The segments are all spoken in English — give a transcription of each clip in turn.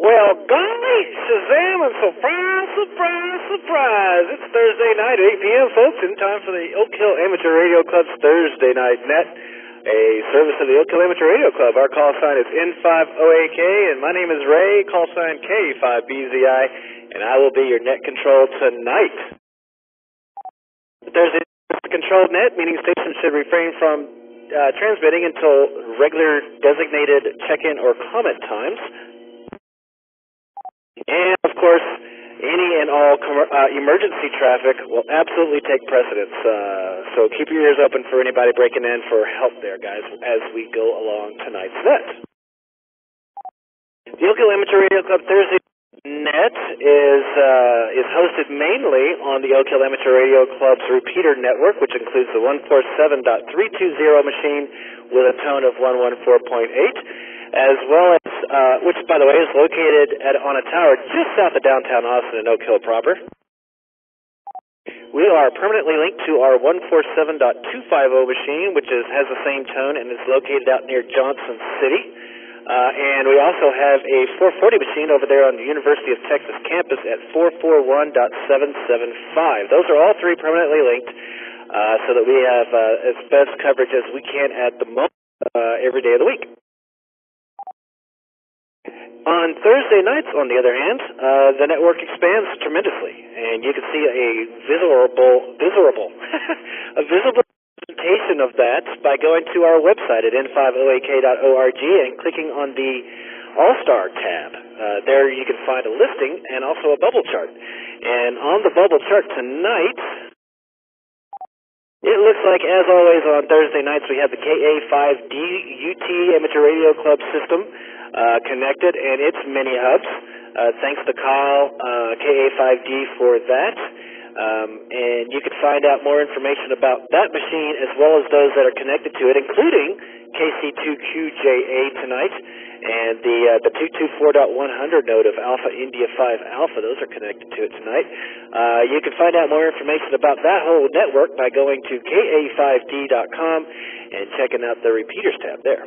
Well, golly, Shazam, and surprise, surprise, surprise. It's Thursday night at 8 p.m., folks, in time for the Oak Hill Amateur Radio Club's Thursday Night Net, a service of the Oak Hill Amateur Radio Club. Our call sign is N5OAK, and my name is Ray, call sign K5BZI, and I will be your net control tonight. Thursday controlled net, meaning stations should refrain from transmitting until regular designated check-in or comment times. And, of course, any and all emergency traffic will absolutely take precedence. So keep your ears open for anybody breaking in for help there, guys, as we go along tonight's net. The Oak Hill Amateur Radio Club Thursday Net is hosted mainly on the Oak Hill Amateur Radio Club's repeater network, which includes the 147.320 machine with a tone of 114.8, as well as, which, by the way, is located on a tower just south of downtown Austin in Oak Hill proper. We are permanently linked to our 147.250 machine, which has the same tone and is located out near Johnson City. And we also have a 440 machine over there on the University of Texas campus at 441.775. Those are all three permanently linked so that we have as best coverage as we can at the moment every day of the week. On Thursday nights, on the other hand, the network expands tremendously, and you can see a visible presentation of that by going to our website at n5oak.org and clicking on the All-Star tab. There you can find a listing and also a bubble chart. And on the bubble chart tonight, it looks like, as always, on Thursday nights we have the KA5D UT Amateur Radio Club system connected and its mini hubs. Thanks to Kyle, KA5D, for that. And you can find out more information about that machine as well as those that are connected to it, including KC2QJA tonight and the 224.100 node of Alpha India 5 Alpha. Those are connected to it tonight. You can find out more information about that whole network by going to ka5d.com and checking out the repeaters tab there.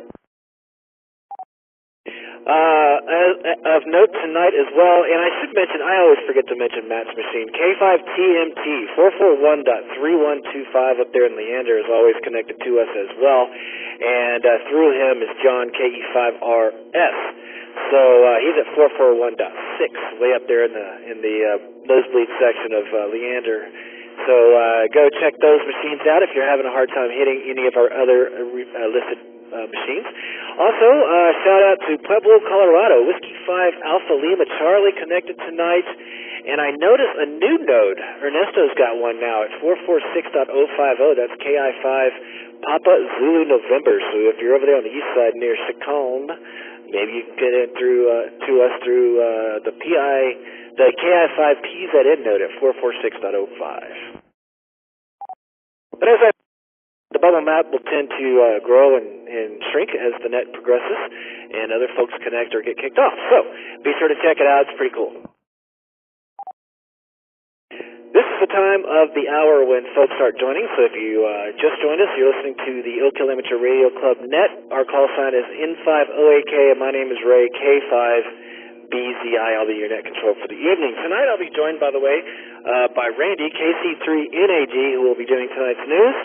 Of note tonight as well, and I should mention, I always forget to mention Matt's machine, K5TMT 441.3125 up there in Leander is always connected to us as well, and through him is John KE5RS. So he's at 441.6, way up there in the nosebleed section of Leander. So go check those machines out if you're having a hard time hitting any of our other listed machines. Also, shout out to Pueblo, Colorado, Whiskey 5 Alpha Lima Charlie connected tonight. And I noticed a new node. Ernesto's got one now at 446.050. That's KI5 Papa Zulu November. So if you're over there on the east side near Chacon, maybe you can get in to us through the KI5 PZN node at 446.05. But as the bubble map will tend to grow and shrink as the net progresses and other folks connect or get kicked off. So be sure to check it out. It's pretty cool. This is the time of the hour when folks start joining. So if you just joined us, you're listening to the Oak Hill Amateur Radio Club Net. Our call sign is N5OAK, and my name is Ray, K5BZI. I'll be your net control for the evening. Tonight I'll be joined, by the way, by Randy, KC3NAG, who will be doing tonight's news.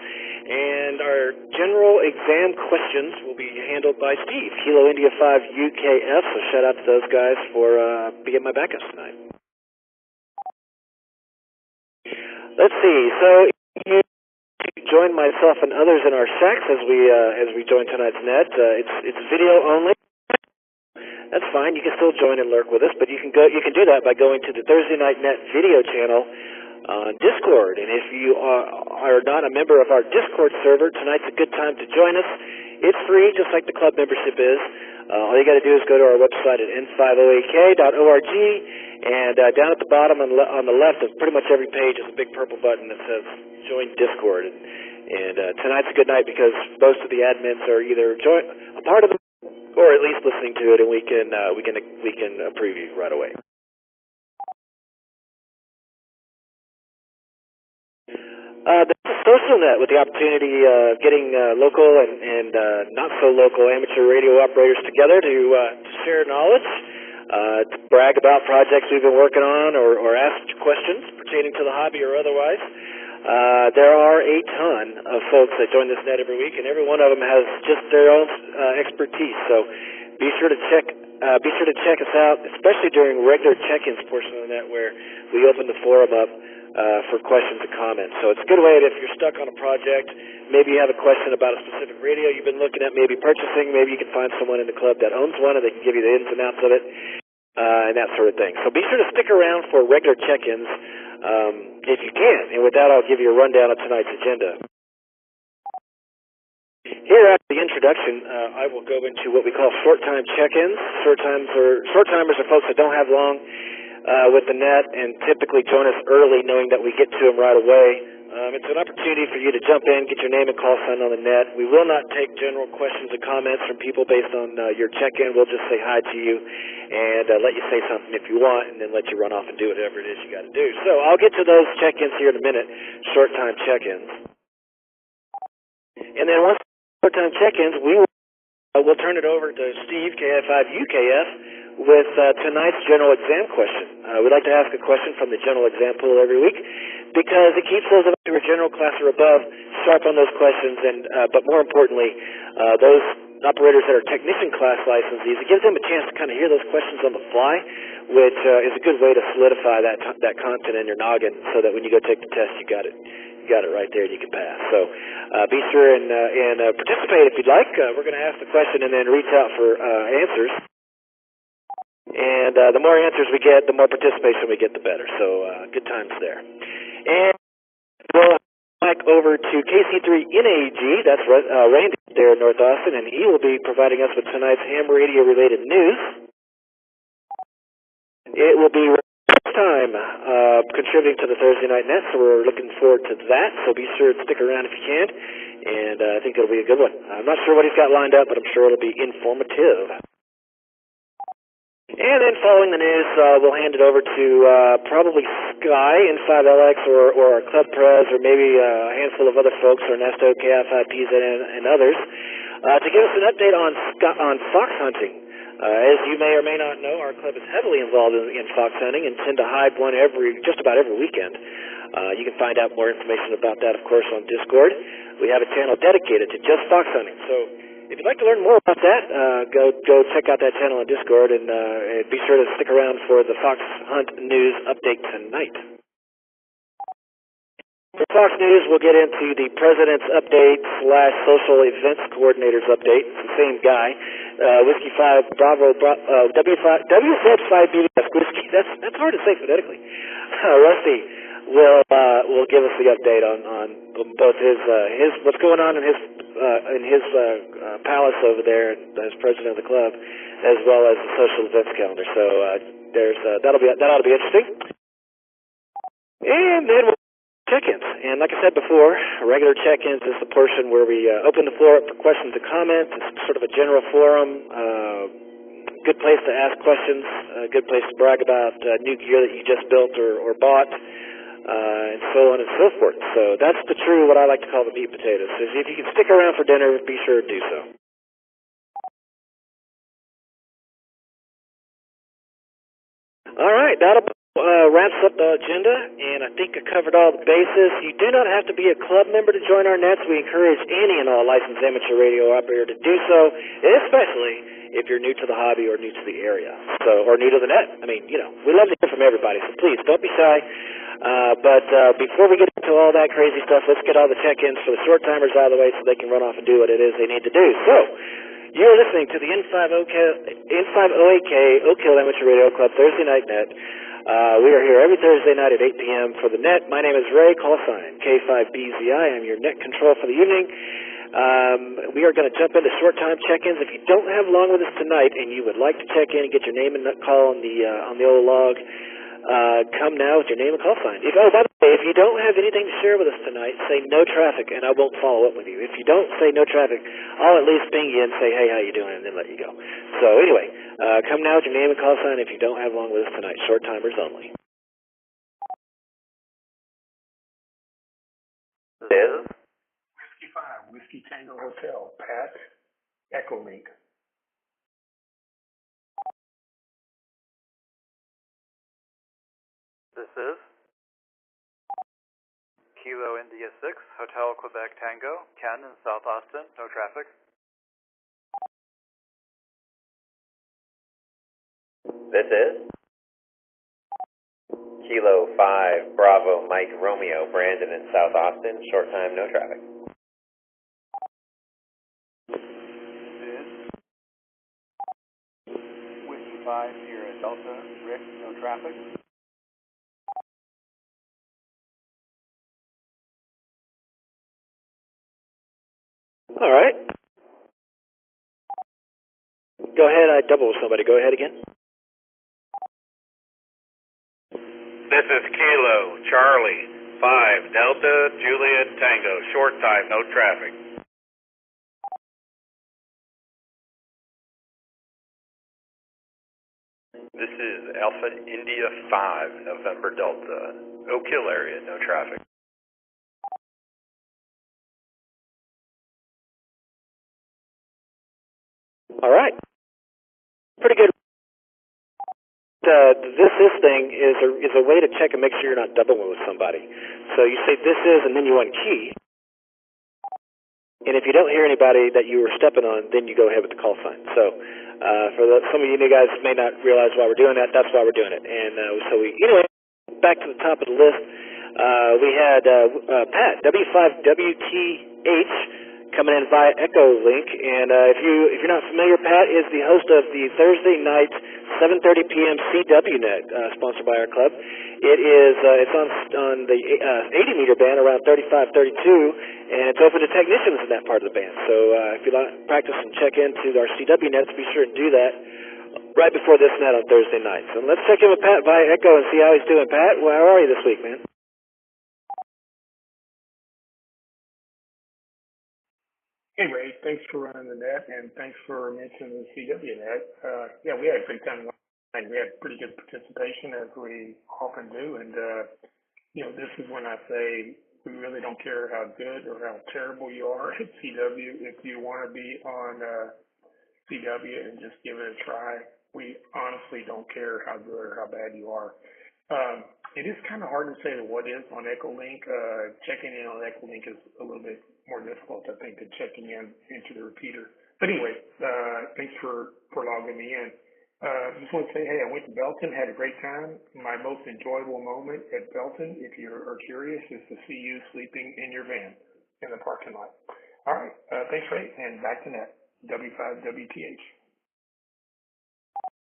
And our general exam questions will be handled by Steve, Kilo India 5 UKF. So shout out to those guys for being my backups tonight. Let's see. So you join myself and others in our Shacks as we join tonight's net. It's video only. That's fine. You can still join and lurk with us, but you can do that by going to the Thursday Night Net video channel on Discord. And if you are not a member of our Discord server, tonight's a good time to join us. It's free, just like the club membership is. All you got to do is go to our website at n5oak.org, and down at the bottom on the left of pretty much every page is a big purple button that says Join Discord. And tonight's a good night because most of the admins are either a part of the or at least listening to it, and we can preview right away. There's a social net with the opportunity of getting local and not so local amateur radio operators together to share knowledge, to brag about projects we've been working on, or ask questions pertaining to the hobby or otherwise. There are a ton of folks that join this net every week, and every one of them has just their own expertise. So be sure to check us out, especially during regular check-ins portion of the net where we open the forum up for questions and comments. So it's a good way that if you're stuck on a project, maybe you have a question about a specific radio you've been looking at, maybe purchasing, maybe you can find someone in the club that owns one and they can give you the ins and outs of it, and that sort of thing. So be sure to stick around for regular check-ins if you can. And with that, I'll give you a rundown of tonight's agenda. Here after the introduction, I will go into what we call short-time check-ins. Short-timers are folks that don't have long with the net and typically join us early knowing that we get to them right away. It's an opportunity for you to jump in, get your name and call sign on the net. We will not take general questions and comments from people based on your check-in. We'll just say hi to you and let you say something if you want, and then let you run off and do whatever it is you got to do. So I'll get to those check-ins here in a minute, short-time check-ins. And then once short-time check-ins, we'll turn it over to Steve, KI5UKF, with tonight's general exam question. We'd like to ask a question from the general exam pool every week because it keeps those of us who are general class or above sharp on those questions, and but more importantly, those operators that are technician class licensees, it gives them a chance to kind of hear those questions on the fly, which is a good way to solidify that content in your noggin so that when you go take the test, you got it right there and you can pass. So be sure and participate if you'd like. We're going to ask the question and then reach out for answers. And the more answers we get, the more participation we get, the better. So good times there. And we'll back over to KC3NAG, that's Randy there in North Austin, and he will be providing us with tonight's ham radio-related news. It will be first time contributing to the Thursday Night Net, so we're looking forward to that. So be sure to stick around if you can, and I think it'll be a good one. I'm not sure what he's got lined up, but I'm sure it'll be informative. And then following the news, we'll hand it over to probably Sky, N5LX, or our club pres, or maybe a handful of other folks, Ernesto, KI5PZ, and others, to give us an update on fox hunting. As you may or may not know, our club is heavily involved in fox hunting and tend to hide one just about every weekend. You can find out more information about that, of course, on Discord. We have a channel dedicated to just fox hunting. So if you'd like to learn more about that, go check out that channel on Discord, and be sure to stick around for the Fox Hunt News update tonight. For Fox News, we'll get into the President's Update / Social Events Coordinator's Update. It's the same guy. Whiskey 5 Bravo WZ5 BDS Whiskey. That's hard to say phonetically. Rusty will give us the update on both his what's going on in his palace over there as president of the club, as well as the social events calendar. So that ought to be interesting. And then we'll check-ins. And like I said before, regular check-ins is the portion where we open the floor up for questions and comments. It's sort of a general forum. Good place to ask questions. A good place to brag about new gear that you just built or bought. And so on and so forth. So that's what I like to call the meat potatoes. So if you can stick around for dinner, be sure to do so. All right, that'll wraps up the agenda, and I think I covered all the bases. You do not have to be a club member to join our nets. We encourage any and all licensed amateur radio operator to do so, especially if you're new to the hobby or new to the area, or new to the net. I mean, we love to hear from everybody, so please don't be shy. But before we get into all that crazy stuff, let's get all the check-ins for the short-timers out of the way so they can run off and do what it is they need to do. So, you're listening to the N5OAK Oak Hill Amateur Radio Club Thursday Night Net. We are here every Thursday night at 8 p.m. for the net. My name is Ray, call sign K5BZI. I'm your net control for the evening. We are going to jump into short-time check-ins. If you don't have long with us tonight and you would like to check in and get your name and call on the old log, come now with your name and call sign. By the way, if you don't have anything to share with us tonight, say no traffic, and I won't follow up with you. If you don't say no traffic, I'll at least ping you and say, hey, how you doing, and then let you go. So anyway, come now with your name and call sign if you don't have long with us tonight. Short timers only. Tango Hotel, Pat, Echolink. This is Kilo India 6, Hotel Quebec Tango, Ken in South Austin, no traffic. This is Kilo 5, Bravo, Mike, Romeo, Brandon in South Austin, short time, no traffic. This is Whiskey 5, Sierra Delta, Rick, no traffic. All right. Go ahead. I double with somebody. Go ahead again. This is Kilo, Charlie, 5, Delta, Juliet, Tango, short time, no traffic. This is Alpha India 5, November Delta, Oak Hill area, no traffic. All right. Pretty good. This thing is a way to check and make sure you're not doubling with somebody. So you say this is, and then you unkey. And if you don't hear anybody that you were stepping on, then you go ahead with the call sign. So some of you new guys may not realize why we're doing that. That's why we're doing it. And anyway, back to the top of the list. We had Pat, W5WTH, coming in via Echolink. And if you're not familiar, Pat is the host of the Thursday night 7:30 p.m. CWNet, sponsored by our club. It's on the 80 meter band around 35, 32, and it's open to technicians in that part of the band. So if you like practice and check into our CWNets, be sure and do that right before this net on Thursday night. So let's check in with Pat via Echo and see how he's doing. Pat, well, how are you this week, man? Hey, Ray, thanks for running the net, and thanks for mentioning the CWNet. Yeah, we had a great time. We had pretty good participation, as we often do, and this is when I say we really don't care how good or how terrible you are at CW. If you want to be on CW and just give it a try, we honestly don't care how good or how bad you are. It is kind of hard to say what is on Echolink. Checking in on Echolink is a little bit more difficult, I think, than checking in into the repeater. But anyway, thanks for logging me in. Just want to say, hey, I went to Belton, had a great time. My most enjoyable moment at Belton, if you are curious, is to see you sleeping in your van in the parking lot. All right, thanks, Ray, and back to net, W5WTH.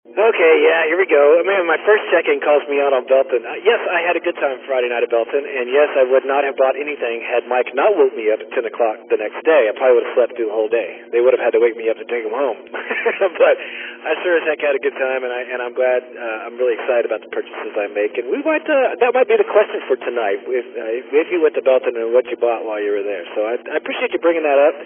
Okay, yeah, here we go. I mean, my first check-in calls me out on Belton. Yes, I had a good time Friday night at Belton, and yes, I would not have bought anything had Mike not woke me up at 10 o'clock the next day. I probably would have slept through the whole day. They would have had to wake me up to take him home. But I sure as heck had a good time, and I'm glad. I'm really excited about the purchases I make, and we might. That might be the question for tonight. If you went to Belton and what you bought while you were there. So I appreciate you bringing that up.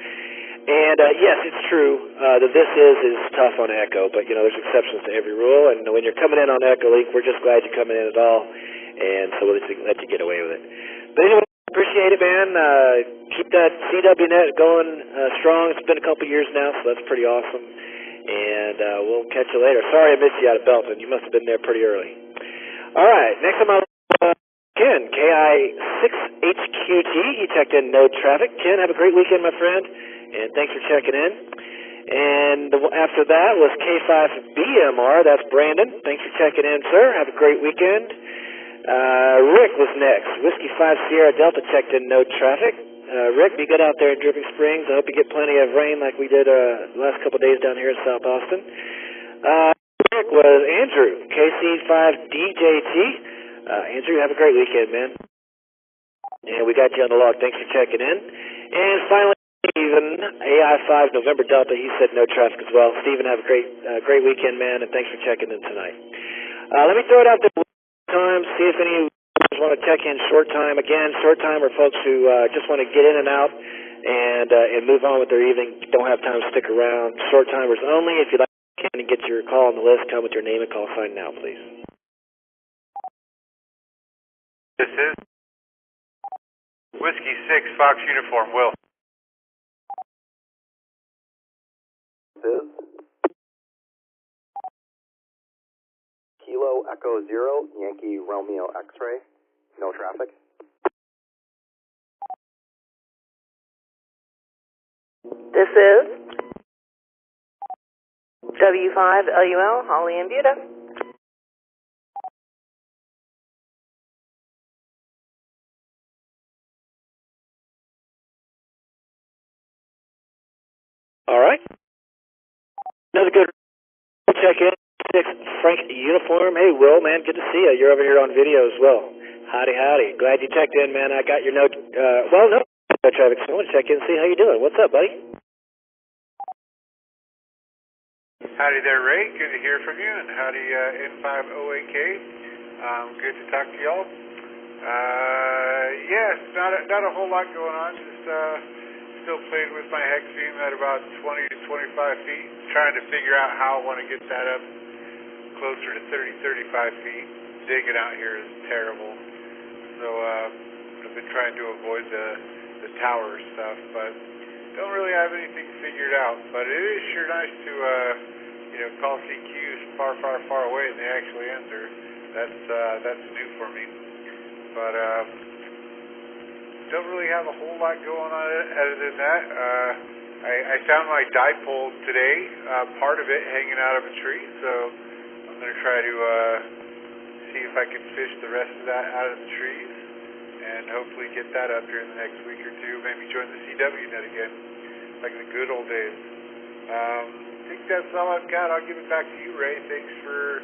And yes, it's true that this is tough on Echo, but there's exceptions to every rule. And when you're coming in on Echolink, we're just glad you're coming in at all, and so we'll let you get away with it. But anyway, appreciate it, man. Keep that CWNet going strong. It's been a couple years now, so that's pretty awesome. And we'll catch you later. Sorry I missed you out of Belton. You must have been there pretty early. All right, next time Ken, KI6HQT. He checked in, no traffic. Ken, have a great weekend, my friend. And thanks for checking in. And after that was K5BMR. That's Brandon. Thanks for checking in, sir. Have a great weekend. Rick was next. Whiskey 5 Sierra Delta checked in, no traffic. Rick, be good out there in Dripping Springs. I hope you get plenty of rain like we did the last couple of days down here in South Austin. Rick was Andrew, KC5DJT. Andrew, have a great weekend, man. And we got you on the log. Thanks for checking in. And finally, Steven, AI5 November Delta, he said no traffic as well. Steven, have a great weekend, man, and thanks for checking in tonight. Let me throw it out there one time, see if any of you want to check in short time. Again, short time are folks who just want to get in and out and move on with their evening, don't have time to stick around. Short timers only. If you'd like to get your call on the list, come with your name and call sign now, please. This is Whiskey 6, Fox Uniform, Will. is Kilo Echo Zero, Yankee Romeo X-Ray, no traffic. This is W5LUL, Holly and Buda. All right. Another good check-in. 6 Frank Uniform. Hey, Will, man, good to see you. You're over here on video as well. Howdy, howdy. Glad you checked in, man. I got your note. No traffic, so I want to check in and see how you doing. What's up, buddy? Howdy there, Ray. Good to hear from you, and howdy N5OAK. Good to talk to y'all. Yes, not a whole lot going on. Just still playing with my hex beam at about 20 to 25 feet. Trying to figure out how I want to get that up closer to 30, 35 feet. Digging out here is terrible. So I've been trying to avoid the tower stuff, but don't really have anything figured out. But it is sure nice to call CQs far, far, far away and they actually answer. That's new for me. But don't really have a whole lot going on other than that. I found my dipole today, part of it hanging out of a tree, so I'm going to try to see if I can fish the rest of that out of the trees and hopefully get that up here in the next week or two, maybe join the CW net again, like the good old days. I think that's all I've got. I'll give it back to you, Ray. Thanks for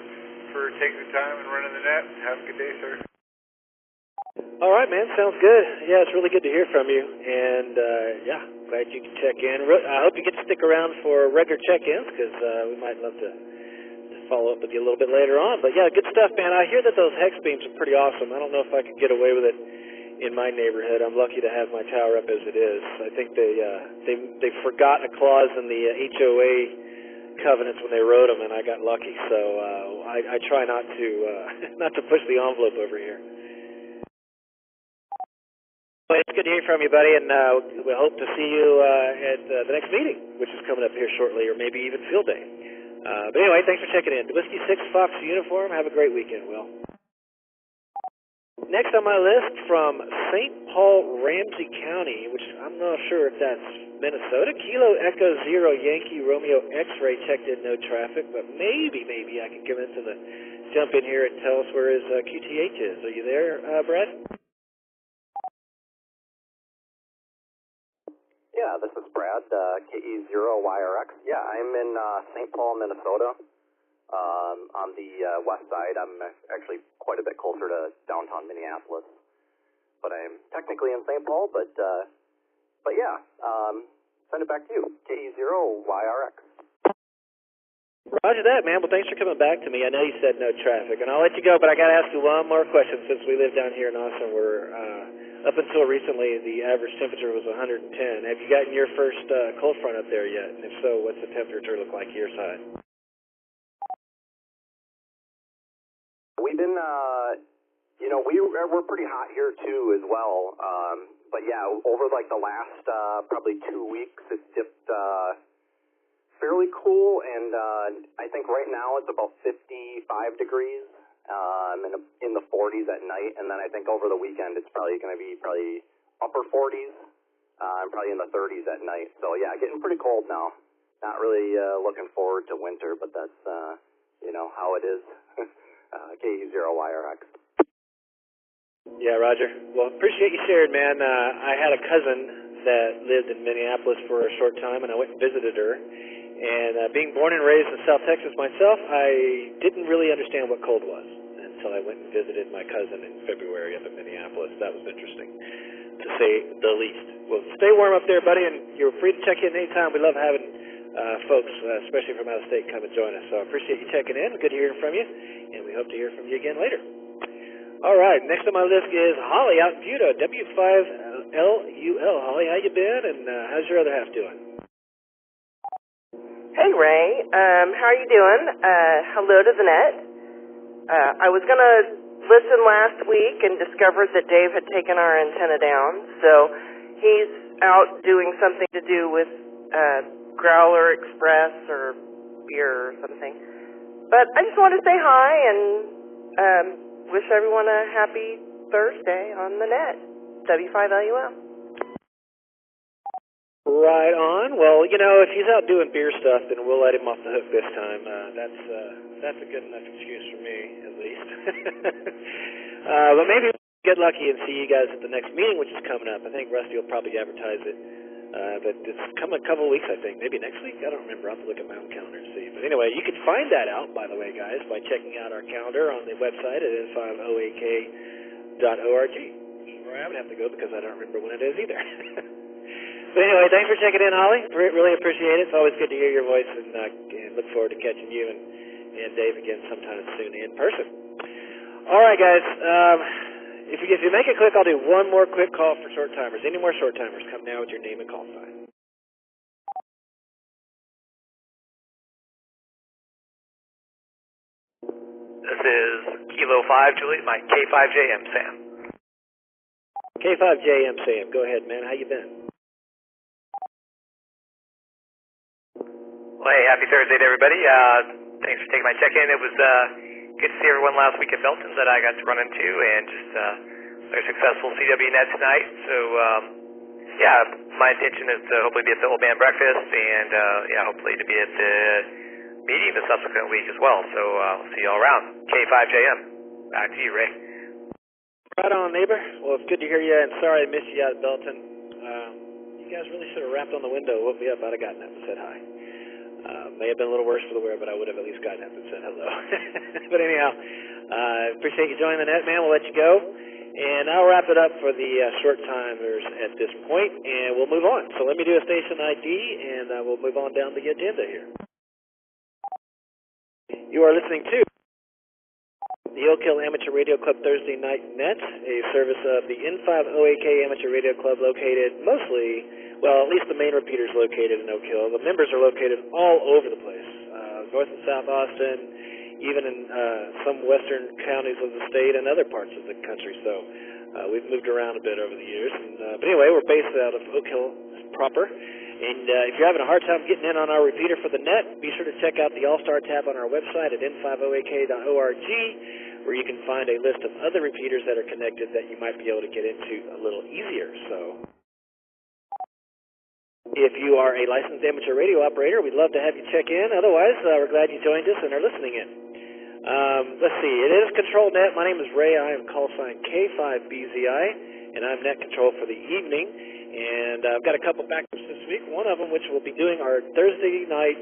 taking the time and running the net. Have a good day, sir. All right, man. Sounds good. Yeah, it's really good to hear from you. And, glad you can check in. I hope you get to stick around for regular check-ins because we might love to follow up with you a little bit later on. But, yeah, good stuff, man. I hear that those hex beams are pretty awesome. I don't know if I could get away with it in my neighborhood. I'm lucky to have my tower up as it is. I think they forgot a clause in the HOA covenants when they wrote them, and I got lucky. So I try not to push the envelope over here. Well, it's good to hear from you, buddy, and we hope to see you at the next meeting, which is coming up here shortly, or maybe even field day. But anyway, thanks for checking in. Whiskey 6 Fox Uniform, have a great weekend, Will. Next on my list from St. Paul, Ramsey County, which I'm not sure if that's Minnesota. Kilo Echo Zero Yankee Romeo X-Ray checked in, no traffic, but maybe I can come into the jump in here and tell us where his QTH is. Are you there, Brad? Yeah, this is Brad, KE0YRX. Yeah, I'm in St. Paul, Minnesota. On the west side. I'm actually quite a bit closer to downtown Minneapolis. But I'm technically in St. Paul, but yeah, send it back to you, KE0YRX. Roger that, man. Well, thanks for coming back to me. I know you said no traffic, and I'll let you go, but I got to ask you one more question since we live down here in Austin where up until recently the average temperature was 110. Have you gotten your first cold front up there yet? And if so, what's the temperature look like your side? We've been, we're pretty hot here too as well. But yeah, over like the last probably 2 weeks, it's dipped fairly cool, and I think right now it's about 55 degrees in the 40s at night, and then I think over the weekend it's probably going to be upper 40s and probably in the 30s at night. So yeah, getting pretty cold now. Not really looking forward to winter, but that's how it is. KE0YRX. Yeah, Roger. Well, appreciate you sharing, man. I had a cousin that lived in Minneapolis for a short time, and I went and visited her. And being born and raised in South Texas myself, I didn't really understand what cold was until I went and visited my cousin in February up in Minneapolis. That was interesting, to say the least. Well, stay warm up there, buddy, and you're free to check in anytime. We love having folks, especially from out of state, come and join us. So I appreciate you checking in. Good hearing from you, and we hope to hear from you again later. All right, next on my list is Holly out in Buda, W5LUL. Holly, how you been, and how's your other half doing? Hey, Ray. How are you doing? Hello to the net. I was going to listen last week and discovered that Dave had taken our antenna down, so he's out doing something to do with Growler Express or beer or something. But I just wanted to say hi and wish everyone a happy Thursday on the net. W5LUL. Right on. Well, you know, if he's out doing beer stuff, then we'll let him off the hook this time. That's a good enough excuse for me, at least. But maybe we'll get lucky and see you guys at the next meeting, which is coming up. I think Rusty will probably advertise it. But it's coming a couple of weeks, I think. Maybe next week? I don't remember. I'll have to look at my own calendar and see. But anyway, you can find that out, by the way, guys, by checking out our calendar on the website at n5oak.org. Where I would have to go because I don't remember when it is either. But anyway, thanks for checking in, Holly. Really appreciate it. It's always good to hear your voice, and look forward to catching you and Dave again sometime soon in person. All right, guys. If you make it quick, I'll do one more quick call for short timers. Any more short timers, come now with your name and call sign. This is Kilo 5, Juliet, my K5JM Sam. K5JM Sam, go ahead, man. How you been? Well, hey, happy Thursday to everybody. Thanks for taking my check-in. It was good to see everyone last week at Belton's that I got to run into, and just very successful CWNet tonight. So, my intention is to hopefully be at the Old Man Breakfast, and hopefully to be at the meeting the subsequent week as well. So, we'll see you all around. K5JM. Back to you, Ray. Right on, neighbor. Well, it's good to hear you, and sorry I missed you out at Belton. You guys really should have rapped on the window, woke me up. I'd have gotten up and said hi. May have been a little worse for the wear, but I would have at least gotten up and said hello. But anyhow, appreciate you joining the net, man. We'll let you go. And I'll wrap it up for the short timers at this point, and we'll move on. So let me do a station ID, and we'll move on down the agenda here. You are listening to the Oak Hill Amateur Radio Club Thursday Night Net, a service of the N5OAK Amateur Radio Club located mostly, well, at least the main repeater is located in Oak Hill. The members are located all over the place, North and South Austin, even in some western counties of the state and other parts of the country. So we've moved around a bit over the years. But anyway, we're based out of Oak Hill proper. And if you're having a hard time getting in on our repeater for the net, be sure to check out the All-Star tab on our website at n5oak.org, where you can find a list of other repeaters that are connected that you might be able to get into a little easier. So if you are a licensed amateur radio operator, we'd love to have you check in. Otherwise, we're glad you joined us and are listening in. Let's see. It is Control Net. My name is Ray. I am call sign K5BZI, and I'm net control for the evening. And I've got a couple backups this week. One of them, which we'll be doing our Thursday night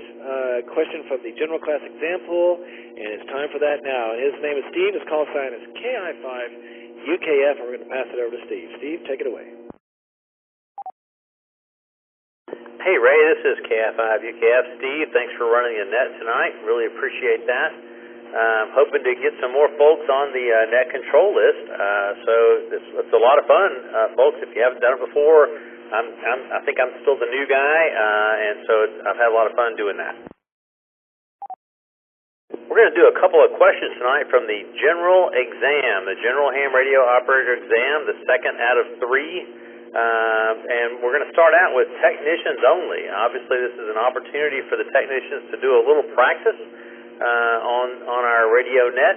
question from the General Class Exam Pool, and it's time for that now. His name is Steve. His call sign is KI5UKF, and we're going to pass it over to Steve. Steve, take it away. Hey, Ray, this is KI5UKF. Steve, thanks for running the net tonight. Really appreciate that. Hoping to get some more folks on the net control list. So it's a lot of fun, folks. If you haven't done it before, I think I'm still the new guy, and so I've had a lot of fun doing that. We're going to do a couple of questions tonight from the general exam, the General Ham Radio Operator exam, the second out of 3. And we're going to start out with technicians only. Obviously, this is an opportunity for the technicians to do a little practice on our radio net.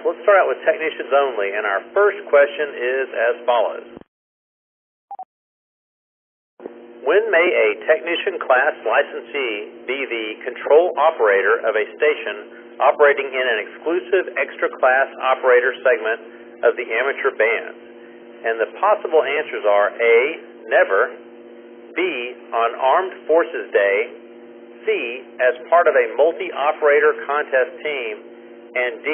So let's start out with technicians only. And our first question is as follows. When may a technician class licensee be the control operator of a station operating in an exclusive extra class operator segment of the amateur bands? And the possible answers are A, never, B, on Armed Forces Day, C, as part of a multi-operator contest team, and D,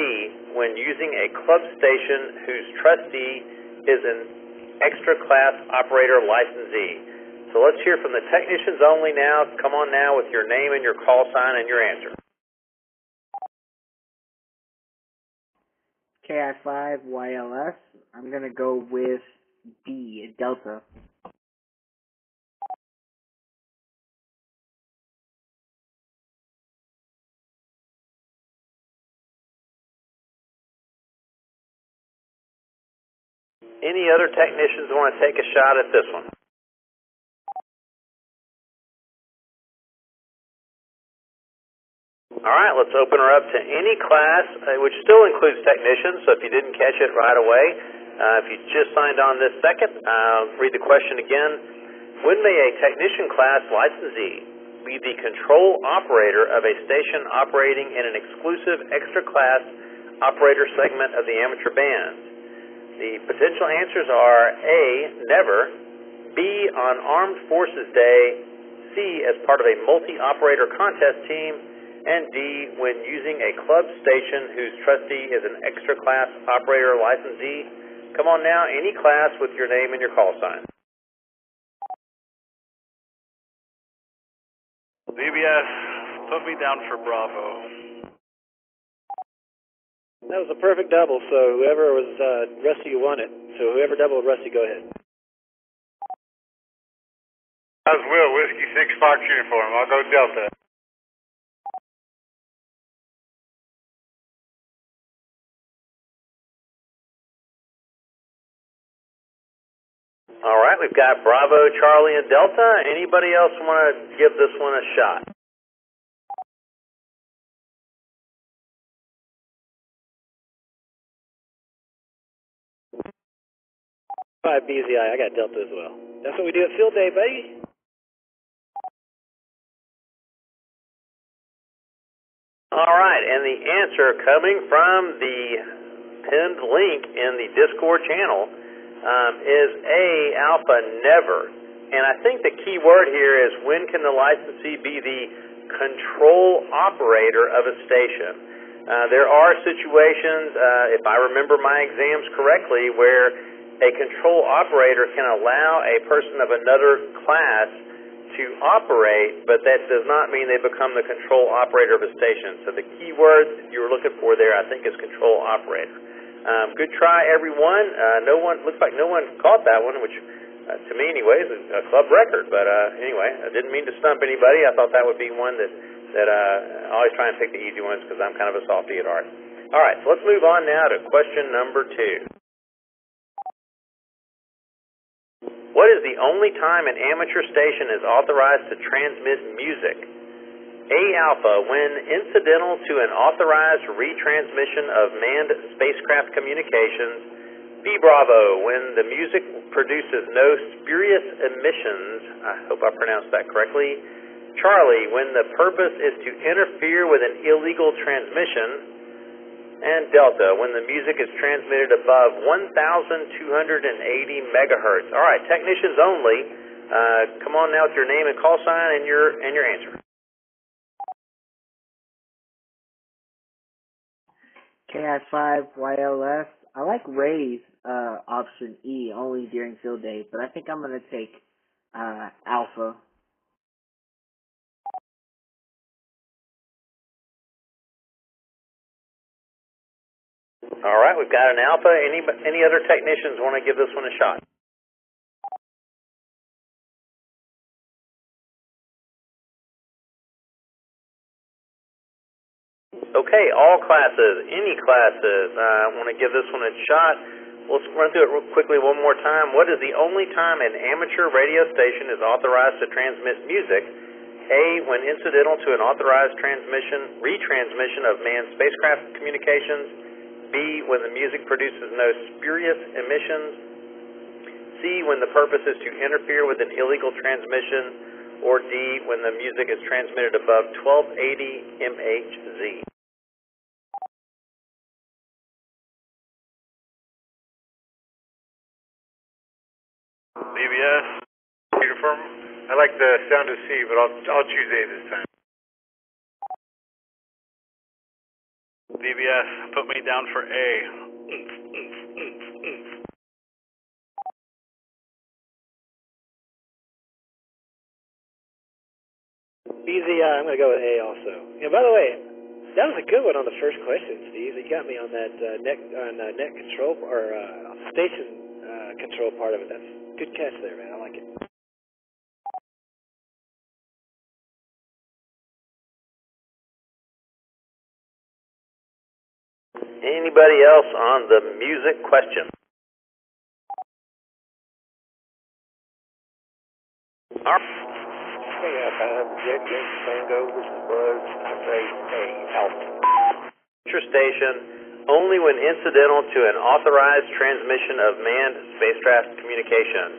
when using a club station whose trustee is an extra class operator licensee. So let's hear from the technicians only now. Come on now with your name and your call sign and your answer. KI5YLS. I'm going to go with D, Delta. Any other technicians want to take a shot at this one? right, let's open her up to any class, which still includes technicians, so if you didn't catch it right away, if you just signed on this second, read the question again. When may a technician class licensee be the control operator of a station operating in an exclusive extra class operator segment of the amateur band? The potential answers are A, never, B, on Armed Forces Day, C, as part of a multi-operator contest team, and D, when using a club station whose trustee is an extra class operator licensee. Come on now, any class with your name and your call sign. VBS, put me down for Bravo. That was a perfect double, so whoever was Rusty, you won it. So whoever doubled Rusty, go ahead. How's Will? Whiskey 6 Fox uniform. I'll go Delta. All right, we've got Bravo, Charlie, and Delta. Anybody else want to give this one a shot? BZI, I got Delta as well. That's what we do at field day, buddy. All right, and the answer coming from the pinned link in the Discord channel is A, Alpha, never. And I think the key word here is when can the licensee be the control operator of a station? There are situations, if I remember my exams correctly, where a control operator can allow a person of another class to operate, but that does not mean they become the control operator of a station. So the key word you were looking for there, I think, is control operator. Good try, everyone. Looks like no one caught that one, which to me, anyway, is a club record. But anyway, I didn't mean to stump anybody. I thought that would be one that I always try and pick the easy ones because I'm kind of a softie at art. All right, so let's move on now to question number 2. What is the only time an amateur station is authorized to transmit music? A, Alpha, when incidental to an authorized retransmission of manned spacecraft communications. B, Bravo, when the music produces no spurious emissions. I hope I pronounced that correctly. Charlie, when the purpose is to interfere with an illegal transmission. And Delta, when the music is transmitted above 1,280 megahertz. All right, technicians only. Come on now with your name and call sign and your answer. KI5YLS. I like Ray's option E only during field day, but I think I'm going to take Alpha. All right, we've got an Alpha. Any other technicians want to give this one a shot? Okay, all classes, any classes, want to give this one a shot. We'll run through it real quickly one more time. What is the only time an amateur radio station is authorized to transmit music? A, when incidental to an authorized retransmission of manned spacecraft communications. B, when the music produces no spurious emissions. C, when the purpose is to interfere with an illegal transmission. Or D, when the music is transmitted above 1280 MHz. BBS, uniform. I like the sound of C, but I'll choose A this time. VBS, put me down for A. BZI, I'm going to go with A also. Yeah, by the way, that was a good one on the first question, Steve. You got me on that net control or station control part of it. That's a good catch there, man. I like it. Anybody else on the music question? All right. Tango, this is Buzz. I say A, Alpha. Station only when incidental to an authorized transmission of manned spacecraft communication.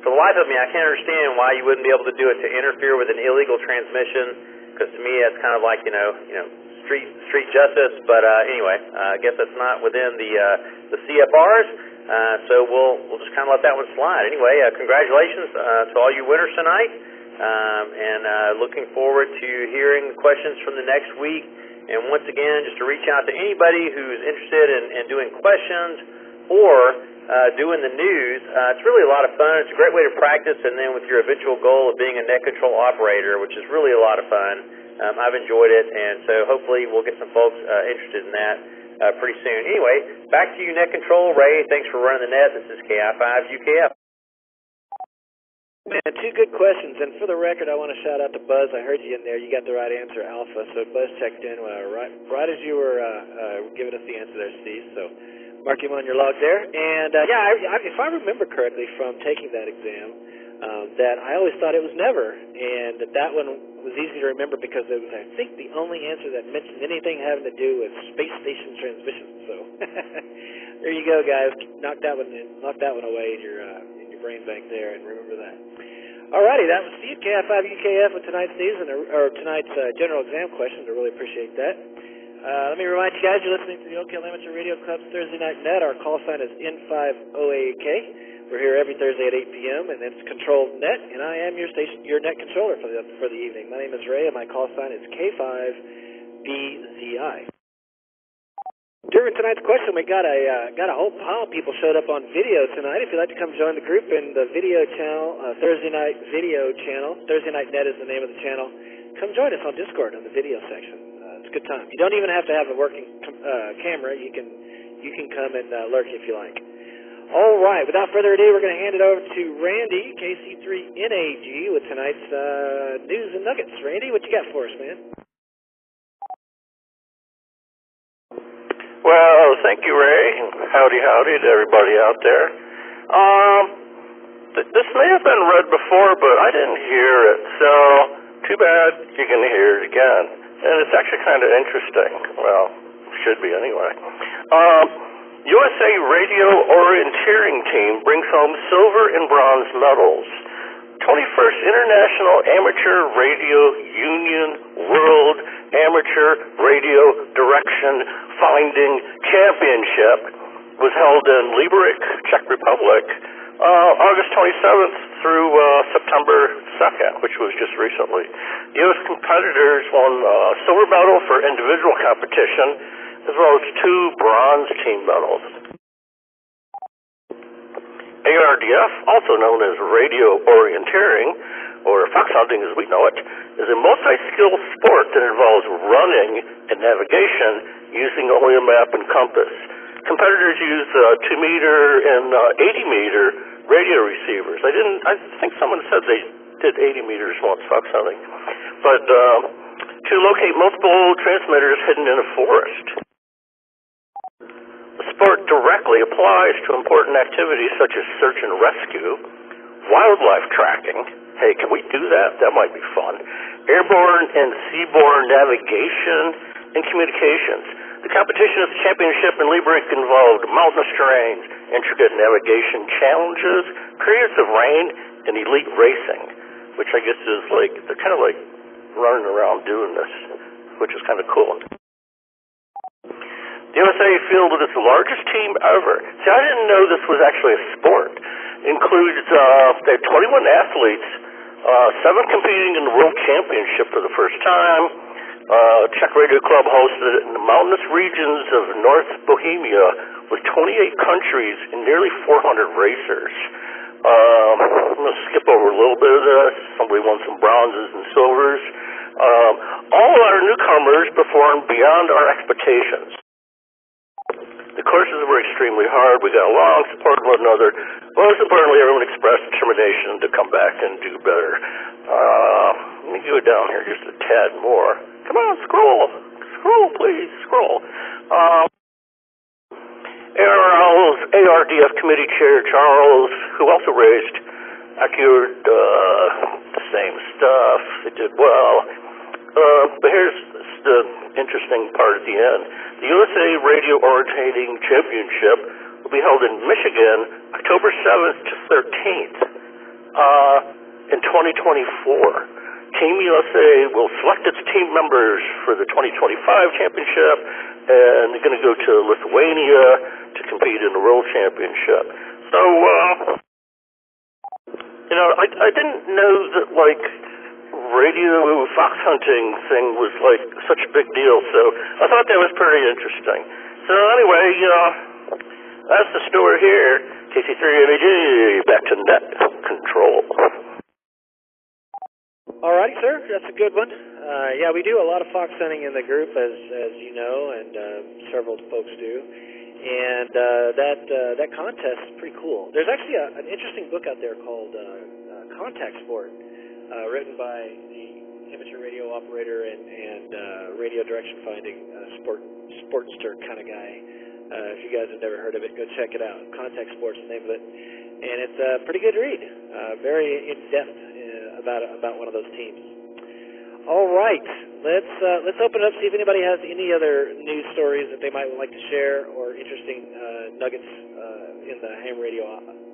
For the life of me, I can't understand why you wouldn't be able to do it to interfere with an illegal transmission, because to me that's kind of like, street justice, but anyway, I guess that's not within the CFRs, so we'll just kind of let that one slide. Anyway, congratulations to all you winners tonight, and looking forward to hearing questions from the next week. And once again, just to reach out to anybody who's interested in doing questions or doing the news, it's really a lot of fun. It's a great way to practice, and then with your eventual goal of being a net control operator, which is really a lot of fun. I've enjoyed it, and so hopefully we'll get some folks interested in that pretty soon. Anyway, back to you, Net Control. Ray, thanks for running the net. This is KI5 UKF. Man, two good questions, and for the record, I want to shout out to Buzz. I heard you in there. You got the right answer, Alpha. So Buzz checked in right as you were giving us the answer there, Steve. So mark him on your log there. And if I remember correctly from taking that exam, that I always thought it was never, and that one was easy to remember because it was, I think, the only answer that mentioned anything having to do with space station transmission. So there you go, guys. Knock that one away in your brain bank there, and remember that. Alrighty, that was Steve, KI5 UKF, with tonight's news or tonight's general exam questions. I really appreciate that. Let me remind you guys, you're listening to the Oak Hill Amateur Radio Club's Thursday Night Net. Our call sign is N5OAK. We're here every Thursday at 8 p.m. and it's Controlled Net, and I am your net controller for the evening. My name is Ray, and my call sign is K5BZI. During tonight's question, we got a whole pile of people showed up on video tonight. If you'd like to come join the group in the video channel, Thursday Night Video channel, Thursday Night Net is the name of the channel. Come join us on Discord in the video section. It's a good time. You don't even have to have a working camera. You can come and lurk if you like. All right. Without further ado, we're going to hand it over to Randy, KC3NAG, with tonight's news and nuggets. Randy, what you got for us, man? Well, thank you, Ray. Howdy to everybody out there. This may have been read before, but I didn't hear it, so too bad you can hear it again. And it's actually kind of interesting. Well, should be anyway. USA Radio Orienteering Team brings home silver and bronze medals. 21st International Amateur Radio Union World Amateur Radio Direction Finding Championship was held in Liberec, Czech Republic, August 27th through September 2nd, which was just recently. U.S. competitors won a silver medal for individual competition, as well as 2 bronze team medals. ARDF, also known as radio orienteering, or fox hunting as we know it, is a multi-skill sport that involves running and navigation using only a map and compass. Competitors use 2-meter and 80-meter radio receivers. I think someone said they did 80 meters once fox hunting. But to locate multiple transmitters hidden in a forest. The sport directly applies to important activities such as search and rescue, wildlife tracking. Hey, can we do that? That might be fun. Airborne and seaborne navigation and communications. The competition at the championship in Liberec involved mountainous terrains, intricate navigation challenges, periods of rain, and elite racing, which I guess is like, they're kind of like running around doing this, which is kind of cool. The USA fielded its largest team ever. See, I didn't know this was actually a sport. It includes, they had 21 athletes, 7 competing in the World Championship for the first time. Czech Radio Club hosted it in the mountainous regions of North Bohemia with 28 countries and nearly 400 racers. I'm going to skip over a little bit of this. Somebody won some bronzes and silvers. All of our newcomers performed beyond our expectations. The courses were extremely hard. We got along, supported one another. Most importantly, everyone expressed determination to come back and do better. Let me go down here just a tad more. Come on, scroll. Scroll, please. Scroll. ARDF Committee Chair Charles, who also raised accurate the same stuff. They did well. But here's the interesting part at the end. The USA Radio Orientating Championship will be held in Michigan, October 7th to 13th in 2024. Team USA will select its team members for the 2025 championship, and they're going to go to Lithuania to compete in the World Championship. So, I didn't know that, radio fox hunting thing was, such a big deal, so I thought that was pretty interesting. So, anyway, that's the story here. KC3MEG, back to net control. Alrighty, sir. That's a good one. Yeah, we do a lot of fox hunting in the group, as you know, and several folks do. And that contest is pretty cool. There's actually an interesting book out there called Contact Sport, written by the amateur radio operator and radio direction finding sportster kind of guy. If you guys have never heard of it, go check it out. Contact Sport's the name of it, and it's a pretty good read. Very in depth about one of those teams. All right, let's open it up, see if anybody has any other news stories that they might like to share or interesting nuggets in the ham radio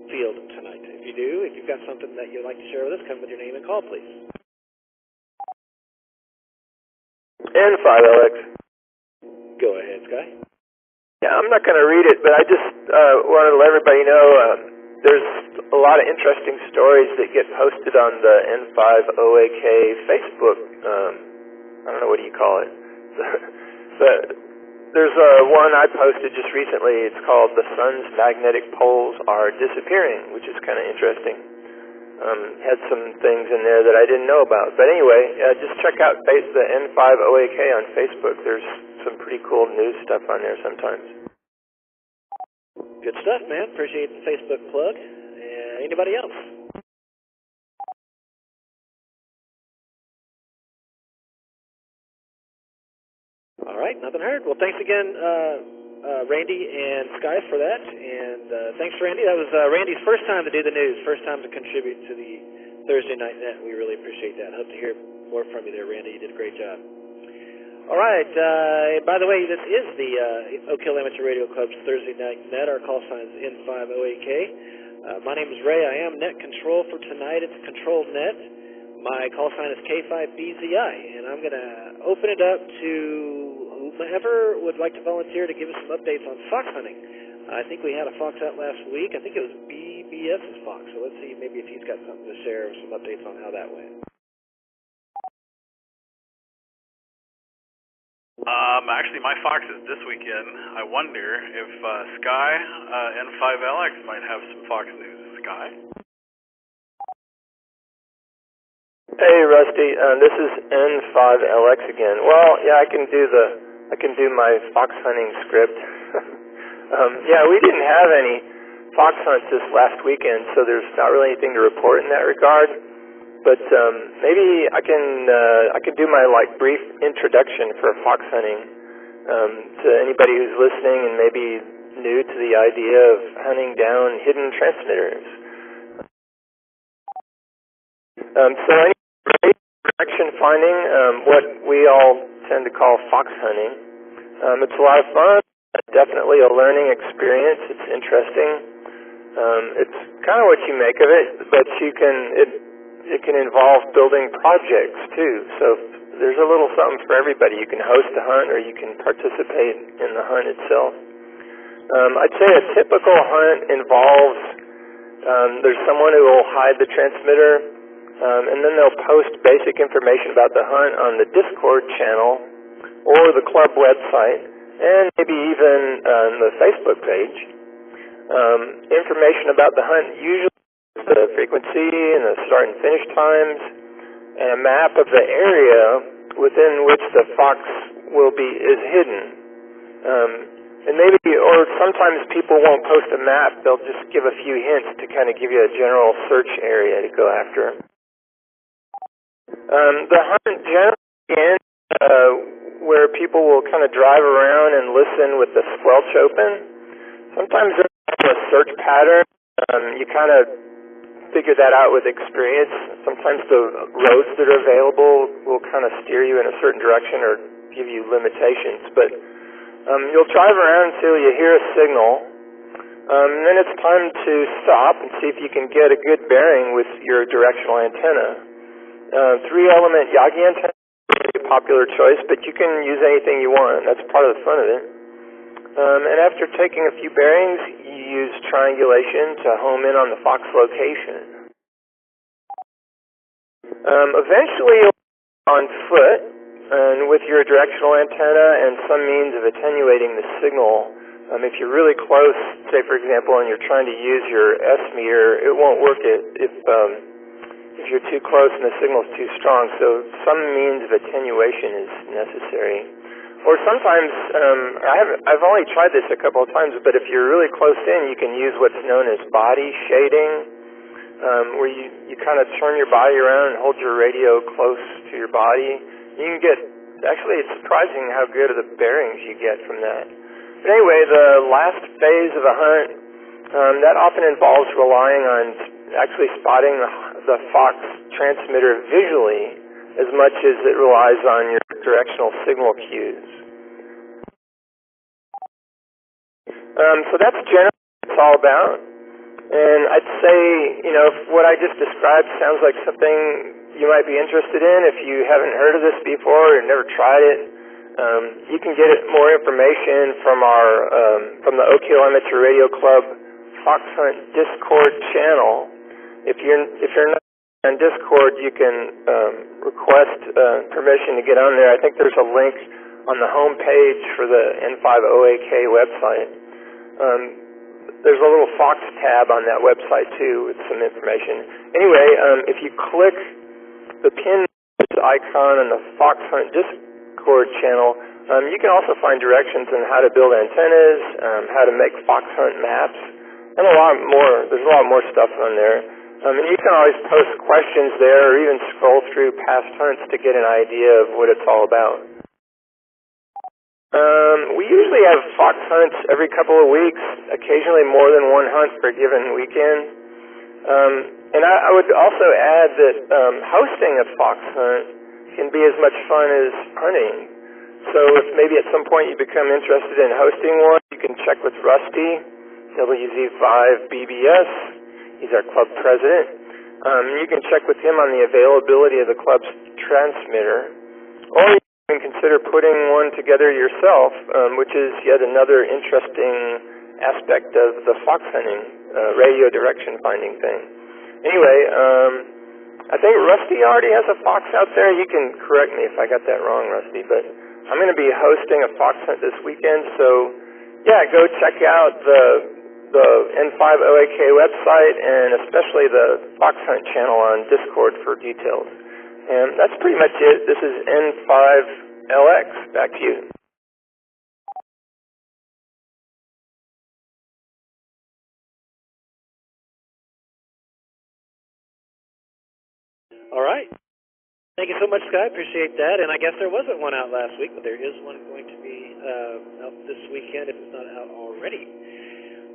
field tonight. If you do, if you've got something that you'd like to share with us, come with your name and call, please. N5LX. Go ahead, Sky. Yeah, I'm not going to read it, but I just wanted to let everybody know there's a lot of interesting stories that get posted on the N5OAK Facebook. I don't know, what do you call it? But there's one I posted just recently. It's called "The Sun's Magnetic Poles Are Disappearing," which is kind of interesting. Had some things in there that I didn't know about. But anyway, just check out the N5OAK on Facebook. There's some pretty cool news stuff on there sometimes. Good stuff, man. Appreciate the Facebook plug. Anybody else? All right, nothing heard. Well, thanks again, Randy and Sky, for that. And thanks, Randy. That was Randy's first time to do the news, first time to contribute to the Thursday Night Net. We really appreciate that. Hope to hear more from you there, Randy. You did a great job. All right. By the way, this is the Oak Hill Amateur Radio Club's Thursday Night Net. Our call sign is N5OAK. My name is Ray. I am net control for tonight. It's a controlled net. My call sign is K5BZI, and I'm going to open it up to whomever would like to volunteer to give us some updates on fox hunting. I think we had a fox out last week. I think it was BBS's fox, so let's see maybe if he's got something to share, some updates on how that went. Actually, my fox is this weekend. I wonder if Sky N5LX might have some fox news. Sky? Hey, Rusty. This is N5LX again. Well, yeah, I can do my fox hunting script. Yeah, we didn't have any fox hunts this last weekend, so there's not really anything to report in that regard. But maybe I can do my brief introduction for fox hunting to anybody who's listening and maybe new to the idea of hunting down hidden transmitters. So any direction finding, what we all tend to call fox hunting. It's a lot of fun. Definitely a learning experience. It's interesting. It's kind of what you make of it, but it can involve building projects too. So there's a little something for everybody. You can host a hunt or you can participate in the hunt itself. I'd say a typical hunt involves there's someone who will hide the transmitter, and then they'll post basic information about the hunt on the Discord channel or the club website, and maybe even on the Facebook page. Information about the hunt usually the frequency and the start and finish times, and a map of the area within which the fox is hidden. And maybe, or sometimes people won't post a map, they'll just give a few hints to kind of give you a general search area to go after. The hunt generally ends where people will kind of drive around and listen with the squelch open. Sometimes there's a search pattern. You kind of figure that out with experience. Sometimes the roads that are available will kind of steer you in a certain direction or give you limitations. But you'll drive around until you hear a signal. And then it's time to stop and see if you can get a good bearing with your directional antenna. 3-element Yagi antenna is a popular choice, but you can use anything you want. That's part of the fun of it. And after taking a few bearings, you use triangulation to home in on the Fox location. Eventually, on foot, and with your directional antenna and some means of attenuating the signal, if you're really close, say for example, and you're trying to use your S-meter, it won't work if you're too close and the signal's too strong. So some means of attenuation is necessary. Or sometimes, I've only tried this a couple of times, but if you're really close in, you can use what's known as body shading, where you kind of turn your body around and hold your radio close to your body. You can get, actually it's surprising how good of the bearings you get from that. But anyway, the last phase of a hunt, that often involves relying on actually spotting the Fox transmitter visually as much as it relies on your directional signal cues. So that's generally what it's all about. And I'd say, if what I just described sounds like something you might be interested in, if you haven't heard of this before or never tried it, you can get more information from the Oak Hill Amateur Radio Club Fox Hunt Discord channel. If you're not on Discord, you can request permission to get on there. I think there's a link on the home page for the N5OAK website. There's a little Fox tab on that website too with some information. Anyway, if you click the pin icon on the Fox Hunt Discord channel, you can also find directions on how to build antennas, how to make Fox Hunt maps, and a lot more. There's a lot more stuff on there. And you can always post questions there or even scroll through past hunts to get an idea of what it's all about. We usually have Fox hunts every couple of weeks, occasionally more than one hunt for a given weekend. And I would also add that hosting a Fox hunt can be as much fun as hunting. So if maybe at some point you become interested in hosting one, you can check with Rusty, WZ5BBS. He's our club president. You can check with him on the availability of the club's transmitter. Or you can consider putting one together yourself, which is yet another interesting aspect of the fox hunting, radio direction finding thing. Anyway, I think Rusty already has a fox out there. You can correct me if I got that wrong, Rusty, but I'm going to be hosting a fox hunt this weekend, so yeah, go check out the N5OAK website and especially the Fox Hunt channel on Discord for details. And that's pretty much it. This is N5LX. Back to you. All right. Thank you so much, Sky. Appreciate that. And I guess there wasn't one out last week, but there is one going to be out this weekend if it's not out already.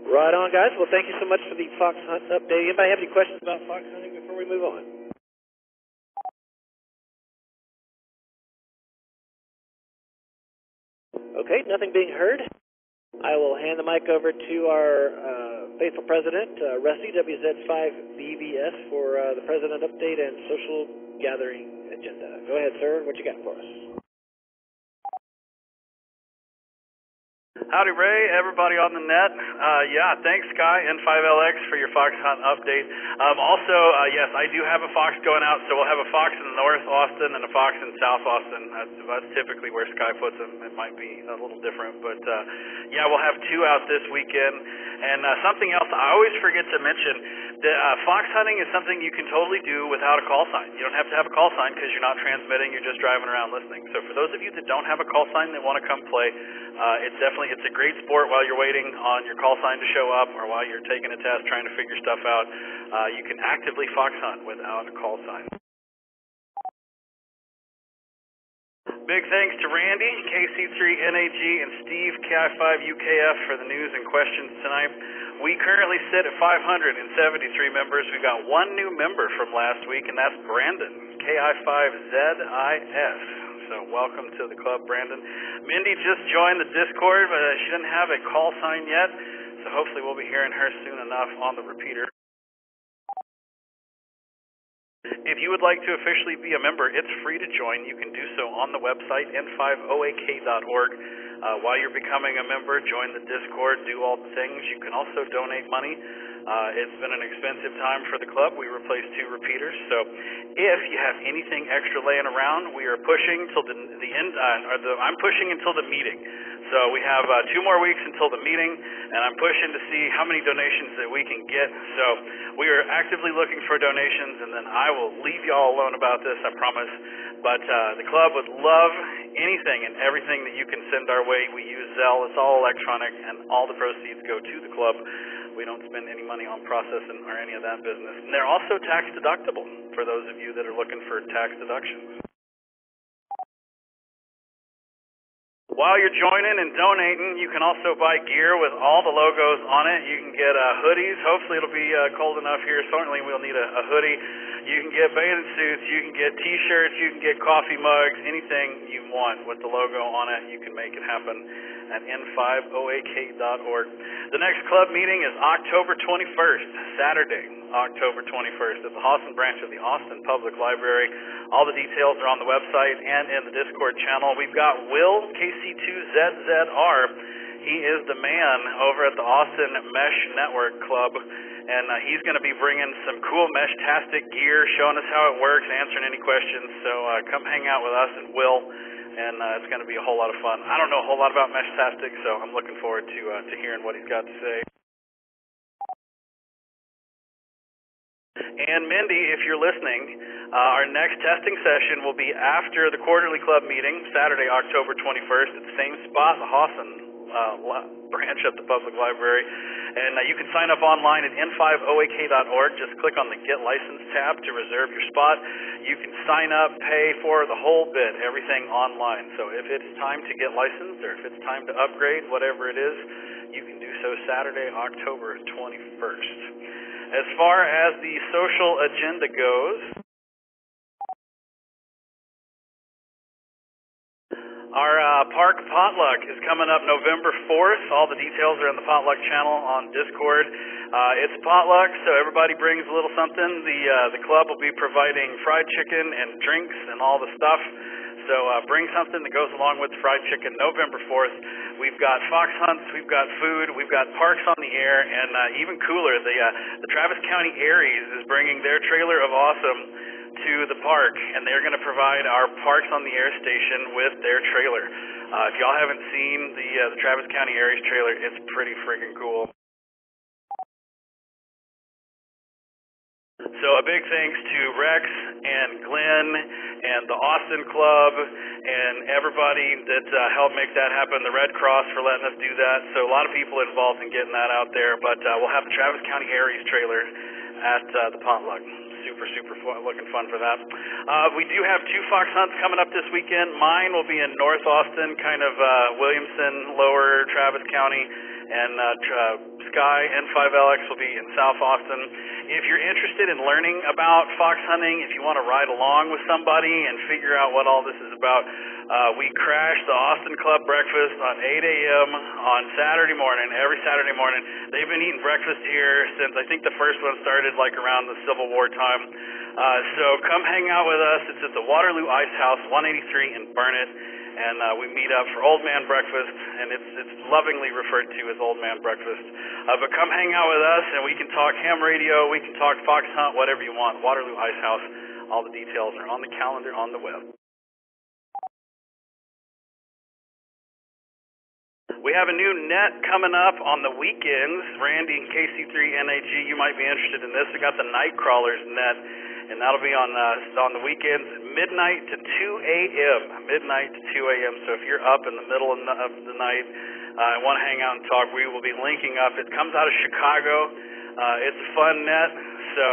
Right on, guys. Well, thank you so much for the fox hunt update. Anybody have any questions about fox hunting before we move on? Okay, nothing being heard. I will hand the mic over to our faithful president, Rusty, WZ5BBS, for the president update and social gathering agenda. Go ahead, sir. What you got for us? Howdy, Ray, everybody on the net. Yeah, thanks, Sky, N5LX, for your fox hunt update. Yes, I do have a fox going out, so we'll have a fox in North Austin and a fox in South Austin. That's typically where Sky puts them. It might be a little different, but yeah, we'll have two out this weekend. And something else I always forget to mention, that fox hunting is something you can totally do without a call sign. You don't have to have a call sign because you're not transmitting, you're just driving around listening. So for those of you that don't have a call sign that want to come play, it's a great sport while you're waiting on your call sign to show up or while you're taking a test trying to figure stuff out. You can actively fox hunt without a call sign. Big thanks to Randy, KC3NAG, and Steve, KI5UKF for the news and questions tonight. We currently sit at 573 members. We've got one new member from last week, and that's Brandon, KI5ZIS. So welcome to the club, Brandon. Mindy just joined the Discord, but she didn't have a call sign yet, so hopefully we'll be hearing her soon enough on the repeater. If you would like to officially be a member, it's free to join. You can do so on the website, n5oak.org. While you're becoming a member, join the Discord, do all the things. You can also donate money. It's been an expensive time for the club. We replaced 2 repeaters. So if you have anything extra laying around, we are pushing till the end. I'm pushing until the meeting. So we have 2 more weeks until the meeting, and I'm pushing to see how many donations that we can get. So we are actively looking for donations, and then I will leave y'all alone about this, I promise. But the club would love anything and everything that you can send our way. We use Zelle. It's all electronic, and all the proceeds go to the club. We don't spend any money on processing or any of that business. And they're also tax deductible for those of you that are looking for tax deductions. While you're joining and donating, you can also buy gear with all the logos on it. You can get hoodies. Hopefully it'll be cold enough here. Certainly we'll need a hoodie. You can get bathing suits. You can get T-shirts. You can get coffee mugs. Anything you want with the logo on it, you can make it happen at n5oak.org. The next club meeting is October 21st, Saturday, October 21st, at the Austin branch of the Austin Public Library. All the details are on the website and in the Discord channel. We've got Will, KC2ZZR. He is the man over at the Austin Mesh Network Club, and he's going to be bringing some cool Mesh-tastic gear, showing us how it works, answering any questions. So come hang out with us and Will, and it's going to be a whole lot of fun. I don't know a whole lot about Mesh-tastic, so I'm looking forward to hearing what he's got to say. And Mindy, if you're listening, our next testing session will be after the quarterly club meeting, Saturday, October 21st, at the same spot, the Hawson branch at the public library. And you can sign up online at n5oak.org. Just click on the Get Licensed tab to reserve your spot. You can sign up, pay for the whole bit, everything online. So if it's time to get licensed or if it's time to upgrade, whatever it is, you can do so Saturday, October 21st. As far as the social agenda goes, our park potluck is coming up November 4th. All the details are in the potluck channel on Discord. It's potluck, so everybody brings a little something. The club will be providing fried chicken and drinks and all the stuff. So bring something that goes along with the fried chicken November 4th. We've got fox hunts, we've got food, we've got parks on the air, and even cooler, the Travis County Aries is bringing their trailer of awesome to the park, and they're going to provide our Parks on the Air station with their trailer. If y'all haven't seen the Travis County Aries trailer, it's pretty freaking cool. So a big thanks to Rex and Glenn and the Austin Club and everybody that helped make that happen, the Red Cross for letting us do that. So a lot of people involved in getting that out there, but we'll have the Travis County Aries trailer at the potluck. Super fun, looking fun for that. We do have 2 fox hunts coming up this weekend. Mine will be in North Austin, kind of Williamson, Lower Travis County, and Sky N5LX will be in South Austin. If you're interested in learning about fox hunting, if you want to ride along with somebody and figure out what all this is about, we crash the Austin Club breakfast on 8 a.m. on Saturday morning, every Saturday morning. They've been eating breakfast here since I think the first one started like around the Civil War time. So come hang out with us. It's at the Waterloo Ice House, 183 in Burnet. And we meet up for Old Man Breakfast, and it's lovingly referred to as Old Man Breakfast. But come hang out with us, and we can talk ham radio, we can talk fox hunt, whatever you want. Waterloo Ice House. All the details are on the calendar on the web. We have a new net coming up on the weekends. Randy and KC3NAG, you might be interested in this. We got the Night Crawlers net, and that'll be on the weekends, midnight to 2 a.m. Midnight to 2 a.m. So if you're up in the middle of the night and want to hang out and talk, we will be linking up. It comes out of Chicago. It's a fun net, So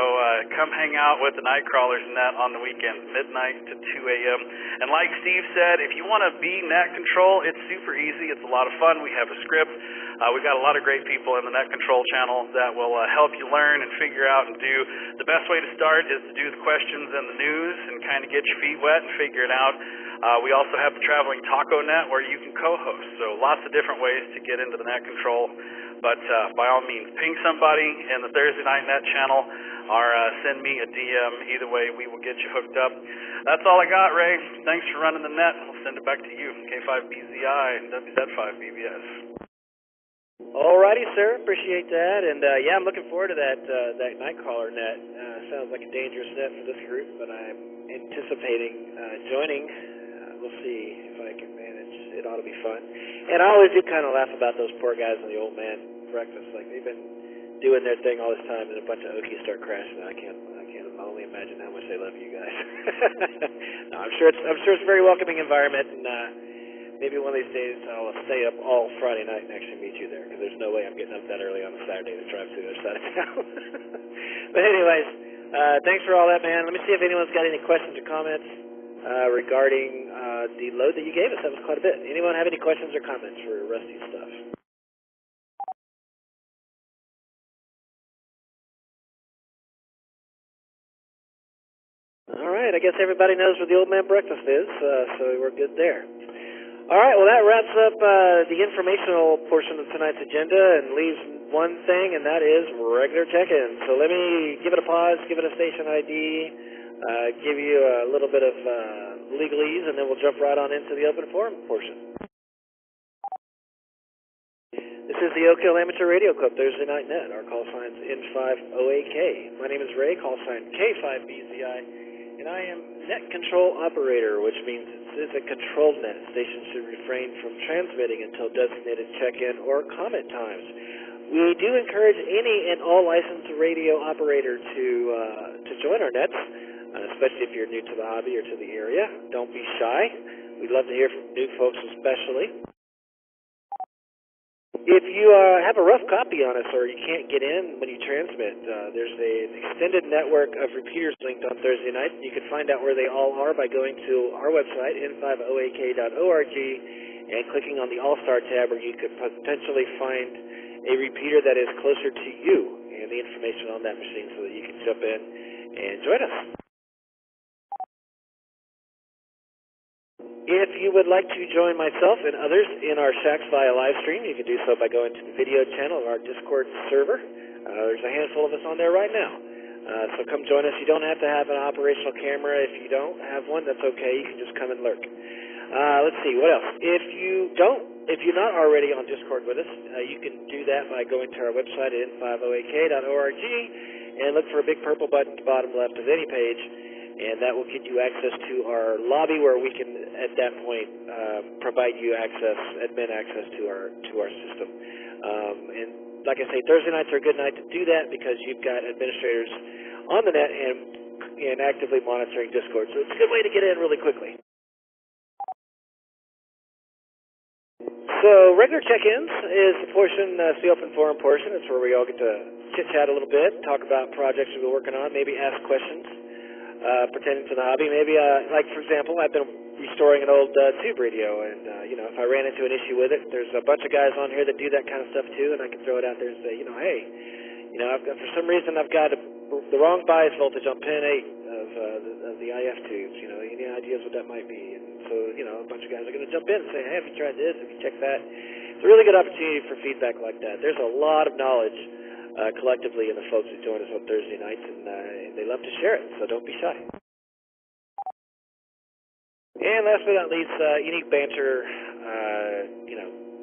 come hang out with the Nightcrawlers net on the weekend, midnight to 2 a.m. And like Steve said, if you want to be net control, it's super easy. It's a lot of fun. We have a script. We've got a lot of great people in the net control channel that will help you learn and figure out and do. The best way to start is to do the questions and the news and kind of get your feet wet and figure it out. We also have the Traveling Taco Net where you can co-host. So lots of different ways to get into the net control. But by all means, ping somebody in the Thursday Night Net channel or send me a DM. Either way, we will get you hooked up. That's all I got, Ray. Thanks for running the net. I'll send it back to you, K5BZI and WZ5BBS. Alrighty, sir. Appreciate that. And yeah, I'm looking forward to that Nightcrawler net. Sounds like a dangerous net for this group, but I'm anticipating joining. We'll see if I can manage. It ought to be fun. And I always do kind of laugh about those poor guys on the old man breakfast. Like they've been doing their thing all this time, and a bunch of Okies start crashing. I can't only imagine how much they love you guys. No, I'm sure it's a very welcoming environment, and maybe one of these days I'll stay up all Friday night and actually meet you there, because there's no way I'm getting up that early on a Saturday to drive to the other side of town. But anyways, thanks for all that, man. Let me see if anyone's got any questions or comments regarding the load that you gave us. That was quite a bit. Anyone have any questions or comments for Rusty's stuff? All right, I guess everybody knows where the old man breakfast is, so we're good there. All right, well, that wraps up the informational portion of tonight's agenda and leaves one thing, and that is regular check-in. So let me give it a pause, give it a station ID, give you a little bit of legalese, and then we'll jump right on into the open forum portion. This is the Oak Hill Amateur Radio Club Thursday Night Net. Our call sign's N5OAK. My name is Ray, call sign K5BZI, and I am Net Control Operator, which means it's a controlled net. Stations should refrain from transmitting until designated check-in or comment times. We do encourage any and all licensed radio operator to join our nets, especially if you're new to the hobby or to the area. Don't be shy. We'd love to hear from new folks especially. If you have a rough copy on us or you can't get in when you transmit, there's an extended network of repeaters linked on Thursday night. You can find out where they all are by going to our website, n5oak.org, and clicking on the All-Star tab, where you could potentially find a repeater that is closer to you and the information on that machine so that you can jump in and join us. If you would like to join myself and others in our Shacks via live stream, you can do so by going to the video channel of our Discord server. There's a handful of us on there right now. So come join us. You don't have to have an operational camera. If you don't have one, that's okay. You can just come and lurk. Let's see, what else? If you're not already on Discord with us, you can do that by going to our website at n5oak.org and look for a big purple button at the bottom left of any page, and that will get you access to our lobby, where we can, at that point, provide you admin access to our system. And like I say, Thursday nights are a good night to do that because you've got administrators on the net and actively monitoring Discord, so it's a good way to get in really quickly. So regular check-ins is the portion, it's the open forum portion. It's where we all get to chit-chat a little bit, talk about projects we've been working on, maybe ask questions pertaining to the hobby. Maybe, like for example, I've been restoring an old tube radio, and if I ran into an issue with it, there's a bunch of guys on here that do that kind of stuff too, and I can throw it out there and say, hey, I've got, for some reason I've got the wrong bias voltage on pin 8 of the IF tubes. Any ideas what that might be? And so, a bunch of guys are going to jump in and say, hey, have you tried this? Have you checked that? It's a really good opportunity for feedback like that. There's a lot of knowledge collectively in the folks who join us on Thursday nights, and they love to share it, so don't be shy. And last but not least, unique banter,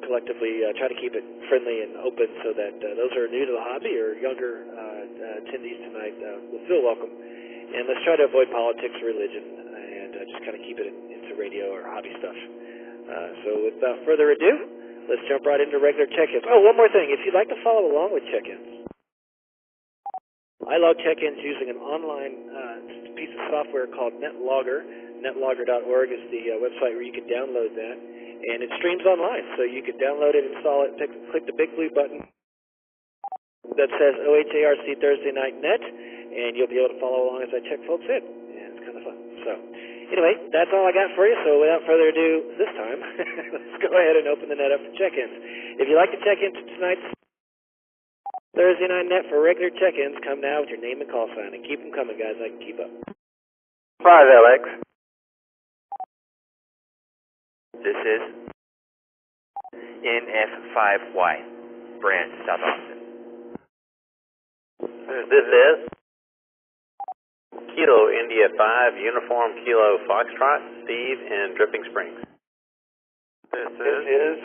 collectively try to keep it friendly and open so that those who are new to the hobby or younger attendees tonight will feel welcome. And let's try to avoid politics or religion and just kind of keep it into radio or hobby stuff. So without further ado, let's jump right into regular check-ins. Oh, one more thing. If you'd like to follow along with check-ins, I log check-ins using an online piece of software called NetLogger. Netlogger.org is the website where you can download that, and it streams online. So you can download it, install it, click the big blue button that says OHARC Thursday Night Net, and you'll be able to follow along as I check folks in. And it's kind of fun. So, anyway, that's all I got for you. So, without further ado, this time, let's go ahead and open the net up for check-ins. If you'd like to check into tonight's Thursday night net for regular check-ins, come now with your name and call sign, and keep them coming, guys. I can keep up. 5LX. This is NF5Y, Brand, South Austin. This is Kilo India 5, Uniform Kilo Foxtrot, Steve in Dripping Springs. This is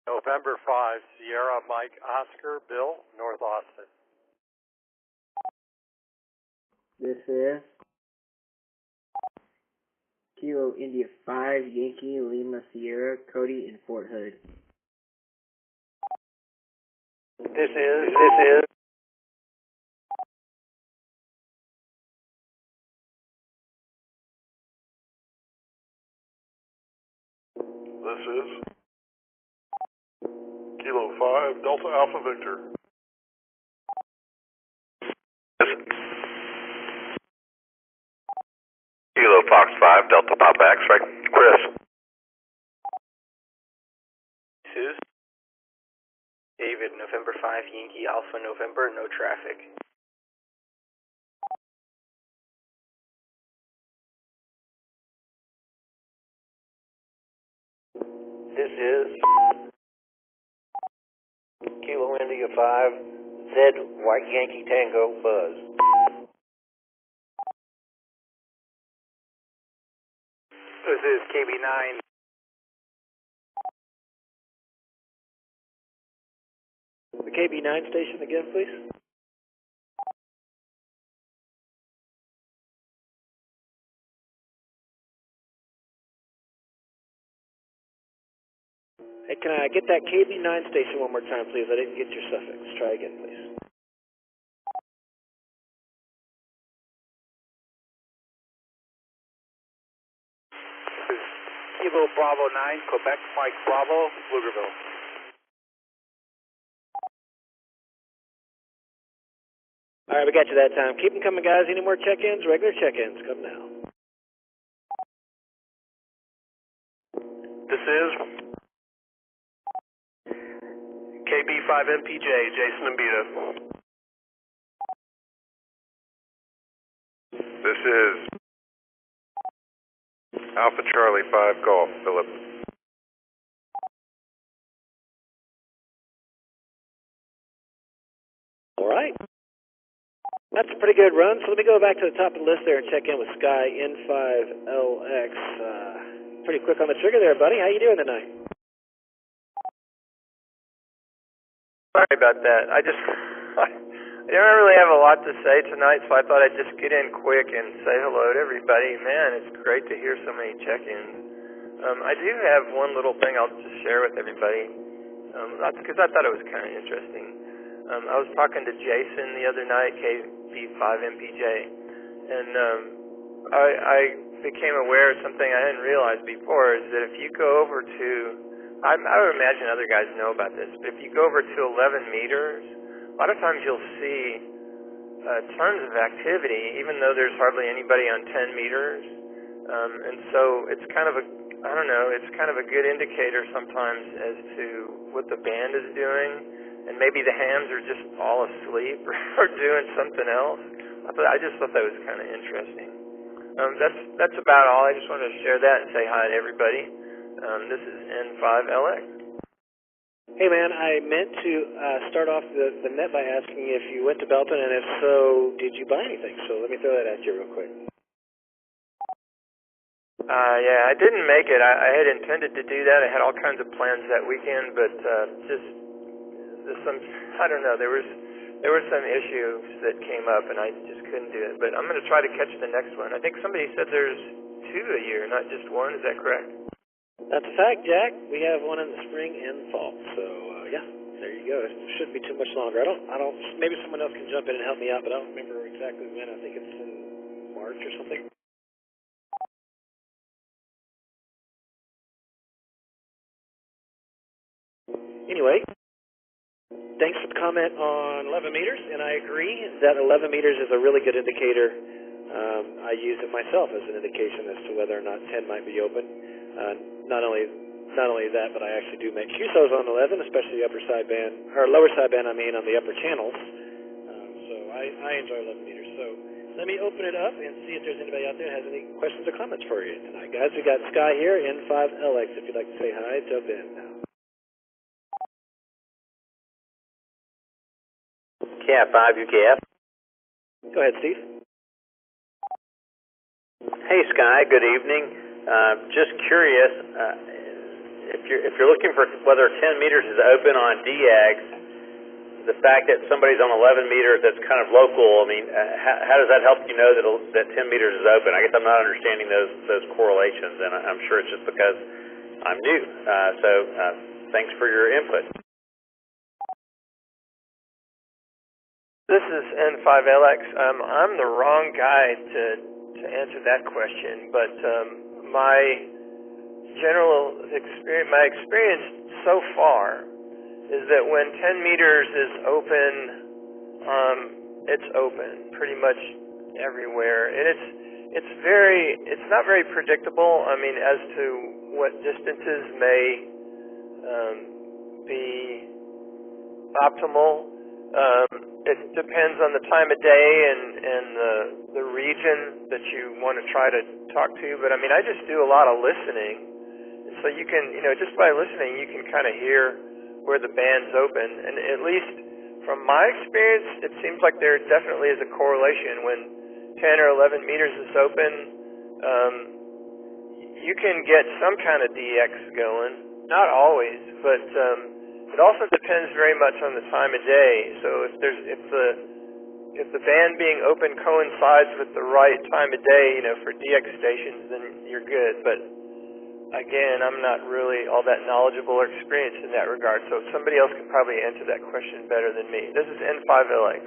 November 5, Sierra Mike Oscar, Bill, North Austin. This is Kilo India 5, Yankee Lima Sierra, Cody in Fort Hood. This is Kilo 5, Delta Alpha Victor. Kilo Fox 5, Delta Papa X-Ray, Chris. This is David, November 5, Yankee Alpha November, no traffic. This is Kilo India 5, Z White Yankee Tango, Buzz. This is KB9. The KB9 station again, please. Hey, can I get that KB9 station one more time, please? I didn't get your suffix. Try again, please. Kilo Bravo 9, Quebec Mike Bravo, Pflugerville. All right, we got you that time. Keep them coming, guys. Any more check-ins? Regular check-ins. Come now. This is KB5MPJ, Jason Ambita. This is Alpha Charlie 5 Golf, Philip. All right. That's a pretty good run. So let me go back to the top of the list there and check in with Sky N5LX. Pretty quick on the trigger there, buddy. How you doing tonight? Sorry about that. I don't really have a lot to say tonight, so I thought I'd just get in quick and say hello to everybody. Man, it's great to hear so many check-ins. I do have one little thing I'll just share with everybody, because I thought it was kind of interesting. I was talking to Jason the other night, KB5MPJ, and I became aware of something I hadn't realized before, is that if you go over to, I would imagine other guys know about this, but if you go over to 11 meters, a lot of times you'll see tons of activity, even though there's hardly anybody on 10 meters. And so it's kind of it's kind of a good indicator sometimes as to what the band is doing, and maybe the hams are just all asleep or doing something else. I just thought that was kind of interesting. That's about all. I just wanted to share that and say hi to everybody. This is N5LX. Hey, man, I meant to start off the net by asking if you went to Belton, and if so, did you buy anything? So let me throw that at you real quick. Yeah, I didn't make it. I had intended to do that. I had all kinds of plans that weekend, but I don't know, there were some issues that came up, and I just couldn't do it. But I'm going to try to catch the next one. I think somebody said there's 2 a year, not just one. Is that correct? That's a fact, Jack. We have one in the spring and fall. So, yeah, there you go. It shouldn't be too much longer. I don't, maybe someone else can jump in and help me out, but I don't remember exactly when. I think it's in March or something. Anyway, thanks for the comment on 11 meters, and I agree that 11 meters is a really good indicator. I use it myself as an indication as to whether or not 10 might be open. Not only that, but I actually do make QSOs on 11, especially the upper sideband, or lower sideband, I mean, on the upper channels. So I enjoy 11 meters. So let me open it up and see if there's anybody out there that has any questions or comments for you tonight, guys. We got Sky here, N5LX. If you'd like to say hi, jump in now. Cat 5 UKF. Go ahead, Steve. Hey, Sky. Good evening. Just curious, if you're looking for whether 10 meters is open on DX, the fact that somebody's on 11 meters that's kind of local, I mean, how does that help you know that 10 meters is open? I guess I'm not understanding those correlations, and I'm sure it's just because I'm new. So thanks for your input. This is N5LX. I'm the wrong guy to answer that question, but my experience so far is that when 10 meters is open, it's open pretty much everywhere, and it's not very predictable. I mean, as to what distances may be optimal. It depends on the time of day and the region that you want to try to talk to. But I mean, I just do a lot of listening, and so you can, just by listening, you can kind of hear where the band's open. And at least from my experience, it seems like there definitely is a correlation. When 10 or 11 meters is open, you can get some kind of DX going. Not always, but it also depends very much on the time of day. So if the band being open coincides with the right time of day, for DX stations, then you're good. But again, I'm not really all that knowledgeable or experienced in that regard. So somebody else can probably answer that question better than me. This is N5LX.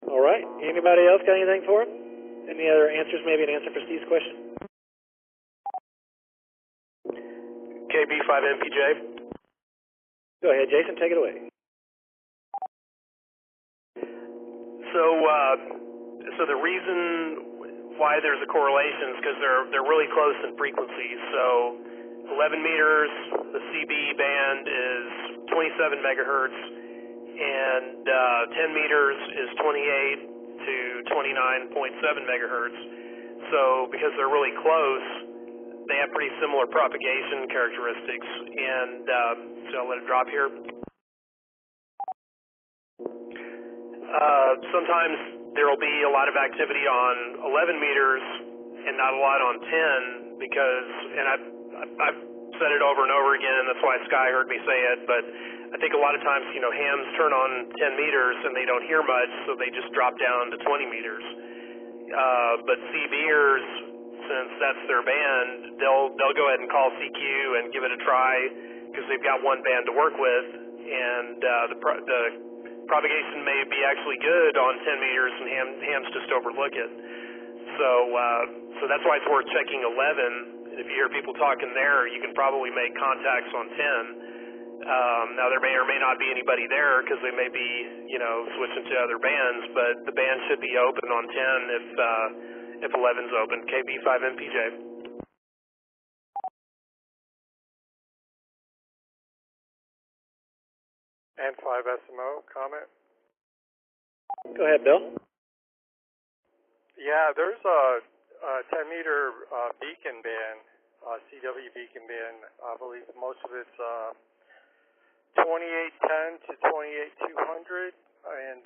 All right. Anybody else got anything for him? Any other answers? Maybe an answer for Steve's question? KB5MPJ. Go ahead, Jason. Take it away. So the reason why there's a correlation is because they're really close in frequency. So 11 meters, the CB band is 27 megahertz, and 10 meters is 28 to 29.7 megahertz. So because they're really close, they have pretty similar propagation characteristics, and so I'll let it drop here. Sometimes there will be a lot of activity on 11 meters and not a lot on 10 because, and I've said it over and over again, and that's why Sky heard me say it, but I think a lot of times, hams turn on 10 meters and they don't hear much, so they just drop down to 20 meters. But CBers, since that's their band, they'll go ahead and call CQ and give it a try because they've got one band to work with, and the propagation may be actually good on 10 meters, and hams just overlook it. So that's why it's worth checking 11. If you hear people talking there, you can probably make contacts on 10. Now there may or may not be anybody there because they may be, switching to other bands, but the band should be open on 10 if 11's open. KB5MPJ. N5SMO, comment? Go ahead, Bill. Yeah, there's a 10-meter beacon band, CW beacon band. I believe most of it's 2810 to 28200, and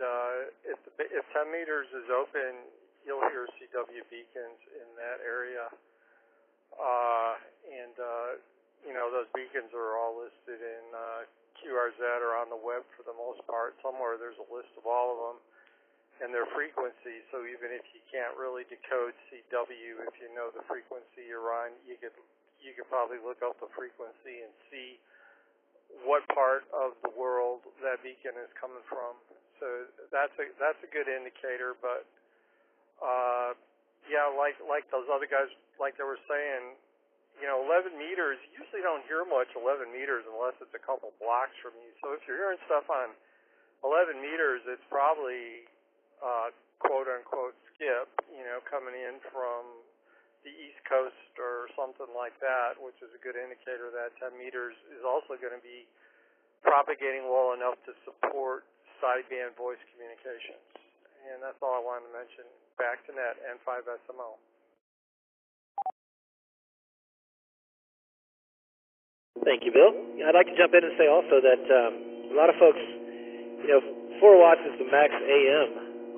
if 10 meters is open, you'll hear CW beacons in that area. Those beacons are all listed in QRZ or on the web for the most part. Somewhere there's a list of all of them and their frequency. So even if you can't really decode CW, if you know the frequency you're on, you could probably look up the frequency and see what part of the world that beacon is coming from. So that's a good indicator. But like those other guys, like they were saying, 11 meters, you usually don't hear much 11 meters unless it's a couple blocks from you. So if you're hearing stuff on 11 meters, it's probably quote-unquote skip, coming in from the East Coast or something like that, which is a good indicator that 10 meters is also going to be propagating well enough to support sideband voice communications. And that's all I wanted to mention. Back to net, N5SMO. Thank you, Bill. I'd like to jump in and say also that a lot of folks, 4 watts is the max AM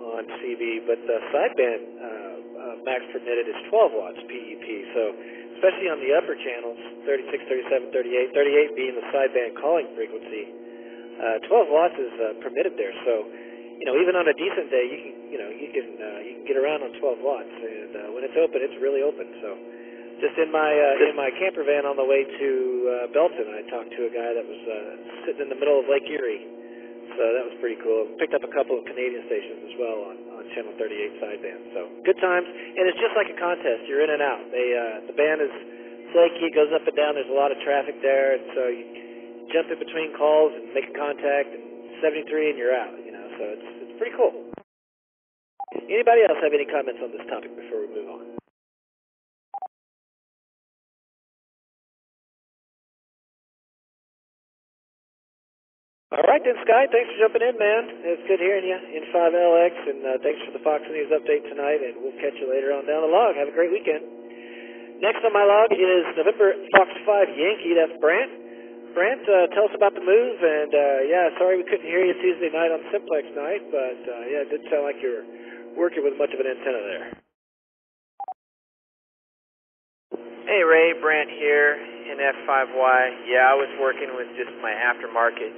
on CB, but the sideband max permitted is 12 watts PEP. So especially on the upper channels, 36, 37, 38, 38 being the sideband calling frequency, 12 watts is permitted there. So, even on a decent day, you can get around on 12 watts, and when it's open, it's really open. So. Just in my camper van on the way to Belton, I talked to a guy that was sitting in the middle of Lake Erie, so that was pretty cool. Picked up a couple of Canadian stations as well on Channel 38 sideband. So good times, and it's just like a contest. You're in and out. The band is flaky, goes up and down. There's a lot of traffic there, and so you jump in between calls and make a contact, and 73, and you're out. So it's pretty cool. Anybody else have any comments on this topic before we move on? All right then, Sky, thanks for jumping in, man. It's good hearing you in 5LX, and thanks for the Fox News update tonight, and we'll catch you later on down the log. Have a great weekend. Next on my log is November Fox 5 Yankee. That's Brant. Brant, tell us about the move, and sorry we couldn't hear you Tuesday night on Simplex night, but it didn't sound like you were working with much of an antenna there. Hey Ray, Brant here in F5Y. Yeah, I was working with just my aftermarket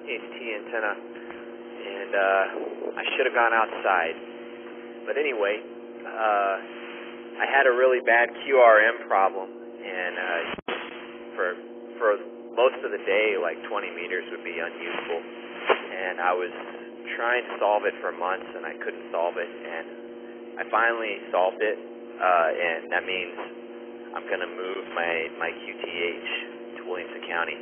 AT antenna, and I should have gone outside. But anyway, I had a really bad QRM problem, and for most of the day, like 20 meters would be unusable. And I was trying to solve it for months, and I couldn't solve it. And I finally solved it, and that means I'm going to move my QTH to Williamson County.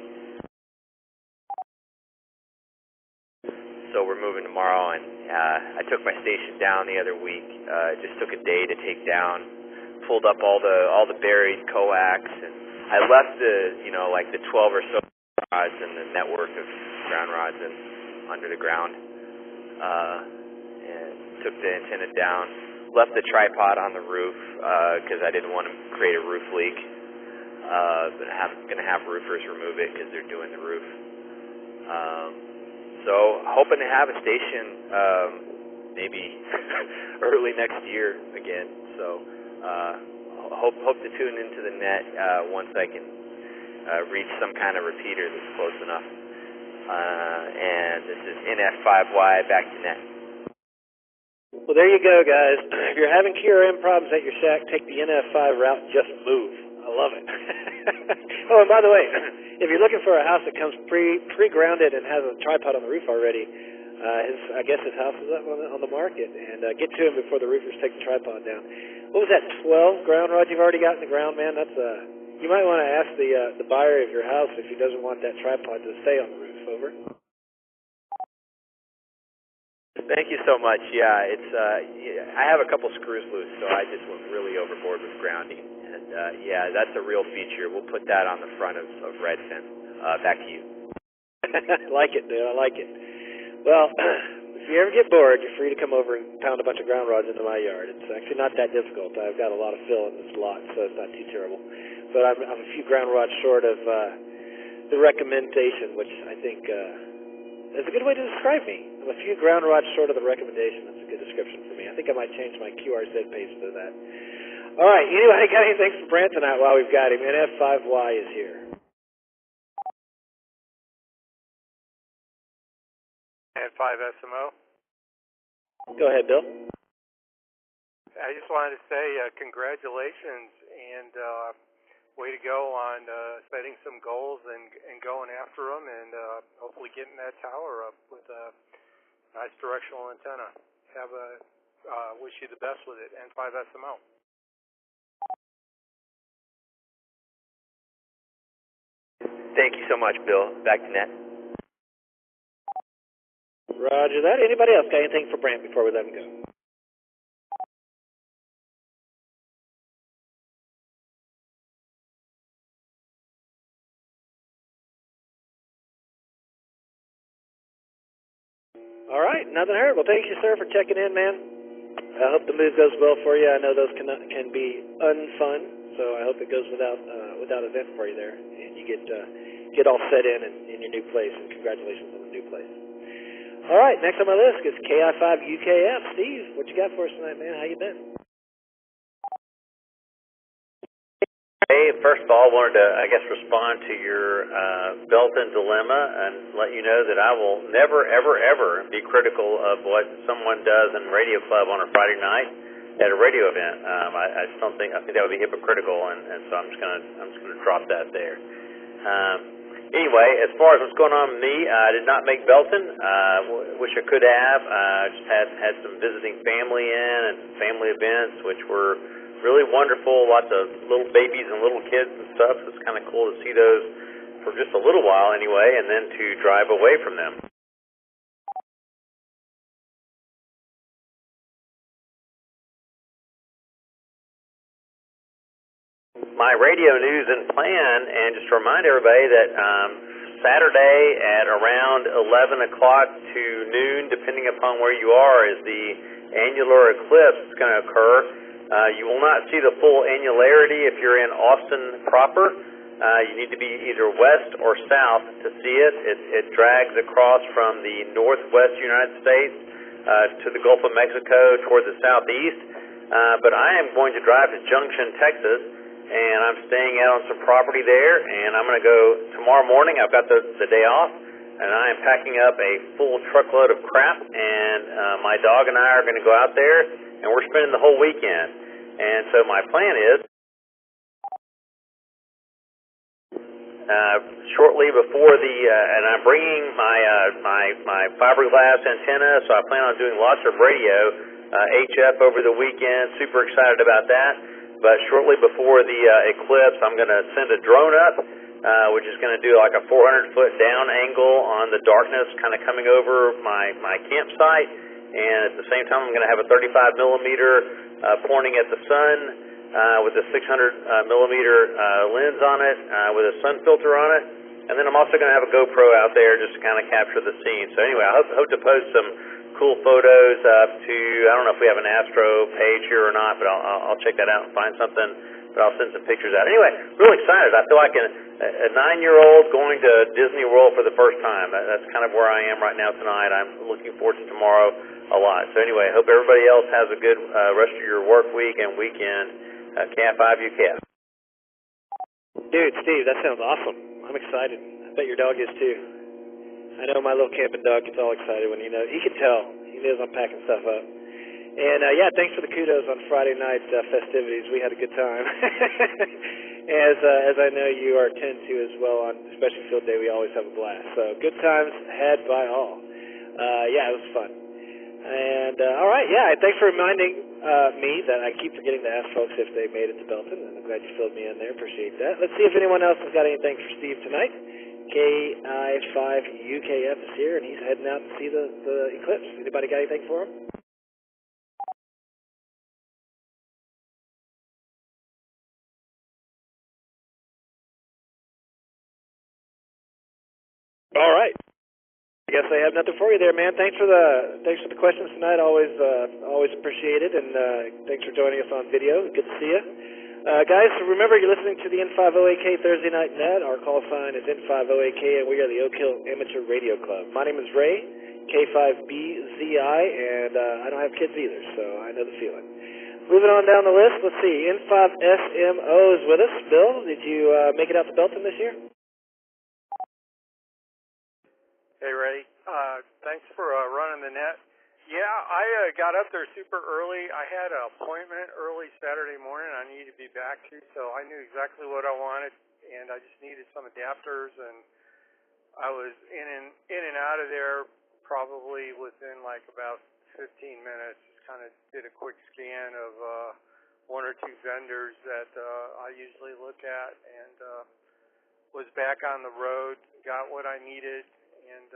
So we're moving tomorrow, and I took my station down the other week. Just took a day to take down, pulled up all the buried coax, and I left the 12 or so rods and the network of ground rods under the ground, and took the antenna down. Left the tripod on the roof because I didn't want to create a roof leak. But I'm going to have roofers remove it because they're doing the roof. So hoping to have a station maybe early next year again. So hope to tune into the net once I can reach some kind of repeater that's close enough. And this is NF5Y back to net. Well, there you go, guys. If you're having QRM problems at your shack, take the NF5 route and just move. I love it. Oh, and by the way, if you're looking for a house that comes pre-grounded and has a tripod on the roof already, I guess his house is up on the market, and get to him before the roofers take the tripod down. What was that, 12 ground rods you've already got in the ground, man? That's you might want to ask the buyer of your house if he doesn't want that tripod to stay on the roof. Over. Thank you so much. Yeah, it's I have a couple screws loose, so I just went really overboard with grounding. And that's a real feature. We'll put that on the front of Redfin. Back to you. Like it, dude. I like it. Well, if you ever get bored, you're free to come over and pound a bunch of ground rods into my yard. It's actually not that difficult. I've got a lot of fill in this lot, so it's not too terrible. But I'm a few ground rods short of the recommendation, which I think is a good way to describe me. I'm a few ground rods short of the recommendation. That's a good description for me. I think I might change my QRZ page to that. All right, anybody got anything for Brant tonight while we've got him? NF5Y is here. N5SMO. Go ahead, Bill. I just wanted to say congratulations and way to go on setting some goals and going after them and hopefully getting that tower up with a nice directional antenna. Wish you the best with it. N5SMO. Thank you so much, Bill. Back to net. Roger that. Anybody else got anything for Brant before we let him go? All right, nothing heard. Well, thank you, sir, for checking in, man. I hope the move goes well for you. I know those can be unfun, so I hope it goes without event for you there, and you get all set in your new place. And congratulations on the new place. All right, next on my list is KI5UKF. Steve, what you got for us tonight, man? How you been? Hey, first of all, I wanted to, respond to your Belton dilemma and let you know that I will never, ever, ever be critical of what someone does in Radio Club on a Friday night at a radio event. I just don't think, I think that would be hypocritical, and so I'm just gonna drop that there. Anyway, as far as what's going on with me, I did not make Belton. Wish I could have. Just had some visiting family in and family events, which were really wonderful. Lots of little babies and little kids and stuff. So it's kind of cool to see those for just a little while anyway, and then to drive away from them. My radio news and plan, and just to remind everybody that Saturday at around 11 o'clock to noon, depending upon where you are, is the annular eclipse that's going to occur. You will not see the full annularity if you're in Austin proper. You need to be either west or south to see it. It drags across from the northwest United States to the Gulf of Mexico toward the southeast. But I am going to drive to Junction, Texas, and I'm staying out on some property there, and I'm going to go tomorrow morning. I've got the day off, and I am packing up a full truckload of crap, and my dog and I are going to go out there, and we're spending the whole weekend. And so my plan is, shortly before and I'm bringing my fiberglass antenna, so I plan on doing lots of radio, HF over the weekend. Super excited about that. But shortly before the eclipse, I'm going to send a drone up, which is going to do like a 400-foot down angle on the darkness kind of coming over my campsite. And at the same time, I'm going to have a 35 millimeter pointing at the sun with a 600 millimeter lens on it with a sun filter on it. And then I'm also going to have a GoPro out there just to kind of capture the scene. So anyway, I hope to post some cool photos up to, I don't know if we have an Astro page here or not, but I'll check that out and find something, but I'll send some pictures out. Anyway, really excited. I feel like a 9-year-old going to Disney World for the first time. That's kind of where I am right now tonight. I'm looking forward to tomorrow a lot. So anyway, I hope everybody else has a good rest of your work week and weekend. KI5UKF. Dude, Steve, that sounds awesome. I'm excited. I bet your dog is too. I know my little camping dog gets all excited when he can tell. He knows I'm packing stuff up. And yeah, thanks for the kudos on Friday night festivities. We had a good time. As I know you are tend to as well on especially field day. We always have a blast. So good times had by all. Yeah, it was fun. And all right, yeah, thanks for reminding me that I keep forgetting to ask folks if they made it to Belton, and I'm glad you filled me in there. Appreciate that. Let's see if anyone else has got anything for Steve tonight. KI5UKF is here, and he's heading out to see the eclipse. Anybody got anything for him? All right. I guess I have nothing for you there, man. Thanks for the questions tonight. Always appreciated, and thanks for joining us on video. Good to see you. Guys, remember you're listening to the N50AK Thursday Night Net. Our call sign is N50AK, and we are the Oak Hill Amateur Radio Club. My name is Ray, K5BZI, and I don't have kids either, so I know the feeling. Moving on down the list, let's see. N5SMO is with us. Bill, did you make it out to Belton this year? Hey, Ray. Thanks for running the net. Yeah, I got up there super early. I had an appointment early Saturday morning I needed to be back to, so I knew exactly what I wanted, and I just needed some adapters, and I was in and out of there probably within like about 15 minutes. Just kind of did a quick scan of one or two vendors that I usually look at, and was back on the road, got what I needed, and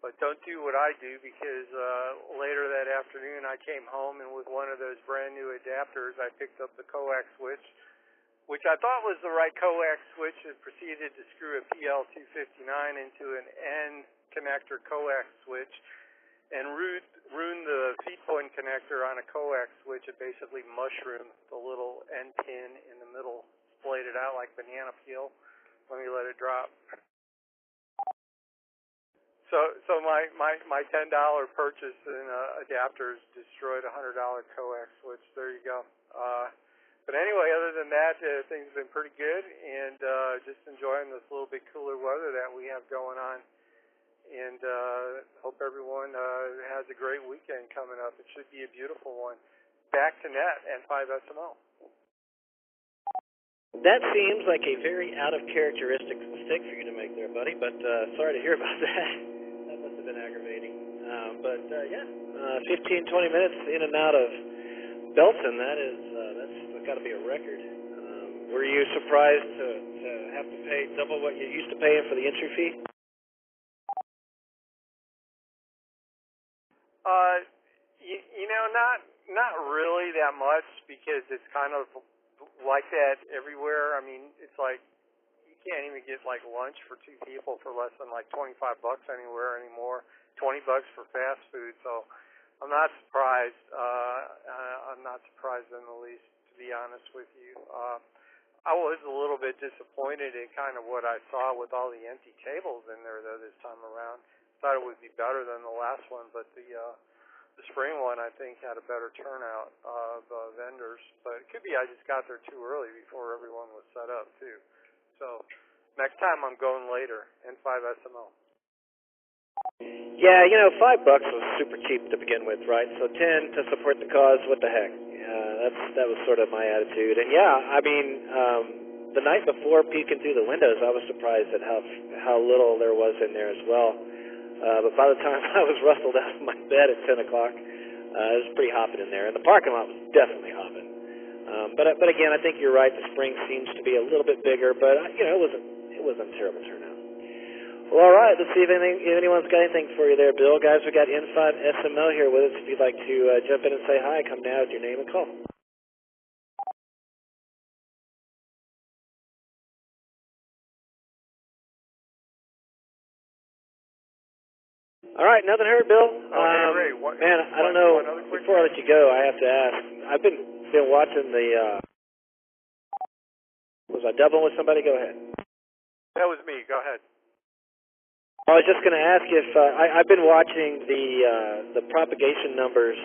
but don't do what I do, because later that afternoon I came home, and with one of those brand new adapters I picked up the coax switch, which I thought was the right coax switch, and proceeded to screw a PL259 into an N connector coax switch and ruined the feed point connector on a coax switch. It basically mushroomed the little N pin in the middle, splayed it out like banana peel. Let me let it drop. So my $10 purchase in adapters destroyed a $100 coax switch. There you go. But anyway, other than that, things have been pretty good, and just enjoying this little bit cooler weather that we have going on. And hope everyone has a great weekend coming up. It should be a beautiful one. Back to net and 5SML. That seems like a very out-of-characteristic mistake for you to make there, buddy, but sorry to hear about that. That must have been aggravating. But 15, 20 minutes in and out of Belton, that's got to be a record. Were you surprised to have to pay double what you used to pay for the entry fee? You know, not really that much, because it's kind of like that everywhere. I mean, it's like you can't even get like lunch for two people for less than like $25 anywhere anymore. $20 for fast food. So I'm not surprised. I'm not surprised in the least, to be honest with you. I was a little bit disappointed in kind of what I saw with all the empty tables in there, though, this time around. Thought it would be better than the last one, but the spring one, I think, had a better turnout of vendors. But it could be I just got there too early before everyone was set up, too. So next time I'm going later, N5SML. Yeah, you know, $5 was super cheap to begin with, right? So 10 to support the cause, what the heck? That was sort of my attitude. And yeah, I mean, the night before peeking through the windows, I was surprised at how little there was in there as well. But by the time I was rustled out of my bed at 10 o'clock, it was pretty hopping in there. And the parking lot was definitely hopping. But again, I think you're right. The spring seems to be a little bit bigger, but you know, it wasn't a terrible turnout. Well, all right. Let's see if anyone's got anything for you there, Bill. Guys, we got N5SML here with us. If you'd like to jump in and say hi, come now with your name and call. All right, nothing heard, Bill. Ray, man, I don't know. Before I let you go, I have to ask. I've been watching the. Was I doubling with somebody? Go ahead. That was me. Go ahead. I was just going to ask if I've been watching the propagation numbers.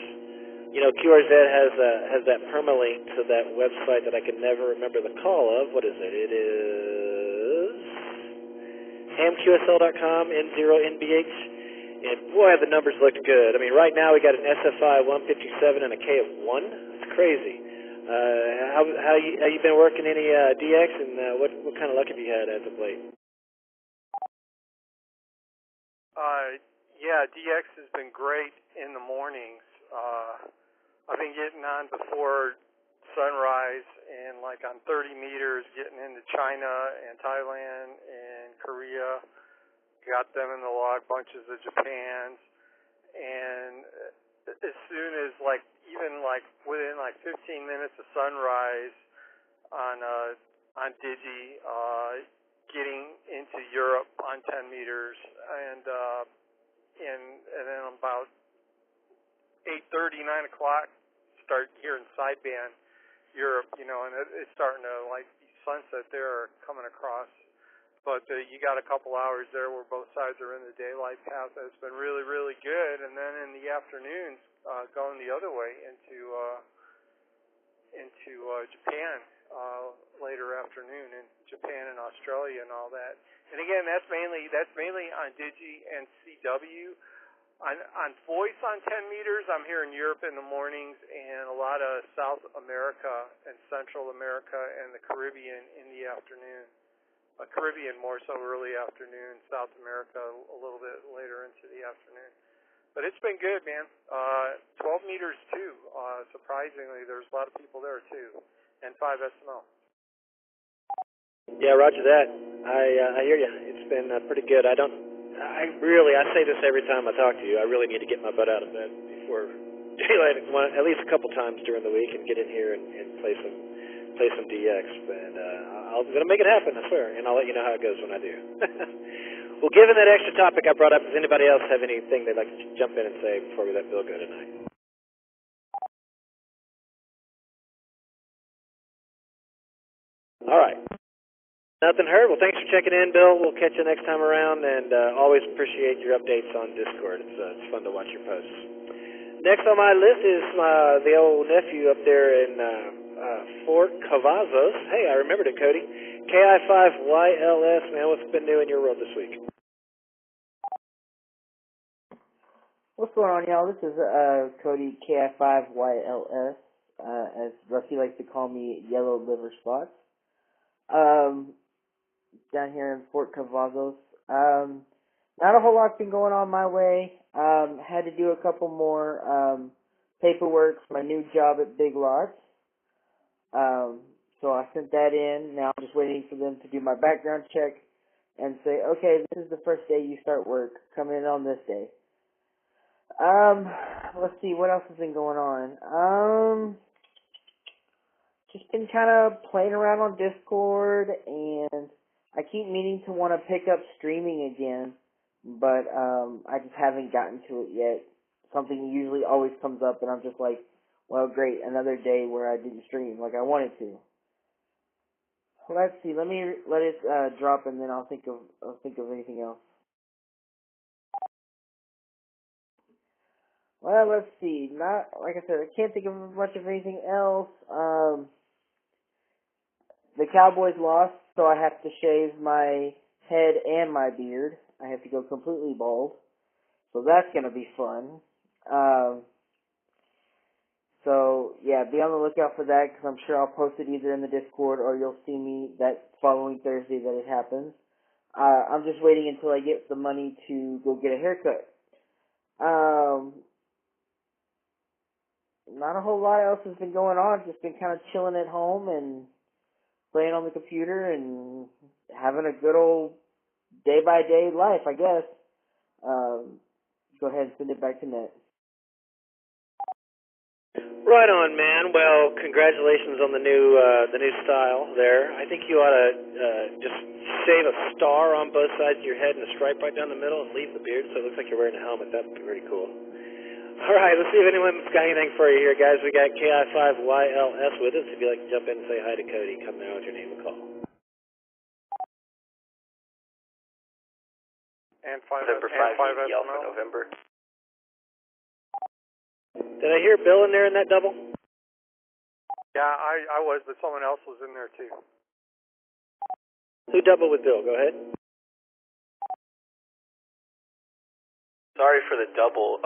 You know, QRZ has that permalink to that website that I can never remember the call of. What is it? It is hamqsl.com N0NBH. And boy, the numbers looked good. I mean, right now we got an SFI 157 and a K of 1. It's crazy. How you been working any DX, and what kind of luck have you had as of late? Yeah, DX has been great in the mornings. I've been getting on before sunrise, and like on 30 meters, getting into China and Thailand and Korea. Got them in the log bunches of Japans, and as soon as even within 15 minutes of sunrise on Digi, getting into Europe on 10 meters, and then about 8:30, 9 o'clock, start hearing sideband Europe, you know, and it's starting to be sunset there coming across. But you got a couple hours there where both sides are in the daylight path. It's been really, really good. And then in the afternoons, going the other way into Japan, later afternoon in Japan and Australia and all that. And again, that's mainly on Digi and CW. On voice on 10 meters, I'm here in Europe in the mornings, and a lot of South America and Central America and the Caribbean in the afternoon. Caribbean more so early afternoon, South America a little bit later into the afternoon. But it's been good, man. 12 meters too. Surprisingly, there's a lot of people there too. And 5SML. Yeah, roger that. I hear you. It's been pretty good. I say this every time I talk to you. I really need to get my butt out of bed before daylight at least a couple times during the week and get in here and play some DX. And I'm going to make it happen, I swear, and I'll let you know how it goes when I do. Well, given that extra topic I brought up, does anybody else have anything they'd like to jump in and say before we let Bill go tonight? All right. Nothing heard. Well, thanks for checking in, Bill. We'll catch you next time around, and always appreciate your updates on Discord. It's fun to watch your posts. Next on my list is the old nephew up there in Fort Cavazos. Hey, I remembered it, Cody. KI5YLS, man, what's been new in your world this week? What's going on, y'all? This is Cody KI5YLS, as Rusty likes to call me, Yellow Liver Spots. Down here in Fort Cavazos. Not a whole lot's been going on my way. Had to do a couple more paperwork for my new job at Big Lots. So I sent that in. Now I'm just waiting for them to do my background check and say, okay, this is the first day you start work. Come in on this day. Let's see, what else has been going on? Just been kind of playing around on Discord, and I keep meaning to want to pick up streaming again, but I just haven't gotten to it yet. Something usually always comes up, and I'm just like, well, great, another day where I didn't stream like I wanted to. Let's see, let it drop, and then I'll think of anything else. Well, let's see. Not like I said, I can't think of much of anything else. The Cowboys lost, so I have to shave my head and my beard. I have to go completely bald, so that's gonna be fun. So yeah, be on the lookout for that because I'm sure I'll post it either in the Discord or you'll see me that following Thursday that it happens. I'm just waiting until I get the money to go get a haircut. Not a whole lot else has been going on. Just been kind of chilling at home and playing on the computer and having a good old day-by-day life, I guess. Go ahead and send it back to Net. Right on, man. Well, congratulations on the new style there. I think you ought to just shave a star on both sides of your head and a stripe right down the middle and leave the beard so it looks like you're wearing a helmet. That would be pretty cool. All right, let's see if anyone's got anything for you here, guys. We got KI5YLS with us. If you'd like to jump in and say hi to Cody, come now with your name and call. And November 5, Alpha November. Did I hear Bill in there in that double? Yeah, I was, but someone else was in there too. Who doubled with Bill? Go ahead. Sorry for the double.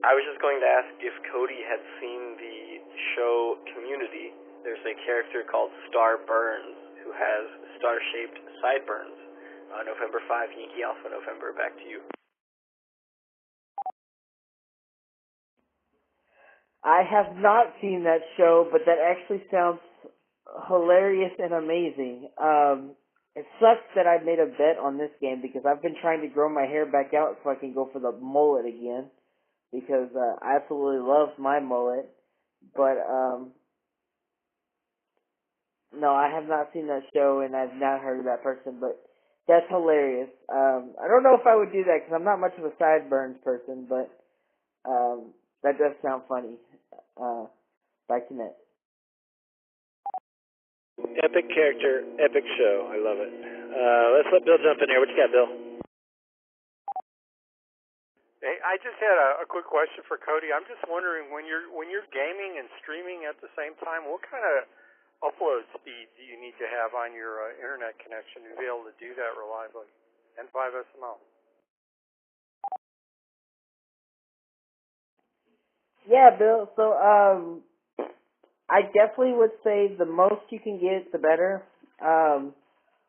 I was just going to ask if Cody had seen the show Community. There's a character called Star Burns who has star-shaped sideburns. November 5, Yankee Alpha November. Back to you. I have not seen that show, but that actually sounds hilarious and amazing. It sucks that I made a bet on this game because I've been trying to grow my hair back out so I can go for the mullet again because I absolutely love my mullet. But no, I have not seen that show and I've not heard of that person, but that's hilarious. I don't know if I would do that because I'm not much of a sideburns person, but that does sound funny. Back to Net. Epic character, epic show. I love it. Let's let Bill jump in here. What you got, Bill? Hey, I just had a quick question for Cody. I'm just wondering when you're gaming and streaming at the same time, what kind of upload speed do you need to have on your internet connection to be able to do that reliably? N5SML. Yeah, Bill. So, I definitely would say the most you can get, the better.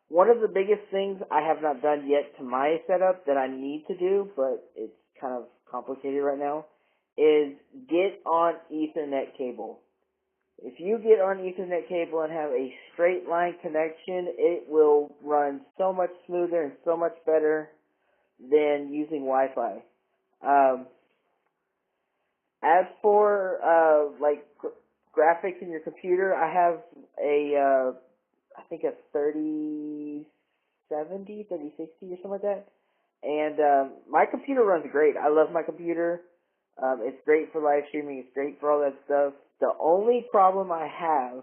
One of the biggest things I have not done yet to my setup that I need to do, but it's kind of complicated right now, is get on Ethernet cable. If you get on Ethernet cable and have a straight line connection, it will run so much smoother and so much better than using Wi-Fi. As for graphics in your computer, I have a I think a 3060 or something like that. And my computer runs great. I love my computer. It's great for live streaming. It's great for all that stuff. The only problem I have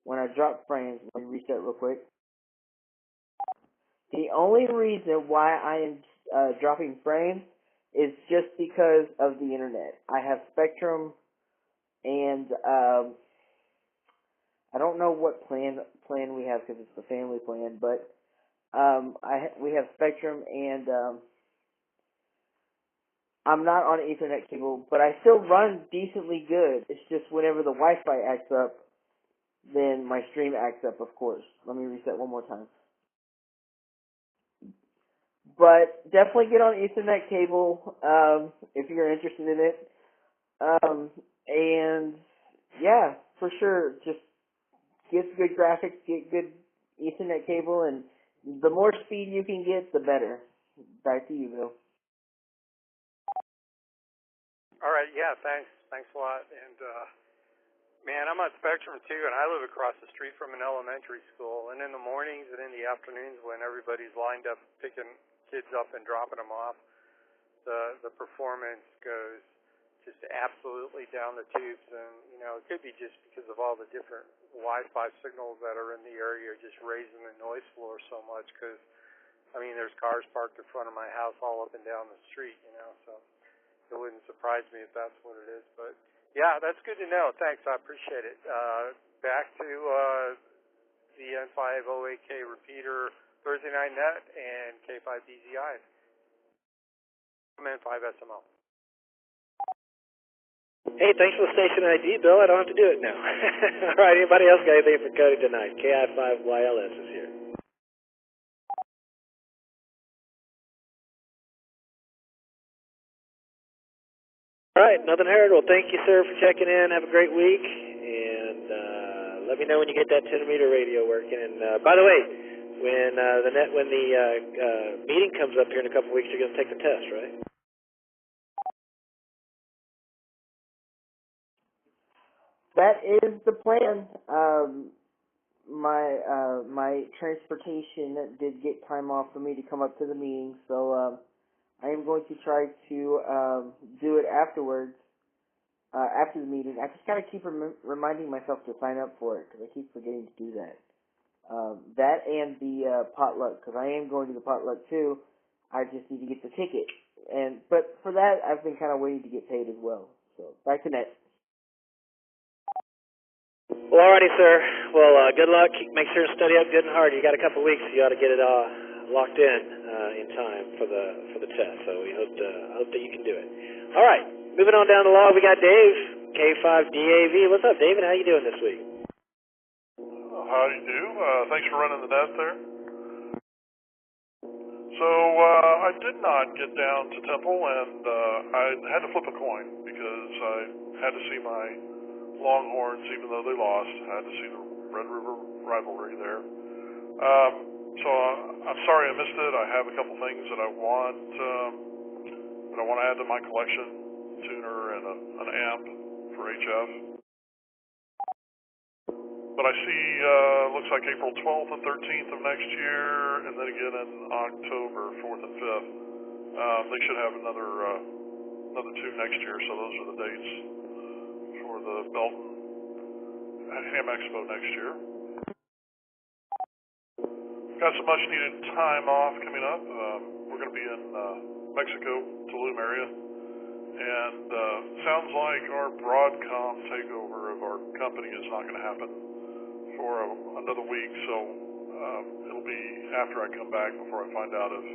when I drop frames, let me reset real quick. The only reason why I am dropping frames is just because of the internet. I have Spectrum, and I don't know what plan we have because it's the family plan, but we have Spectrum, and I'm not on Ethernet cable, but I still run decently good. It's just whenever the Wi-Fi acts up, then my stream acts up, of course. Let me reset one more time. But definitely get on Ethernet cable if you're interested in it. And yeah, for sure, just get good graphics, get good Ethernet cable, and the more speed you can get, the better. Back to you, Bill. All right, yeah, thanks a lot. And man, I'm on Spectrum too, and I live across the street from an elementary school. And in the mornings and in the afternoons, when everybody's lined up picking kids up and dropping them off, the performance goes just absolutely down the tubes. And you know, it could be just because of all the different Wi-Fi signals that are in the area, just raising the noise floor so much. Because I mean, there's cars parked in front of my house all up and down the street, you know, so it wouldn't surprise me if that's what it is. But yeah, that's good to know. Thanks, I appreciate it. Back to the N508K repeater Thursday Night Net and K5DZI from N5SMO. Hey, thanks for the station ID, Bill. I don't have to do it now. All right, anybody else got anything for Cody tonight? KI5YLS is here. All right, nothing heard. Well, thank you, sir, for checking in. Have a great week, and let me know when you get that 10-meter radio working. And by the way, when the meeting comes up here in a couple of weeks, you're going to take the test, right? That is the plan. My transportation did get time off for me to come up to the meeting, so I am going to try to do it afterwards, after the meeting. I just gotta keep reminding myself to sign up for it because I keep forgetting to do that. That and the potluck, because I am going to the potluck too. I just need to get the ticket, but for that I've been kind of waiting to get paid as well. So back to net. Well, alrighty, sir. Well, good luck. Make sure to study up good and hard. You got a couple of weeks, so you ought to get it locked in time for the test. So we hope that you can do it. All right, moving on down the log, we got Dave, K5DAV. What's up, David? How you doing this week? How do you do? Thanks for running the net there. So I did not get down to Temple, and I had to flip a coin because I had to see my Longhorns, even though they lost. I had to see the Red River rivalry there. So I'm sorry I missed it. I have a couple things that I want to add to my collection, tuner and an amp for HF. But I see looks like April 12th and 13th of next year, and then again in October 4th and 5th. They should have another two next year, so those are the dates for the Belton Ham Expo next year. Got some much needed time off coming up. We're going to be in Mexico, Tulum area, and sounds like our Broadcom takeover of our company is not going to happen for another week, so it'll be after I come back before I find out if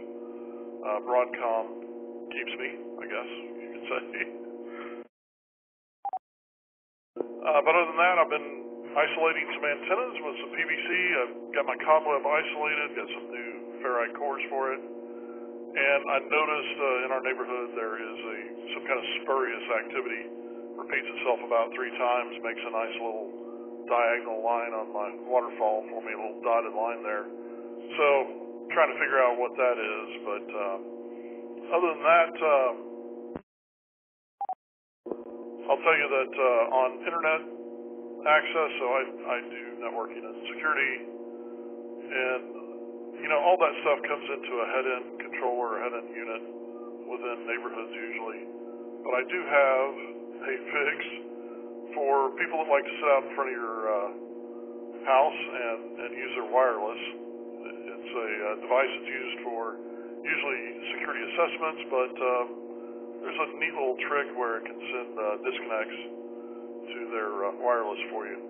Broadcom keeps me, I guess you could say. But other than that, I've been isolating some antennas with some PVC. I've got my cobweb isolated, got some new ferrite cores for it. And I noticed in our neighborhood there is some kind of spurious activity. Repeats itself about 3 times, makes a nice little diagonal line on my waterfall for me, a little dotted line there. So, trying to figure out what that is, but other than that, I'll tell you that on internet access, so I do networking and security, and all that stuff comes into a head-end controller or head-end unit within neighborhoods usually. But I do have a fix for people that like to sit out in front of your house and use their wireless. It's a device that's used for usually security assessments, but there's a neat little trick where it can send disconnects to their wireless for you.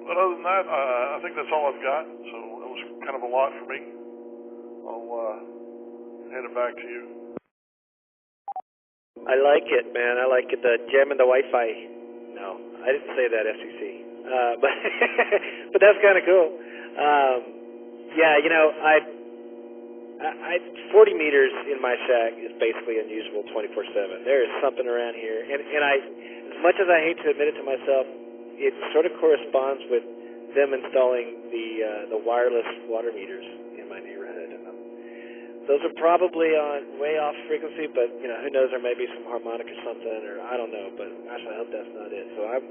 But other than that, I think that's all I've got. So it was kind of a lot for me. I'll hand it back to you. I like it, man. I like it. The jamming the Wi-Fi. No, I didn't say that, FCC. But that's kind of cool. Yeah, 40 meters in my shack is basically unusable 24/7. There is something around here, and as much as I hate to admit it to myself, it sort of corresponds with them installing the wireless water meters in my neighborhood. And those are probably on way off frequency, but who knows? There may be some harmonic or something, or I don't know. But actually, I hope that's not it. So I'm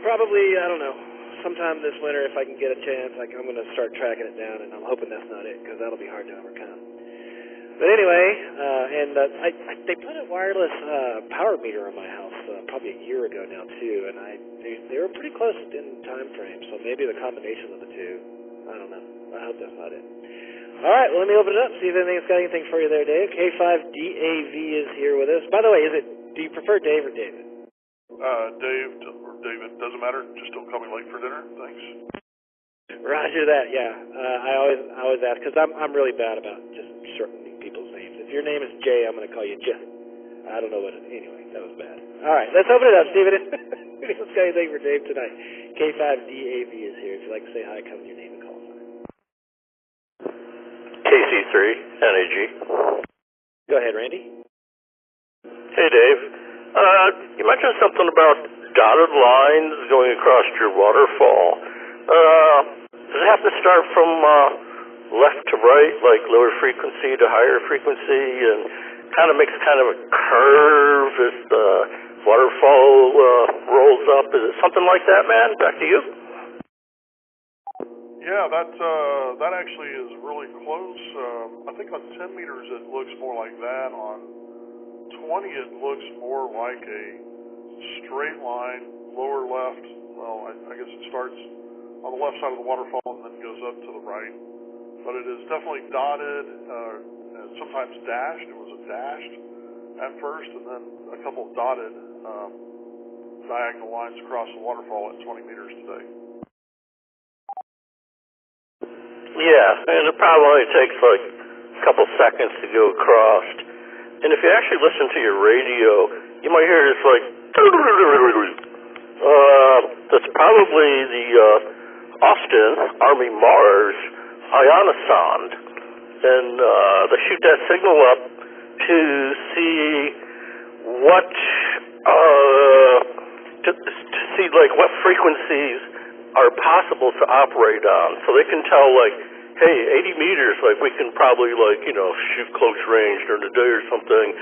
probably, I don't know, sometime this winter, if I can get a chance, I'm going to start tracking it down, and I'm hoping that's not it, because that'll be hard to overcome. But anyway, they put a wireless power meter on my house probably a year ago now too, and they were pretty close in time frame, so maybe the combination of the two. I don't know. I hope that's not it. All right, well, let me open it up, see if anything's got anything for you there, Dave. K5DAV is here with us. By the way, do you prefer Dave or David? Dave or David, doesn't matter. Just don't call me late for dinner. Thanks. Roger that. Yeah, I always ask, because I'm really bad about just shortening people's names. If your name is Jay, I'm going to call you Jeff. I don't know what it. Anyway, that was bad. All right, let's open it up, Steven. Who's got anything for Dave tonight? K5DAV is here. If you'd like to say hi, come with your name and call sign. KC3 NAG. Go ahead, Randy. Hey, Dave. You mentioned something about dotted lines going across your waterfall. Does it have to start from left to right, like lower frequency to higher frequency, and kind of makes kind of a curve as the waterfall rolls up? Is it something like that, man? Back to you. Yeah, that actually is really close. I think on 10 meters it looks more like that. On 20 it looks more like a straight line, lower left. Well, I guess it starts on the left side of the waterfall and then goes up to the right. But it is definitely dotted, and sometimes dashed. It was a dashed at first, and then a couple of dotted diagonal lines across the waterfall at 20 meters today. Yeah, and it probably only takes like a couple seconds to go across. And if you actually listen to your radio, you might hear this like, that's probably the Austin Army Mars ionosonde. And they shoot that signal up to see what, to see like what frequencies are possible to operate on. So they can tell like, hey, 80 meters, like we can probably like, shoot close range during the day or something,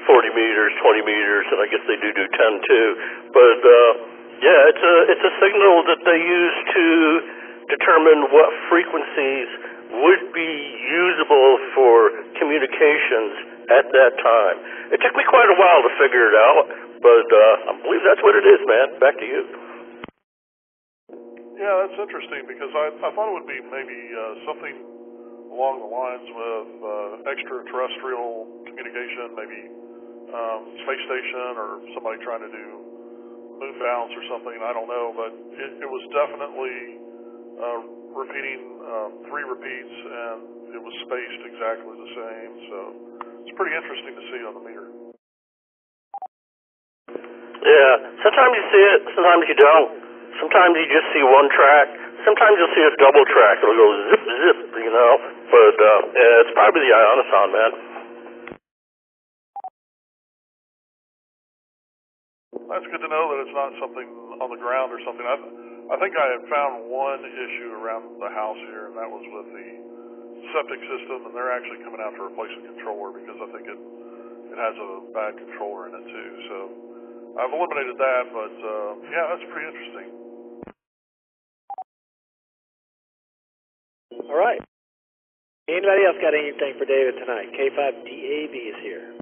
40 meters, 20 meters, and I guess they do 10 too. But yeah, it's a signal that they use to determine what frequencies would be usable for communications at that time. It took me quite a while to figure it out, but I believe that's what it is, man. Back to you. Yeah, that's interesting because I thought it would be maybe something along the lines with extraterrestrial communication, maybe space station or somebody trying to do moon bounce or something. I don't know, but it was definitely repeating 3 repeats, and it was spaced exactly the same. So it's pretty interesting to see on the meter. Yeah, sometimes you see it, sometimes you don't. Sometimes you just see one track. Sometimes you'll see a double track. It'll go zip, zip, But yeah, it's probably the ionosonde, man. that's good to know that it's not something on the ground or something. I think I had found one issue around the house here, and that was with the septic system, and they're actually coming out to replace the controller because I think it has a bad controller in it too. So I've eliminated that, but yeah, that's pretty interesting. All right. Anybody else got anything for David tonight? K5DAB is here.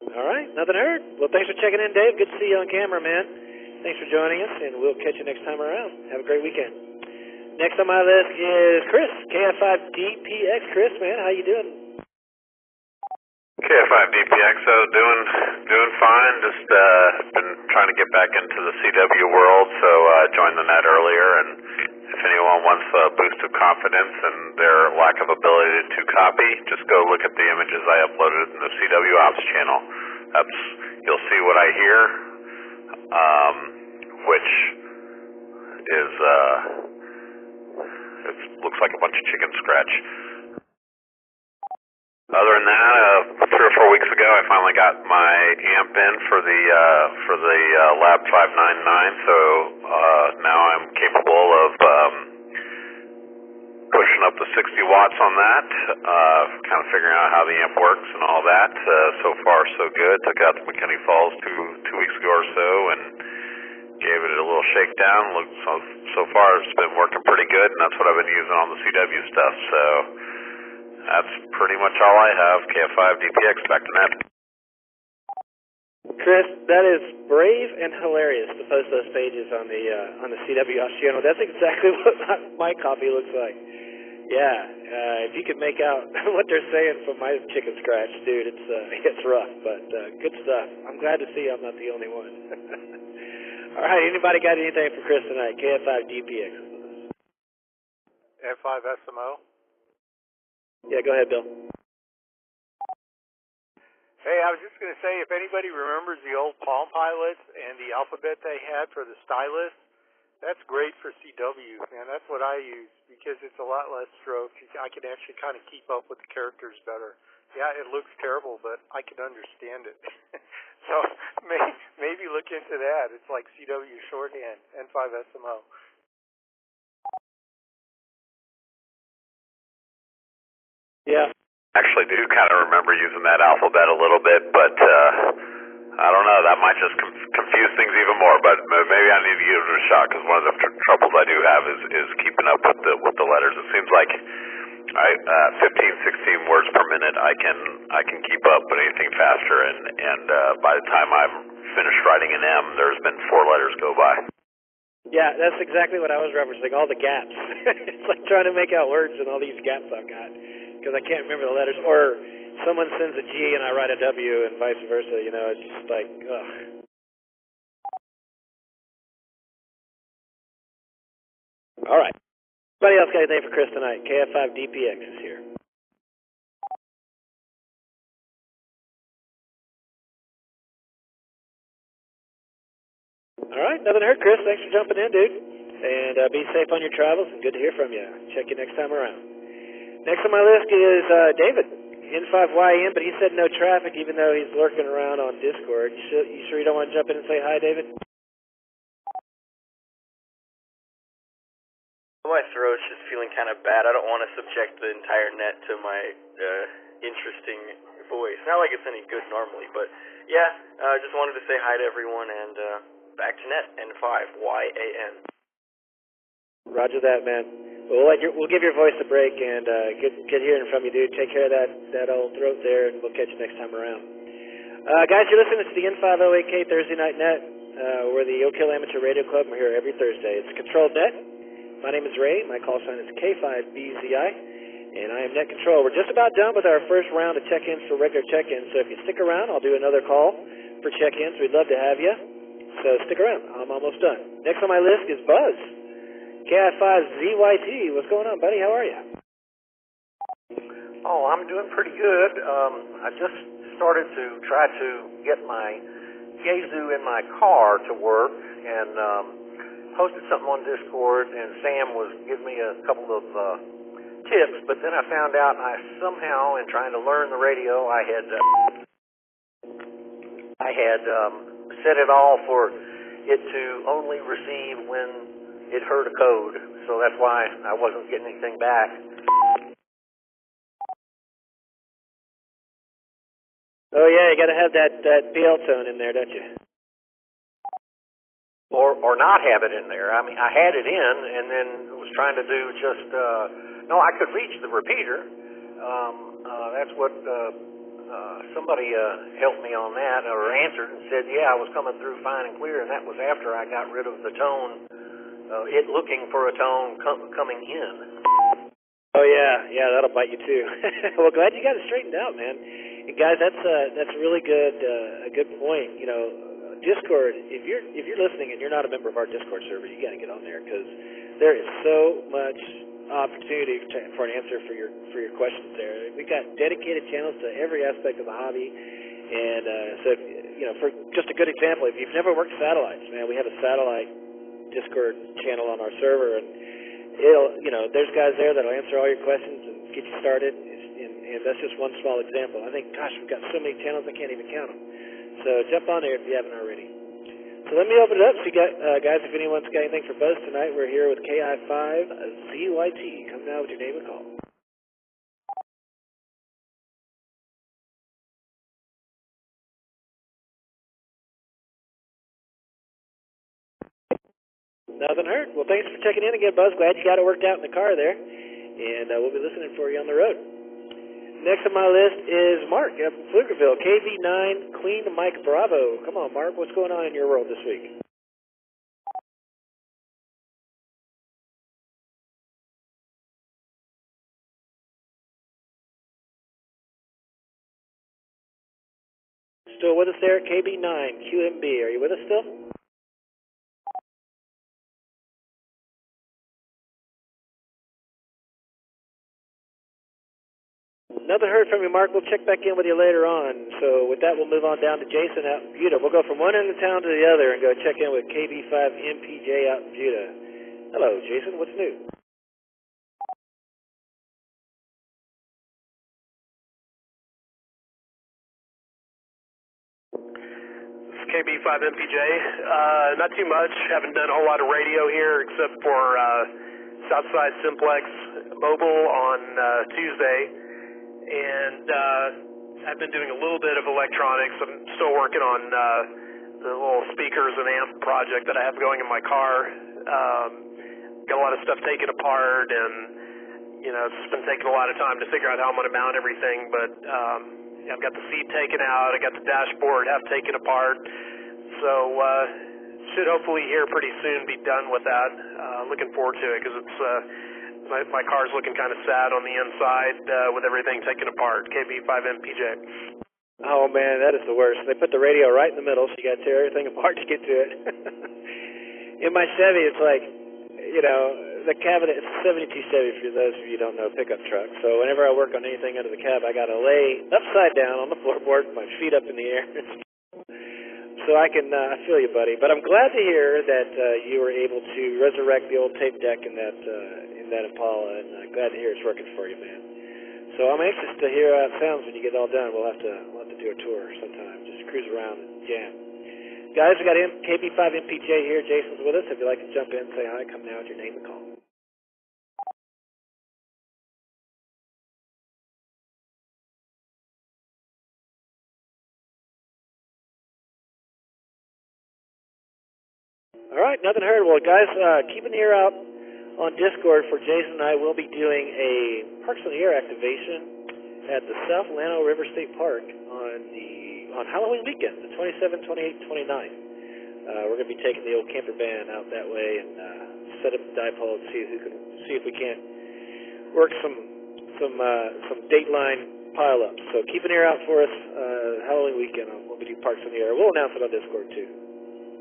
All right, nothing heard. Well, thanks for checking in, Dave. Good to see you on camera, man. Thanks for joining us, and we'll catch you next time around. Have a great weekend. Next on my list is Chris, KF5DPX. Chris, man, how you doing? KF5DPX, doing fine. Just been trying to get back into the CW world, so joined the net earlier. And if anyone wants a boost of confidence and their lack of ability to copy, just go look at the images I uploaded in the CW Ops channel. You'll see what I hear, which is it looks like a bunch of chicken scratch. Other than that, 3 or 4 weeks ago, I finally got my amp in for the Lab 599. So now I'm capable of pushing up to 60 watts on that. Kind of figuring out how the amp works and all that. So far, so good. Took it out to McKinney Falls two weeks ago or so and gave it a little shakedown. So far, it's been working pretty good, and that's what I've been using on the CW stuff. So that's pretty much all I have. KF5DPX, back to net. Chris, that is brave and hilarious to post those pages on the CW Ops channel. That's exactly what my copy looks like. Yeah, if you could make out what they're saying from my chicken scratch, dude, it's rough, but good stuff. I'm glad to see I'm not the only one. All right, anybody got anything for Chris tonight? KF5DPX. N5SMO. Yeah, go ahead, Bill. Hey, I was just going to say, if anybody remembers the old Palm Pilots and the alphabet they had for the stylus, that's great for CW, man. That's what I use because it's a lot less strokes. I can actually kind of keep up with the characters better. Yeah, it looks terrible, but I can understand it. So maybe look into that. It's like CW shorthand, N5SMO. Yeah. Actually do kind of remember using that alphabet a little bit, but I don't know, that might just confuse things even more, but maybe I need to give it a shot, because one of the troubles I do have is keeping up with the letters. It seems like 15, 16 words per minute I can keep up, but anything faster, and by the time I'm finished writing an M, there's been 4 letters go by. Yeah, that's exactly what I was referencing, all the gaps. It's like trying to make out words and all these gaps I've got, because I can't remember the letters. Or someone sends a G and I write a W and vice versa, you know, it's just like, ugh. All right. Anybody else got anything for Chris tonight? KF5DPX is here. All right, nothing hurt, Chris. Thanks for jumping in, dude. And be safe on your travels, and good to hear from you. Check you next time around. Next on my list is David, N5YM, but he said no traffic, even though he's lurking around on Discord. You sure you don't want to jump in and say hi, David? My throat's just feeling kind of bad. I don't want to subject the entire net to my interesting voice. Not like it's any good normally, but yeah, just wanted to say hi to everyone, and back to net, N5YAN. Roger that, man. We'll give your voice a break, and good hearing from you, dude. Take care of that old throat there, and we'll catch you next time around. Guys, you're listening to the N508K Thursday Night Net. We're the Oak Hill Amateur Radio Club. We're here every Thursday. It's a controlled net. My name is Ray. My call sign is K5BZI, and I am Net Control. We're just about done with our first round of check-ins for regular check-ins, so if you stick around, I'll do another call for check-ins. We'd love to have you, so stick around. I'm almost done. Next on my list is Buzz, KI5ZYT. What's going on, buddy? How are you? Oh, I'm doing pretty good. I just started to try to get my Yaesu in my car to work, and posted something on Discord, and Sam was giving me a couple of tips, but then I found out I somehow, in trying to learn the radio, I had set it all for it to only receive when it heard a code. So that's why I wasn't getting anything back. Oh yeah, you got to have that BL tone in there, don't you? Or not have it in there. I mean, I had it in, and then was trying to do just no. I could reach the repeater. That's what somebody helped me on that, or answered and said, yeah, I was coming through fine and clear, and that was after I got rid of the tone. It looking for a tone coming in. Oh yeah, that'll bite you too. Well, glad you got it straightened out, man. And guys, that's really good. A good point. You know, Discord. If you're listening and you're not a member of our Discord server, you got to get on there because there is so much opportunity for an answer for your questions there. We got dedicated channels to every aspect of the hobby, and so you know, for just a good example, if you've never worked satellites, man, we have a satellite Discord channel on our server, and there's guys there that'll answer all your questions and get you started. And that's just one small example. I think, gosh, we've got so many channels I can't even count them. So jump on there if you haven't already. So let me open it up. So you got, guys, if anyone's got anything for Buzz tonight, we're here with KI5ZYT. Come now with your name and call. Nothing heard. Well, thanks for checking in again, Buzz. Glad you got it worked out in the car there. And we'll be listening for you on the road. Next on my list is Mark up in Pflugerville, KV9 Clean Mike Bravo. Come on, Mark, what's going on in your world this week? Still with us there, KB9 QMB. Are you with us still? Nothing heard from you, Mark. We'll check back in with you later on. So with that, we'll move on down to Jason out in Buda. We'll go from one end of town to the other and go check in with KB5MPJ out in Buda. Hello, Jason. What's new? This is KB5MPJ. Not too much. Haven't done a whole lot of radio here except for Southside Simplex Mobile on Tuesday. And I've been doing a little bit of electronics. I'm still working on the little speakers and amp project that I have going in my car. Got a lot of stuff taken apart, and it's been taking a lot of time to figure out how I'm going to mount everything. But I've got the seat taken out. I got the dashboard half taken apart. So should hopefully here pretty soon be done with that. Looking forward to it because it's. My car's looking kind of sad on the inside with everything taken apart. KB5MPJ. Oh, man, that is the worst. They put the radio right in the middle, so you got to tear everything apart to get to it. In my Chevy, it's like, the cabinet, it's a 72 Chevy for those of you who don't know, pickup truck. So whenever I work on anything under the cab, I got to lay upside down on the floorboard, my feet up in the air. So I can, I feel you, buddy. But I'm glad to hear that you were able to resurrect the old tape deck in that Impala, and glad to hear it's working for you, man. So I'm anxious to hear how it sounds when you get it all done. We'll have to do a tour sometime, just cruise around and jam. Guys, we got KB5MPJ here. Jason's with us. If you'd like to jump in, say hi. Come now with your name and call. All right, nothing heard. Well, guys, keep an ear out on Discord for Jason and I. Will be doing a Parks on the Air activation at the South Llano River State Park on Halloween weekend, the 27th, 28th, 29th. We're going to be taking the old camper van out that way and set up the dipole and see if we can't work some Dateline pileups. So keep an ear out for us Halloween weekend when we do Parks on the Air. We'll announce it on Discord too.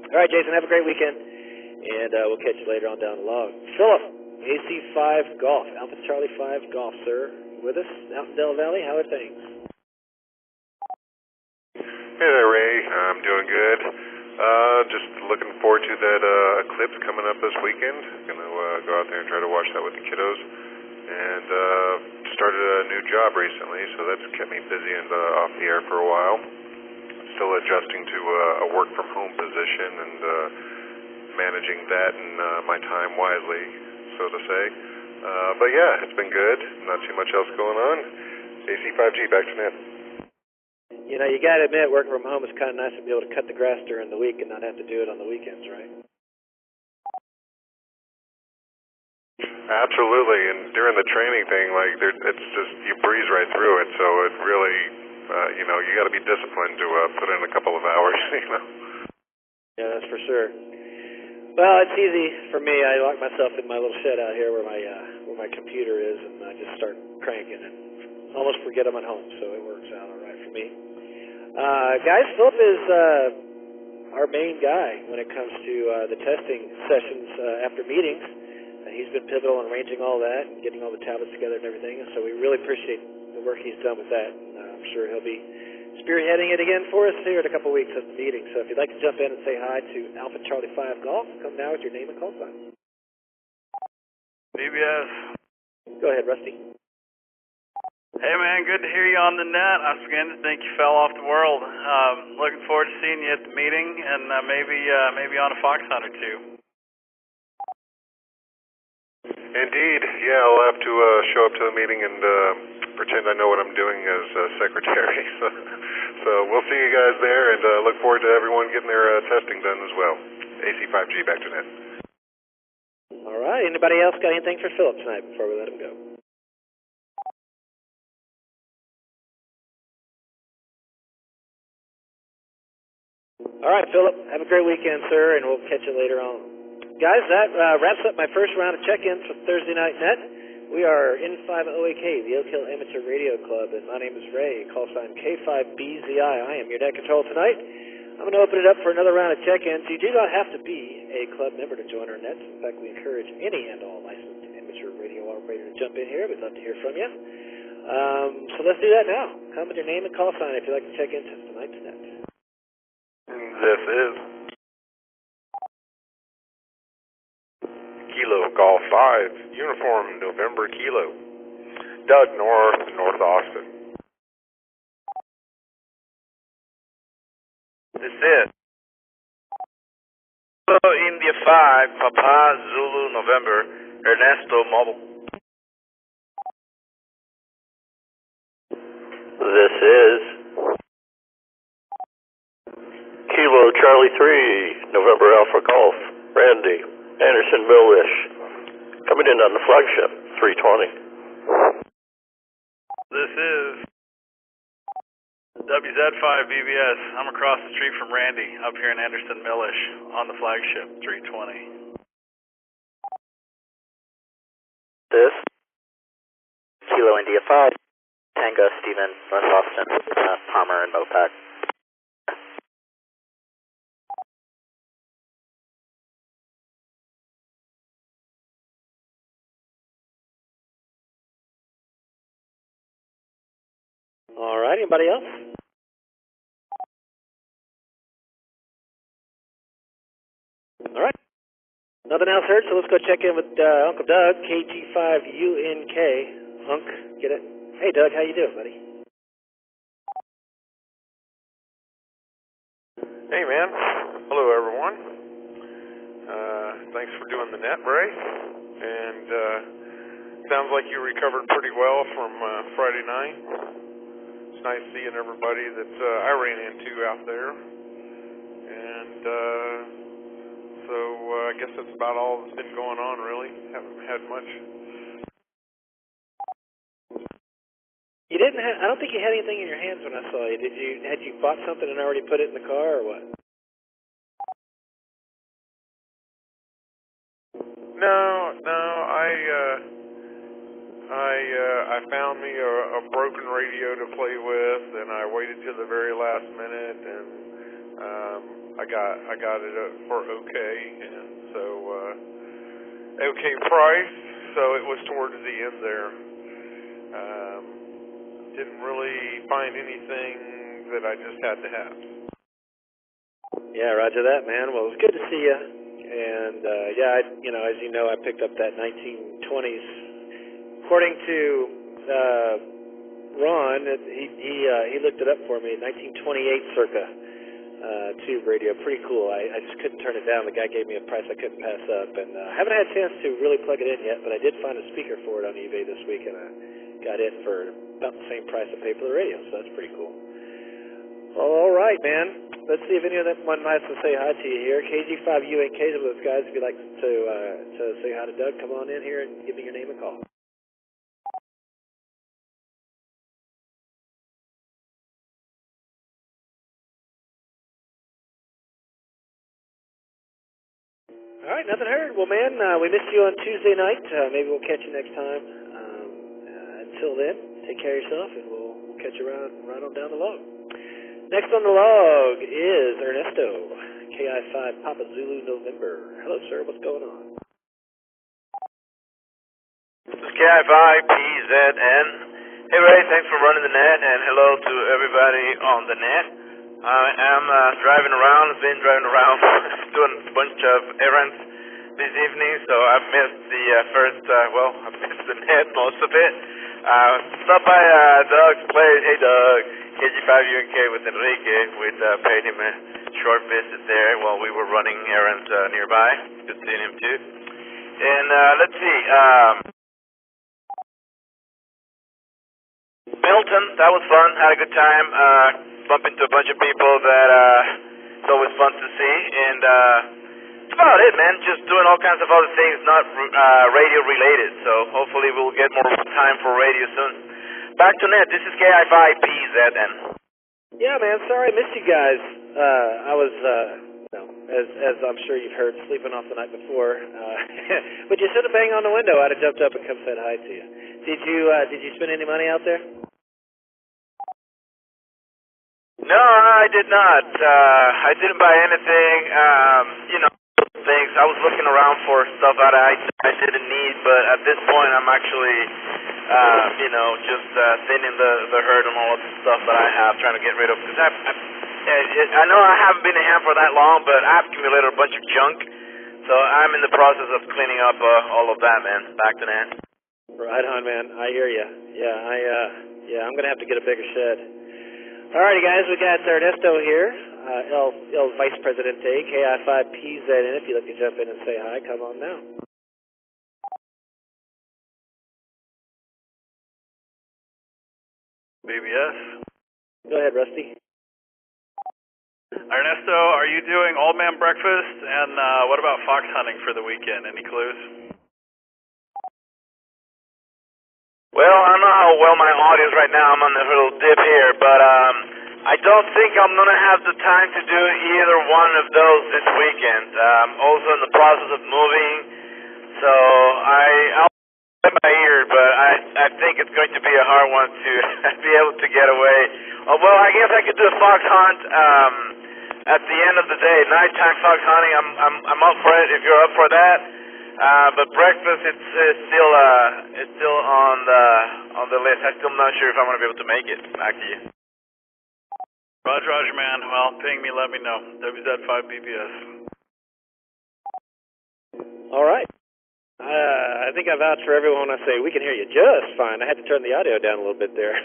All right, Jason, have a great weekend, and we'll catch you later on down the log. Philip, AC5 Golf, Alpha Charlie 5 Golf, sir. You with us out in Del Valley? How are things? Hey there, Ray. I'm doing good. Just looking forward to that eclipse coming up this weekend. Gonna go out there and try to watch that with the kiddos. and started a new job recently, so that's kept me busy and off the air for a while. Still adjusting to a work from home position and managing that and my time wisely, so to say. But yeah, it's been good. Not too much else going on. AC5G, back to net. You know, you got to admit, working from home is kind of nice to be able to cut the grass during the week and not have to do it on the weekends, right? Absolutely, and during the training thing, like, it's just, you breeze right through it, so it really, you know, you got to be disciplined to put in a couple of hours, you know. Yeah, that's for sure. Well, it's easy for me. I lock myself in my little shed out here where my computer is, and I just start cranking and almost forget I'm at home, so it works out all right for me. Guys, Philip is our main guy when it comes to the testing sessions after meetings. He's been pivotal in arranging all that and getting all the tablets together and everything, and so we really appreciate the work he's done with that. And I'm sure he'll be spearheading it again for us here in a couple of weeks at the meeting. So if you'd like to jump in and say hi to Alpha Charlie 5 Golf, come now with your name and call sign. BBS. Go ahead, Rusty. Hey man, good to hear you on the net. I was beginning to think you fell off the world. Looking forward to seeing you at the meeting and maybe on a fox hunt or two. Indeed, yeah, I'll have to show up to the meeting and pretend I know what I'm doing as secretary. So we'll see you guys there, and look forward to everyone getting their testing done as well. AC5G, back to net. All right, anybody else got anything for Philip tonight before we let him go? All right, Philip, have a great weekend, sir, and we'll catch you later on. Guys, that wraps up my first round of check-ins for Thursday Night Net. We are N50AK, the Oak Hill Amateur Radio Club, and my name is Ray, call sign K5BZI. I am your net control tonight. I'm going to open it up for another round of check-ins. You do not have to be a club member to join our nets. In fact, we encourage any and all licensed amateur radio operator to jump in here. We'd love to hear from you. So let's do that now. Come with your name and call sign if you'd like to check into tonight's net. This is Kilo Golf 5, Uniform November Kilo, Doug North Austin. This is India 5, Papa Zulu November, Ernesto Mobile. This is Kilo Charlie 3, November Alpha Golf, Randy Anderson Millish, coming in on the flagship, 320. This is WZ5 BBS. I'm across the street from Randy, up here in Anderson Millish, on the flagship, 320. This Kilo India 5, Tango Steven, North Austin, Palmer and Mopac. All right, anybody else? All right. Nothing else heard, so let's go check in with Uncle Doug, KG5UNK. Hunk, get it? Hey, Doug, how you doing, buddy? Hey, man. Hello, everyone. Thanks for doing the net, Ray. And sounds like you recovered pretty well from Friday night. It's nice seeing everybody that I ran into out there. And so I guess that's about all that's been going on, really. Haven't had much. You didn't have, I don't think you had anything in your hands when I saw you. Had you bought something and already put it in the car or what? No, I found me a broken radio to play with, and I waited till the very last minute, and I got it for okay, and so okay price, so it was towards the end there. Didn't really find anything that I just had to have. Yeah, roger that, man. Well, it was good to see you. And, yeah, as you know, I picked up that 1920s according to Ron, he looked it up for me. 1928 circa tube radio, pretty cool. I just couldn't turn it down. The guy gave me a price I couldn't pass up, and haven't had a chance to really plug it in yet. But I did find a speaker for it on eBay this week, and I got it for about the same price I paid for the radio. So that's pretty cool. All right, man. Let's see if any of them might to say hi to you here. KG5U and K's of those guys. If you'd like to say hi to Doug, come on in here and give me your name and call. All right, nothing heard. Well, man, we missed you on Tuesday night. Maybe we'll catch you next time. Until then, take care of yourself, and we'll catch you right on down the log. Next on the log is Ernesto, KI5 Papa Zulu November. Hello, sir. What's going on? This is KI5PZN. Hey, Ray, thanks for running the net, and hello to everybody on the net. I am driving around, been driving around, doing a bunch of errands this evening, so I've missed the I missed the net, most of it. Stopped by Doug's place. Hey, Doug, KG5UNK with Enrique. We'd paid him a short visit there while we were running errands nearby. Good seeing him, too. And let's see, Milton, that was fun, had a good time. Bumped into a bunch of people that it's always fun to see, and that's about it, man. Just doing all kinds of other things, not radio related, so hopefully we'll get more time for radio soon. Back to net, this is KI5PZN. Yeah, man, sorry I missed you guys. I was, as I'm sure you've heard, sleeping off the night before. But you should have banged on the window. I'd have jumped up and come said hi to you. Did you spend any money out there? No, I did not. I didn't buy anything, things. I was looking around for stuff that I didn't need, but at this point I'm actually, just thinning the herd on all of the stuff that I have, trying to get rid of. Because I know I haven't been in hand for that long, but I've accumulated a bunch of junk, so I'm in the process of cleaning up all of that, man. Back to that. Right on, man. I hear you. Yeah, I'm going to have to get a bigger shed. Alrighty, guys, we got Ernesto here, El Vice Presidente, KI5PZN. If you'd like to jump in and say hi, come on now. BBS. Go ahead, Rusty. Ernesto, are you doing old man breakfast? And what about fox hunting for the weekend? Any clues? Well, I don't know how well my audio is right now. I'm on a little dip here, but I don't think I'm going to have the time to do either one of those this weekend. I'm also in the process of moving, so I'll play by ear, but I think it's going to be a hard one to be able to get away. Well, I guess I could do a fox hunt at the end of the day. Nighttime fox hunting, I'm up for it if you're up for that. But breakfast, it's still on the list. I'm still not sure if I'm going to be able to make it. Back to you. Roger, man. Well, ping me, let me know. WZ5BBS. All right. I think I vouch for everyone when I say we can hear you just fine. I had to turn the audio down a little bit there.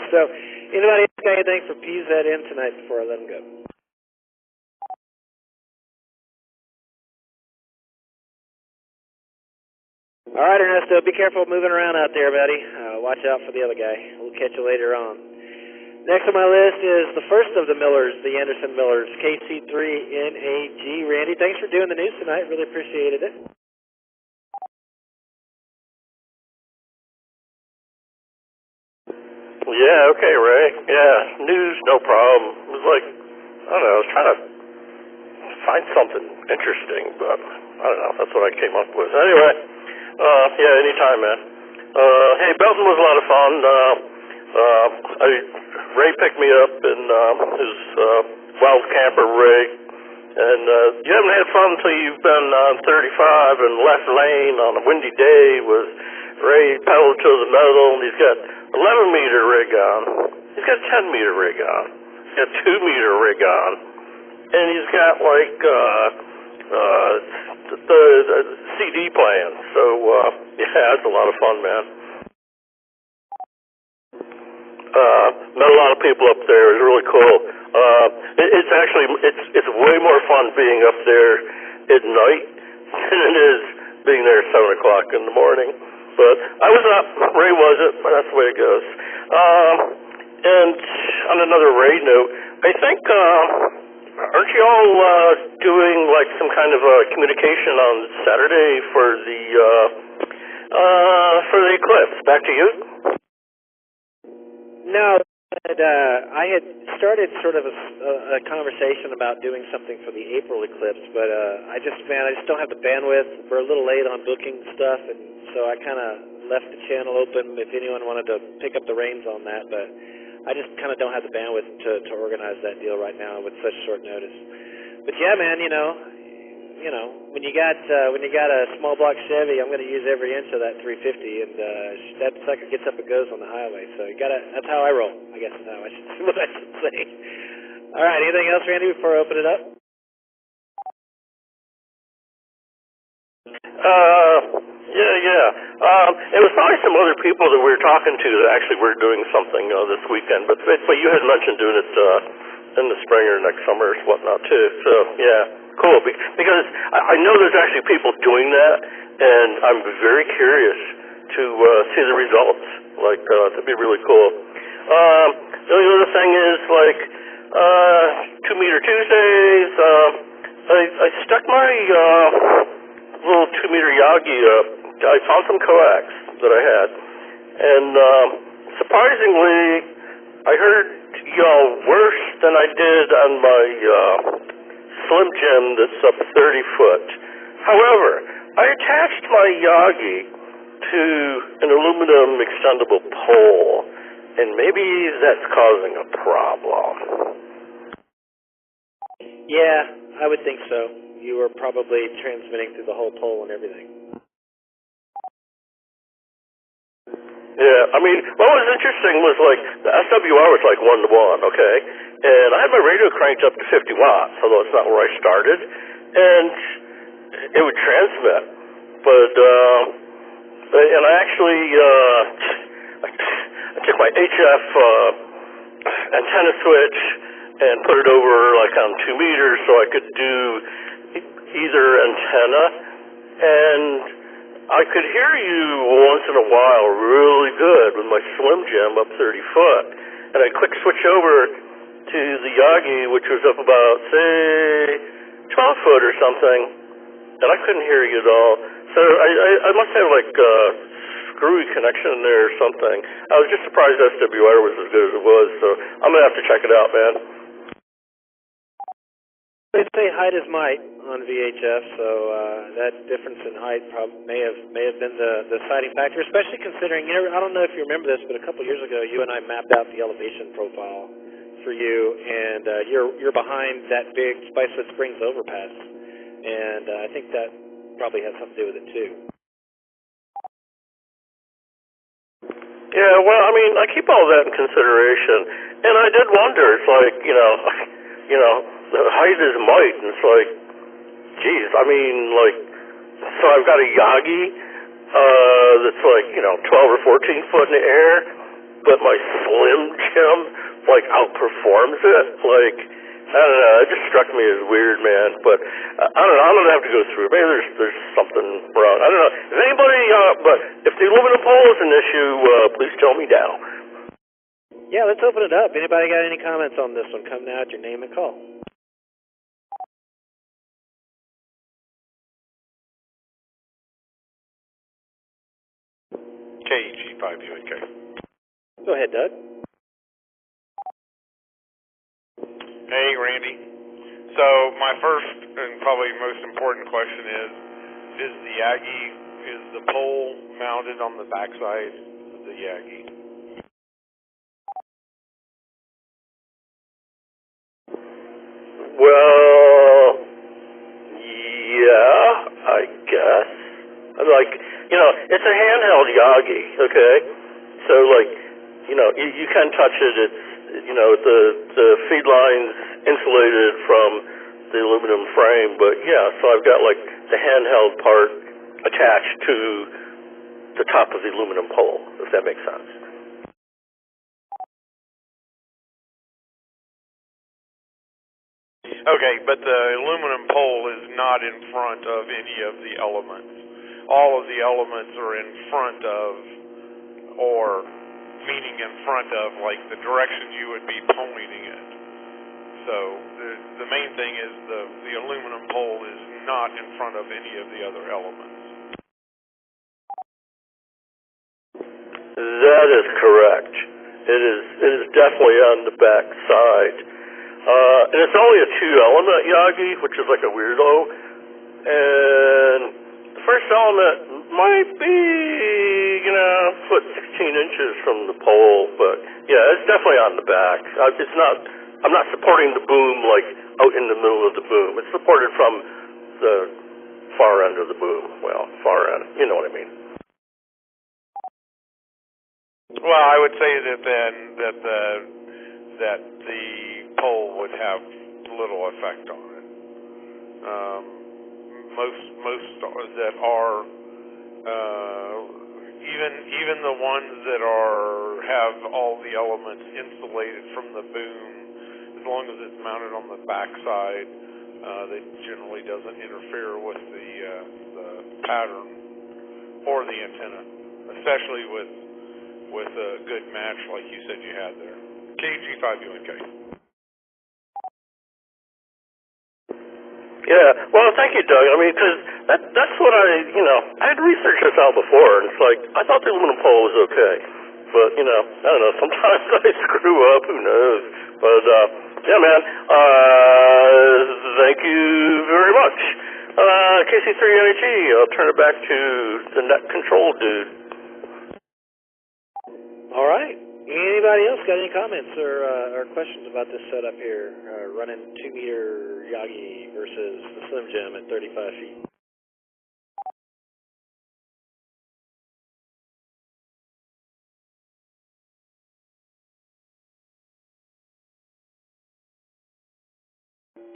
So, anybody else got anything for PZN tonight before I let them go? All right, Ernesto, be careful moving around out there, buddy. Watch out for the other guy. We'll catch you later on. Next on my list is the first of the Millers, the Anderson Millers, KC3NAG. Randy, thanks for doing the news tonight. Really appreciated it. Yeah, okay, Ray. Yeah, news, no problem. It was like, I don't know, I was trying to find something interesting, but I don't know, that's what I came up with. Anyway. Yeah, anytime, man. Hey, Belton was a lot of fun. Ray picked me up in his wild camper rig, and you haven't had fun until you've been on 35 and left lane on a windy day with Ray pedaled to the metal, and he's got 11-meter rig on. He's got 10-meter rig on. He's got 2-meter rig on, and he's got like the CD playing. So yeah, it's a lot of fun, man. Met a lot of people up there. It was really cool. It's actually it's way more fun being up there at night than it is being there at 7 o'clock in the morning. But I was up. Ray wasn't. But that's the way it goes. And on another Ray note, I think aren't you all doing like some kind of communication on Saturday for the eclipse? Back to you. No, I had started sort of a conversation about doing something for the April eclipse, but I just don't have the bandwidth. We're a little late on booking stuff, and so I kind of left the channel open if anyone wanted to pick up the reins on that, but I just kind of don't have the bandwidth to organize that deal right now with such short notice. But yeah, man, you know, when you got a small block Chevy, I'm going to use every inch of that 350, and that sucker gets up and goes on the highway. So that's how I roll, I guess is how I should what I should say. All right, anything else, Randy, before I open it up? It was probably some other people that we were talking to that actually were doing something this weekend, but you had mentioned doing it in the spring or next summer or whatnot too. So yeah, cool. Because I know there's actually people doing that, and I'm very curious to see the results. Like that'd be really cool. The only other thing is like 2 Meter Tuesdays. I stuck my little 2 meter Yagi up. I found some coax that I had, and surprisingly, I heard y'all worse than I did on my Slim Jim that's up 30 foot. However, I attached my Yagi to an aluminum extendable pole, and maybe that's causing a problem. Yeah, I would think so. You were probably transmitting through the whole pole and everything. Yeah, I mean, what was interesting was like the SWR was like 1 to 1, okay? And I had my radio cranked up to 50 watts, although it's not where I started, and it would transmit. But, and I actually, I took my HF antenna switch and put it over like on 2 meters so I could do either antenna, and I could hear you once in a while really good with my Slim Jim up 30 foot, and I quick switch over to the Yagi, which was up about, say, 12 foot or something, and I couldn't hear you at all. So I must have like a screwy connection in there or something. I was just surprised SWR was as good as it was, so I'm going to have to check it out, man. They say height is might on VHF, so that difference in height may have been the deciding factor, especially considering, I don't know if you remember this, but a couple years ago you and I mapped out the elevation profile for you, and you're behind that big Spicewood Springs overpass, and I think that probably has something to do with it too. Yeah, well, I mean, I keep all that in consideration, and I did wonder, it's like, the height is might, and it's like, geez, I mean, like, so I've got a Yagi that's like, 12 or 14 foot in the air, but my Slim Jim, like, outperforms it. Like, I don't know, it just struck me as weird, man, but I don't know, I'm going to have to go through it. Maybe there's something wrong. I don't know. If anybody, but if the aluminum pole is an issue, please tell me now. Yeah, let's open it up. Anybody got any comments on this one? Come now at your name and call. KEG5UAK. Go ahead, Doug. Hey, Randy. So my first and probably most important question is the Yagi, is the pole mounted on the backside of the Yagi? Well, yeah, I guess. Like, it's a handheld Yagi, okay? So, like, you can touch it. It's, the feed line's insulated from the aluminum frame, but yeah, so I've got, like, the handheld part attached to the top of the aluminum pole, if that makes sense. Okay, but the aluminum pole is not in front of any of the elements. All of the elements are in front of, or meaning in front of, like the direction you would be pointing it. So the main thing is the aluminum pole is not in front of any of the other elements. That is correct. It is definitely on the back side. And it's only a 2-element Yagi, which is like a weirdo. And the first element might be, foot 16 inches from the pole, but yeah, it's definitely on the back. I'm not supporting the boom like out in the middle of the boom. It's supported from the far end of the boom. Well, far end, you know what I mean. Well, I would say that then that the pole would have little effect on it. Most that are even the ones that have all the elements insulated from the boom, as long as it's mounted on the backside, that generally doesn't interfere with the pattern or the antenna, especially with a good match like you said you had there. KG5UNK. Yeah, well, thank you, Doug. I mean, because that's what I had researched this out before, and it's like, I thought the aluminum pole was okay. But, I don't know, sometimes I screw up, who knows. But, yeah, man, thank you very much. KC3NAG, I'll turn it back to the net control dude. All right. Anybody else got any comments or questions about this setup here, running 2-meter Yagi versus the Slim Jim at 35 feet?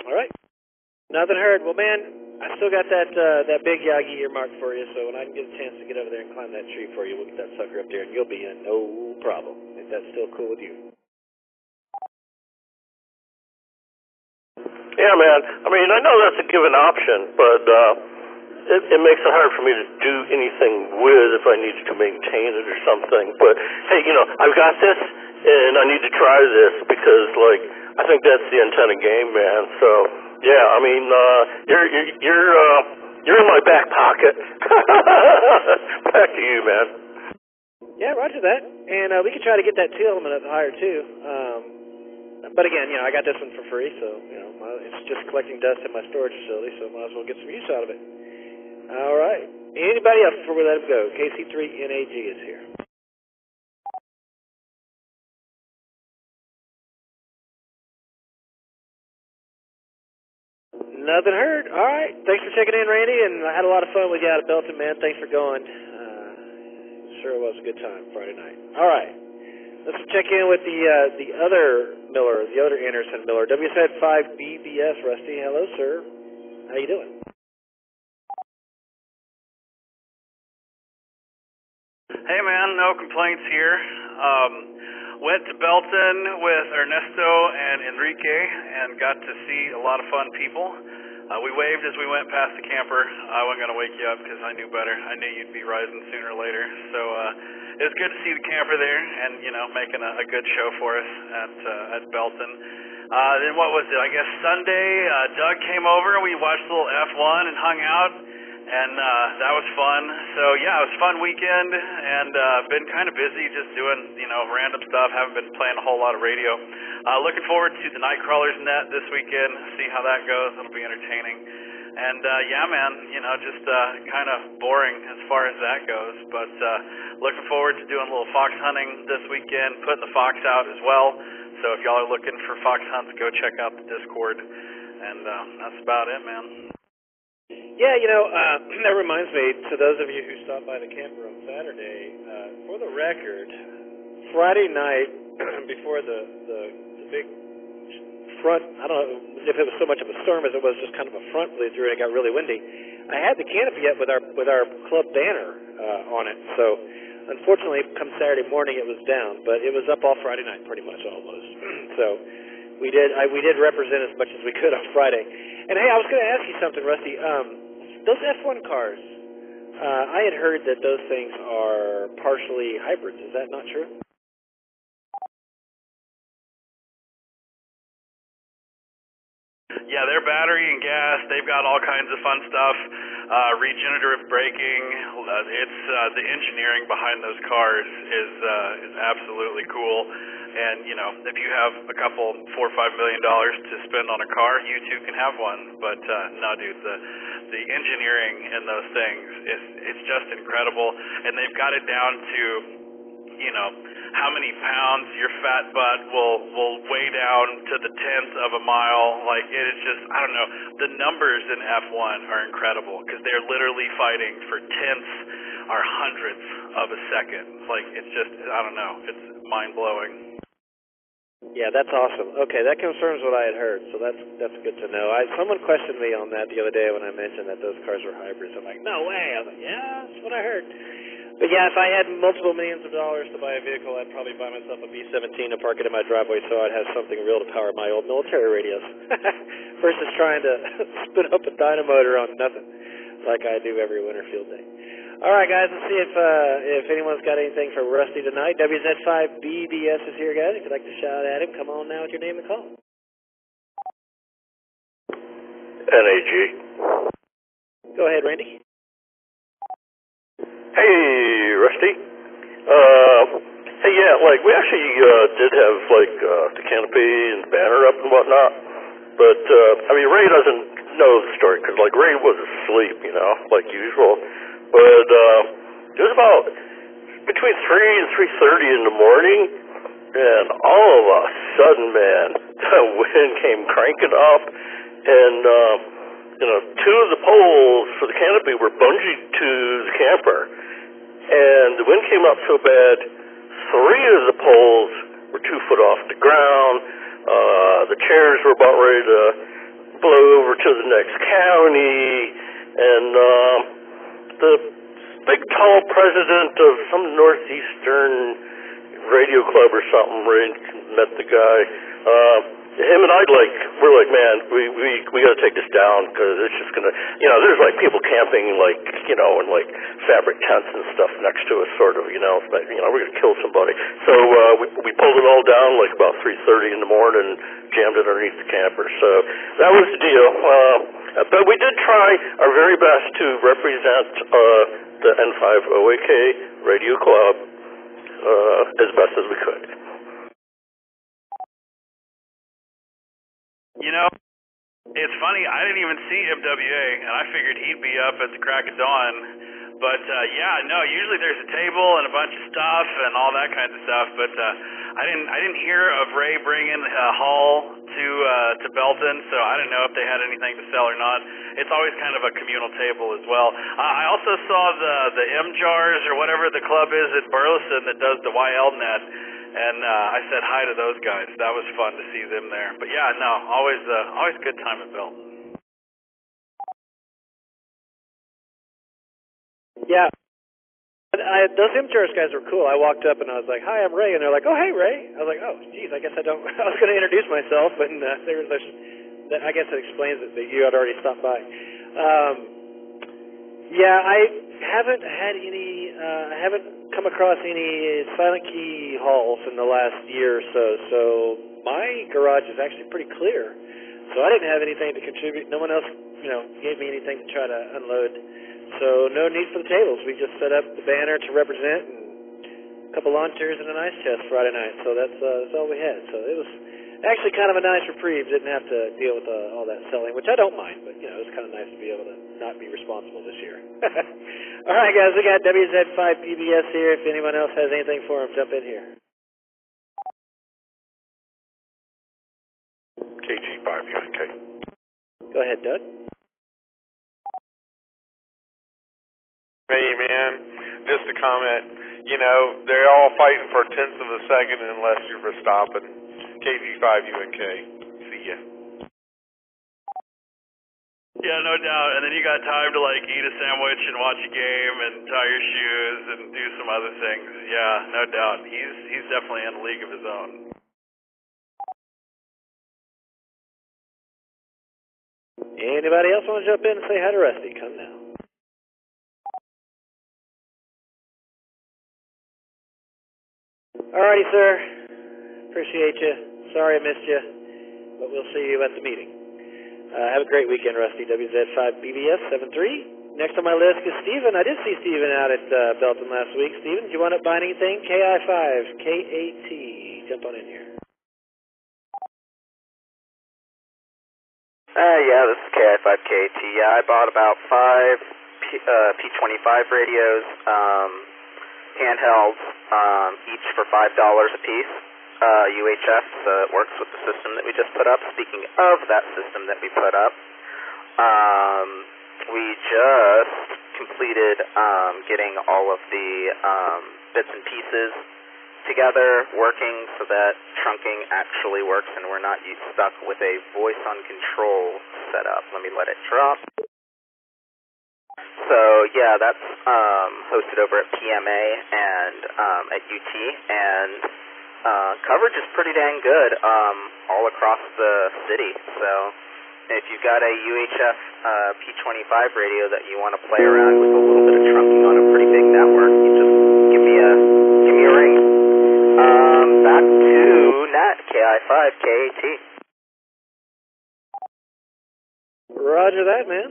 All right. Nothing heard. Well, man, I still got that big Yagi earmarked for you, so when I can get a chance to get over there and climb that tree for you, we'll get that sucker up there, and you'll be in no problem. If that's still cool with you. Yeah, man. I mean, I know that's a given option, but it makes it hard for me to do anything with if I needed to maintain it or something. But, hey, I've got this, and I need to try this because, I think that's the antenna game, man. So, yeah, I mean, you're in my back pocket. Back to you, man. Yeah, roger that. And we can try to get that 2-element up higher, too. But again, I got this one for free, so, it's just collecting dust in my storage facility, so might as well get some use out of it. All right. Anybody else before we let him go? KC3NAG is here. Nothing heard. All right. Thanks for checking in, Randy, and I had a lot of fun with you out of Belton, man. Thanks for going. Sure was a good time Friday night. All right. Let's check in with the other Miller, the other Anderson Miller. WZ5BBS, Rusty. Hello, sir. How you doing? Hey, man. No complaints here. Went to Belton with Ernesto and Enrique and got to see a lot of fun people. We waved as we went past the camper. I wasn't going to wake you up because I knew better. I knew you'd be rising sooner or later. So it was good to see the camper there and, making a good show for us at Belton. Then what was it? I guess Sunday, Doug came over. We watched a little F1 and hung out. And that was fun. So, yeah, it was a fun weekend, and been kind of busy just doing, random stuff. Haven't been playing a whole lot of radio. Looking forward to the Nightcrawlers net this weekend, see how that goes. It'll be entertaining. And, yeah, man, just kind of boring as far as that goes. But looking forward to doing a little fox hunting this weekend, putting the fox out as well. So if y'all are looking for fox hunts, go check out the Discord. And that's about it, man. Yeah, that reminds me, to those of you who stopped by the camper on Saturday, for the record, Friday night, before the big front, I don't know if it was so much of a storm as it was just kind of a front blew through and it got really windy, I had the canopy up with our club banner on it, so unfortunately, come Saturday morning it was down, but it was up all Friday night pretty much almost. So, We did represent as much as we could on Friday. And hey, I was going to ask you something, Rusty. Those F1 cars, I had heard that those things are partially hybrids. Is that not true? Yeah, they're battery and gas. They've got all kinds of fun stuff. Regenerative braking. It's the engineering behind those cars is absolutely cool. And you know, if you have a couple $4 or $5 million to spend on a car, you too can have one. But no, dude, the engineering in those things it's just incredible. And they've got it down to, you know, how many pounds your fat butt will weigh down to the tenth of a mile. Like, it is just, I don't know, the numbers in F1 are incredible because they're literally fighting for tenths or hundredths of a second. Like, it's just, I don't know, it's mind-blowing. Yeah, that's awesome. Okay, that confirms what I had heard, so that's good to know. Someone questioned me on that the other day when I mentioned that those cars were hybrids. I'm like, no way. I was like, yeah, that's what I heard. But yeah, if I had multiple millions of dollars to buy a vehicle, I'd probably buy myself a B-17 and park it in my driveway so I'd have something real to power my old military radios versus trying to spin up a dynamotor on nothing like I do every winter field day. All right, guys, let's see if anyone's got anything for Rusty tonight. WZ5BBS is here, guys. If you'd like to shout at him, come on now with your name and call. NAG. Go ahead, Randy. Hey, Rusty. Hey, yeah, like, we actually did have, like, the canopy and the banner up and whatnot. But, I mean, Ray doesn't know the story because, like, Ray was asleep, you know, like usual. But it was about between 3 and 3:30 in the morning, and all of a sudden, man, the wind came cranking up, and, you know, 2 of the poles for the canopy were bungeed to the camper. And the wind came up so bad, 3 of the poles were 2 foot off the ground. The chairs were about ready to blow over to the next county. And the big, tall president of some northeastern radio club or something met the guy. Him and we're like, man, we got to take this down because it's just gonna, you know, there's like people camping, like, you know, in like fabric tents and stuff next to us, sort of, you know, but, you know, we're gonna kill somebody. So we pulled it all down like about 3:30 in the morning, jammed it underneath the camper. So that was the deal. But we did try our very best to represent the N5OAK Radio Club as best as we could. You know, it's funny, I didn't even see MWA, and I figured he'd be up at the crack of dawn. But, yeah, no, usually there's a table and a bunch of stuff and all that kind of stuff, but I didn't hear of Ray bringing a haul to Belton, so I didn't know if they had anything to sell or not. It's always kind of a communal table as well. I also saw the M-Jars or whatever the club is at Burleson that does the YLNet. And I said hi to those guys. That was fun to see them there. But yeah, no, always good time at Belton. Yeah, those M-Jars guys were cool. I walked up and I was like, "Hi, I'm Ray," and they're like, "Oh, hey, Ray." I was like, "Oh, geez, I guess I don't." I was going to introduce myself, and I guess it explains it that you had already stopped by. Yeah, I haven't had any. I haven't come across any silent key hauls in the last year or so. So my garage is actually pretty clear. So I didn't have anything to contribute. No one else, you know, gave me anything to try to unload. So no need for the tables. We just set up the banner to represent and a couple lawn chairs and an ice chest Friday night. So that's all we had. So it was actually kind of a nice reprieve. Didn't have to deal with all that selling, which I don't mind. But, you know, it's kind of nice to be able to not be responsible this year. All right, guys, we got WZ5PBS here. If anyone else has anything for him, jump in here. KG5UNK. Go ahead, Doug. Hey, man, just a comment. You know, they're all fighting for tenths of a second unless you're Verstappen. KG5UNK. See ya. Yeah, no doubt. And then you got time to like eat a sandwich and watch a game and tie your shoes and do some other things. Yeah, no doubt. He's definitely in a league of his own. Anybody else want to jump in and say hi to Rusty? Come now. Alrighty, sir. Appreciate you. Sorry I missed you, but we'll see you at the meeting. Have a great weekend, Rusty. WZ5BBS 73. Next on my list is Steven. I did see Steven out at Belton last week. Steven, did you want to buy anything? KI5, KAT. Jump on in here. Yeah, this is KI5KAT. Yeah, I bought about 5 P25 radios, handhelds, each for $5 a piece. UHF, it works with the system that we just put up. Speaking of that system that we put up, we just completed getting all of the bits and pieces together, working so that trunking actually works and we're not stuck with a voice on control setup. Let me let it drop. So yeah, that's hosted over at PMA and at UT, and coverage is pretty dang good all across the city. So if you've got a UHF P25 radio that you want to play around with a little bit of trunking on a pretty big network, you just give me a ring. Back to Nat, KI5KAT. Roger that, man.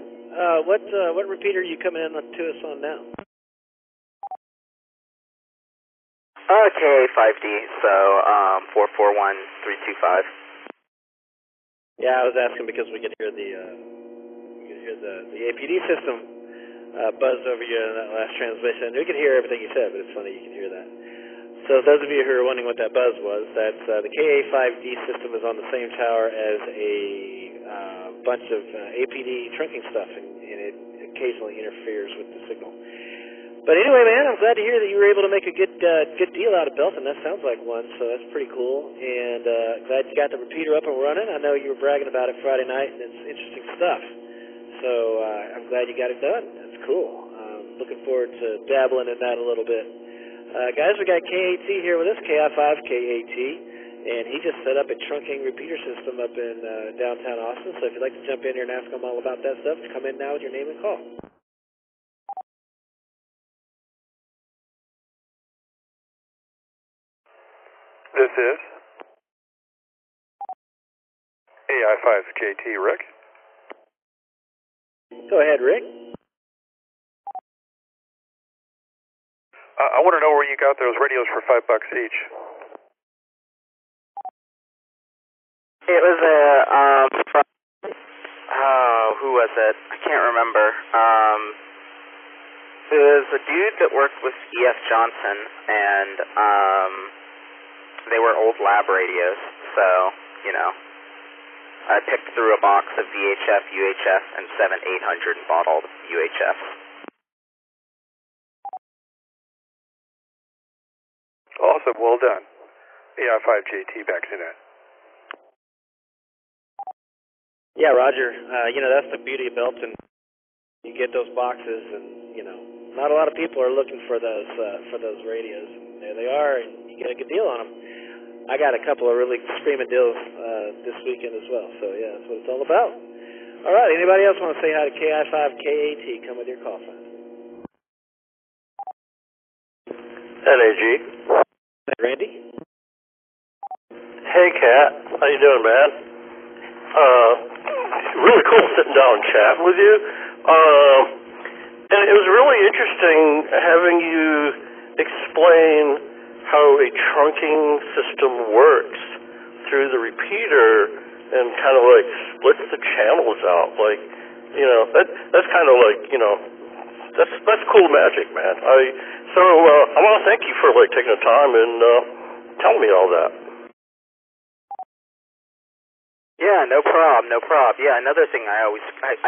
What repeater are you coming in to us on now? KA5D, so 441325. Yeah, I was asking because we could hear the APD system buzz over you in that last transmission. We could hear everything you said, but it's funny you can hear that. So those of you who are wondering what that buzz was, that's the KA5D system is on the same tower as a bunch of APD trunking stuff, and it occasionally interferes with the signal. But anyway, man, I'm glad to hear that you were able to make a good deal out of Belton. That sounds like one, so that's pretty cool. And glad you got the repeater up and running. I know you were bragging about it Friday night, and it's interesting stuff. So I'm glad you got it done. That's cool. Looking forward to dabbling in that a little bit. Guys, we got KAT here with us, KI5KAT, and he just set up a trunking repeater system up in downtown Austin. So if you'd like to jump in here and ask him all about that stuff, come in now with your name and call. This is AI5KT, Rick. Go ahead, Rick. I want to know where you got those radios for $5 each. It was who was it? I can't remember. It was a dude that worked with E.F. Johnson, and they were old lab radios, so, you know, I picked through a box of VHF, UHF, and 7800 and bought all the UHFs. Awesome, well done. AI5JT back to that. Yeah, Roger. You know, that's the beauty of Belton. You get those boxes, and, you know, not a lot of people are looking for those radios. And there they are, and you get a good deal on them. I got a couple of really screaming deals this weekend as well. So, yeah, that's what it's all about. All right, anybody else want to say hi to KI5KAT? Come with your call sign. NAG. Randy? Hey, Kat. How you doing, man? Really cool sitting down and chatting with you. And it was really interesting having you explain how a trunking system works through the repeater and kind of like splits the channels out. Like, you know, that's kind of like, you know, that's cool magic, man. So I want to thank you for like taking the time and telling me all that. Yeah, no problem. Yeah, another thing I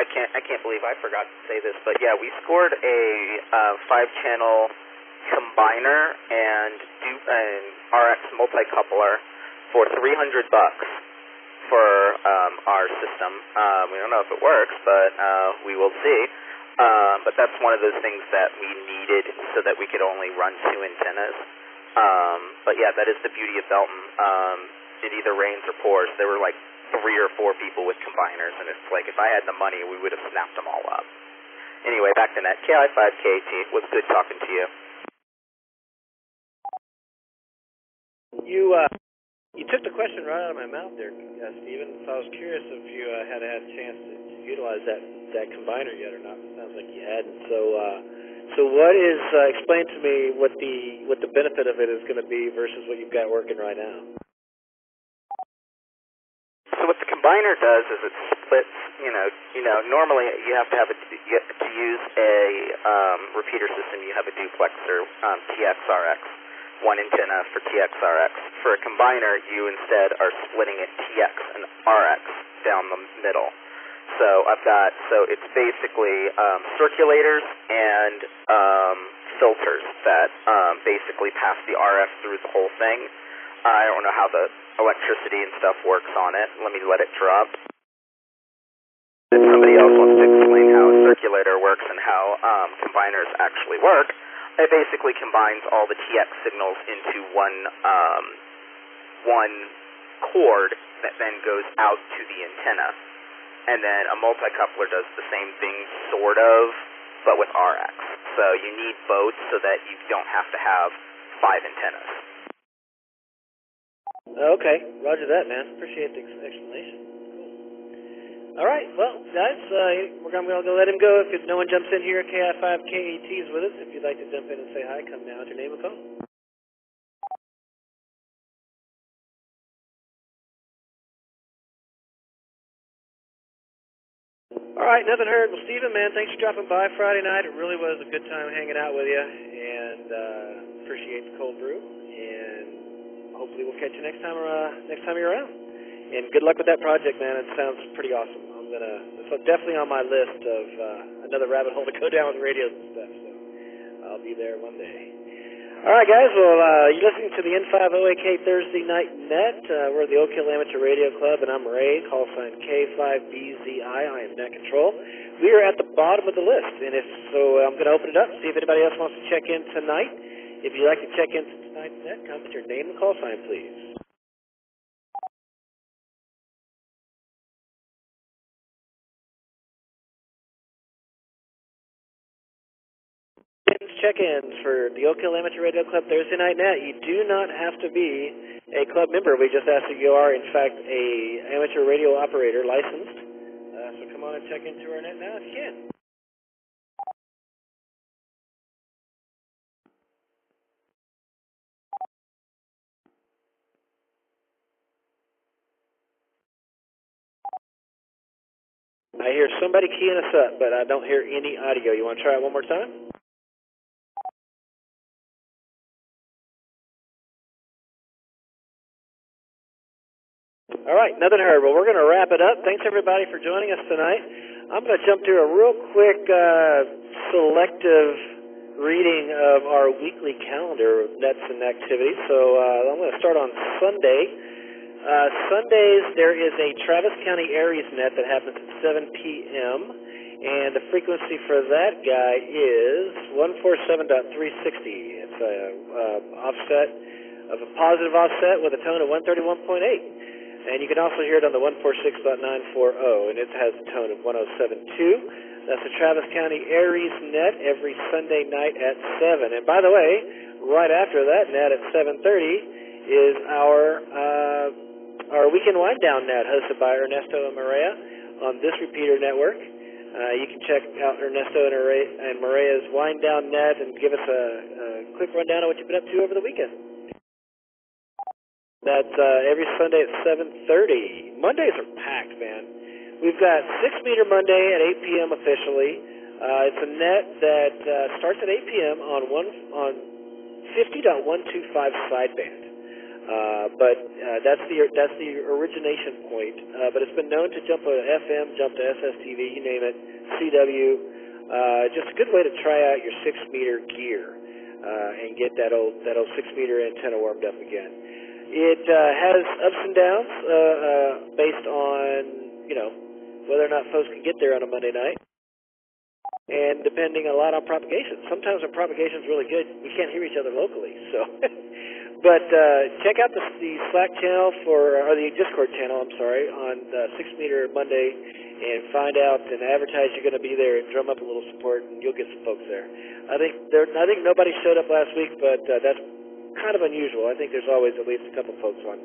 can't believe I forgot to say this, but yeah, we scored a 5-channel combiner and RX multi-coupler for $300 for our system. We don't know if it works, but we will see. But that's one of those things that we needed so that we could only run 2 antennas. But yeah, that is the beauty of Belton. It either rains or pours. There were like 3 or 4 people with combiners, and it's like if I had the money, we would have snapped them all up. Anyway, back to net. KI5KT, was good talking to you. You took the question right out of my mouth there, Stephen. So I was curious if you had had a chance to utilize that combiner yet or not. It sounds like you hadn't. So what is? Explain to me what the benefit of it is going to be versus what you've got working right now. So what the combiner does is it splits. Normally you have to have to use a repeater system. You have a duplexer, TXRX, one antenna for TXRX. For a combiner, you instead are splitting it TX and RX down the middle. So it's basically circulators and filters that basically pass the RF through the whole thing. I don't know how the electricity and stuff works on it. Let me let it drop. If somebody else wants to explain how a circulator works and how combiners actually work, it basically combines all the TX signals into one cord that then goes out to the antenna. And then a multi-coupler does the same thing, sort of, but with RX. So you need both so that you don't have to have 5 antennas. Okay, roger that, man. Appreciate the explanation. Cool. All right, well, guys, we're going to let him go. If no one jumps in here, KI5KAT is with us. If you'd like to jump in and say hi, come now with your name and call. All right, nothing heard. Well, Stephen, man, thanks for dropping by Friday night. It really was a good time hanging out with you, and appreciate the cold brew. And hopefully we'll catch you next time you're around. And good luck with that project, man. It sounds pretty awesome. It's definitely on my list of another rabbit hole to go down with radios and stuff. So I'll be there one day. All right, guys. Well, you're listening to the N5OAK Thursday Night Net. We're the Oak Hill Amateur Radio Club, and I'm Ray, call sign K5BZI. I am Net Control. We are at the bottom of the list, and I'm going to open it up, see if anybody else wants to check in tonight. If you'd like to check in tonight's net, come with your name and call sign, please. Check-ins for the Oak Hill Amateur Radio Club Thursday Night Net. You do not have to be a club member. We just ask that you are, in fact, a amateur radio operator licensed. So come on and check into our net now if you can. I hear somebody keying us up, but I don't hear any audio. You want to try it one more time? All right, nothing heard. Well, we're going to wrap it up. Thanks, everybody, for joining us tonight. I'm going to jump through a real quick selective reading of our weekly calendar of nets and activities. So I'm going to start on Sunday. Sundays, there is a Travis County Aries net that happens at 7 p.m., and the frequency for that guy is 147.360. It's a offset of a positive offset with a tone of 131.8. And you can also hear it on the 146.940, and it has a tone of 107.2. That's the Travis County Aries net every Sunday night at 7. And by the way, right after that net at 7:30 is our weekend wind down net hosted by Ernesto and Maria on this repeater network. You can check out Ernesto and Maria's wind down net and give us a quick rundown of what you've been up to over the weekend. That's every Sunday at 7:30. Mondays are packed, man. We've got 6-meter Monday at 8 p.m. officially. It's a net that starts at 8 p.m. on 50.125 sideband. But that's the origination point. But it's been known to jump to FM, jump to SSTV, you name it, CW. Just a good way to try out your 6-meter gear and get that old 6-meter antenna warmed up again. It has ups and downs based on, whether or not folks can get there on a Monday night, and depending a lot on propagation. Sometimes when propagation's really good, we can't hear each other locally. So, But check out the Slack channel or the Discord channel, I'm sorry, on 6 Meter Monday, and find out and advertise you're going to be there and drum up a little support, and you'll get some folks there. I think nobody showed up last week, but that's kind of unusual. I think there's always at least a couple folks on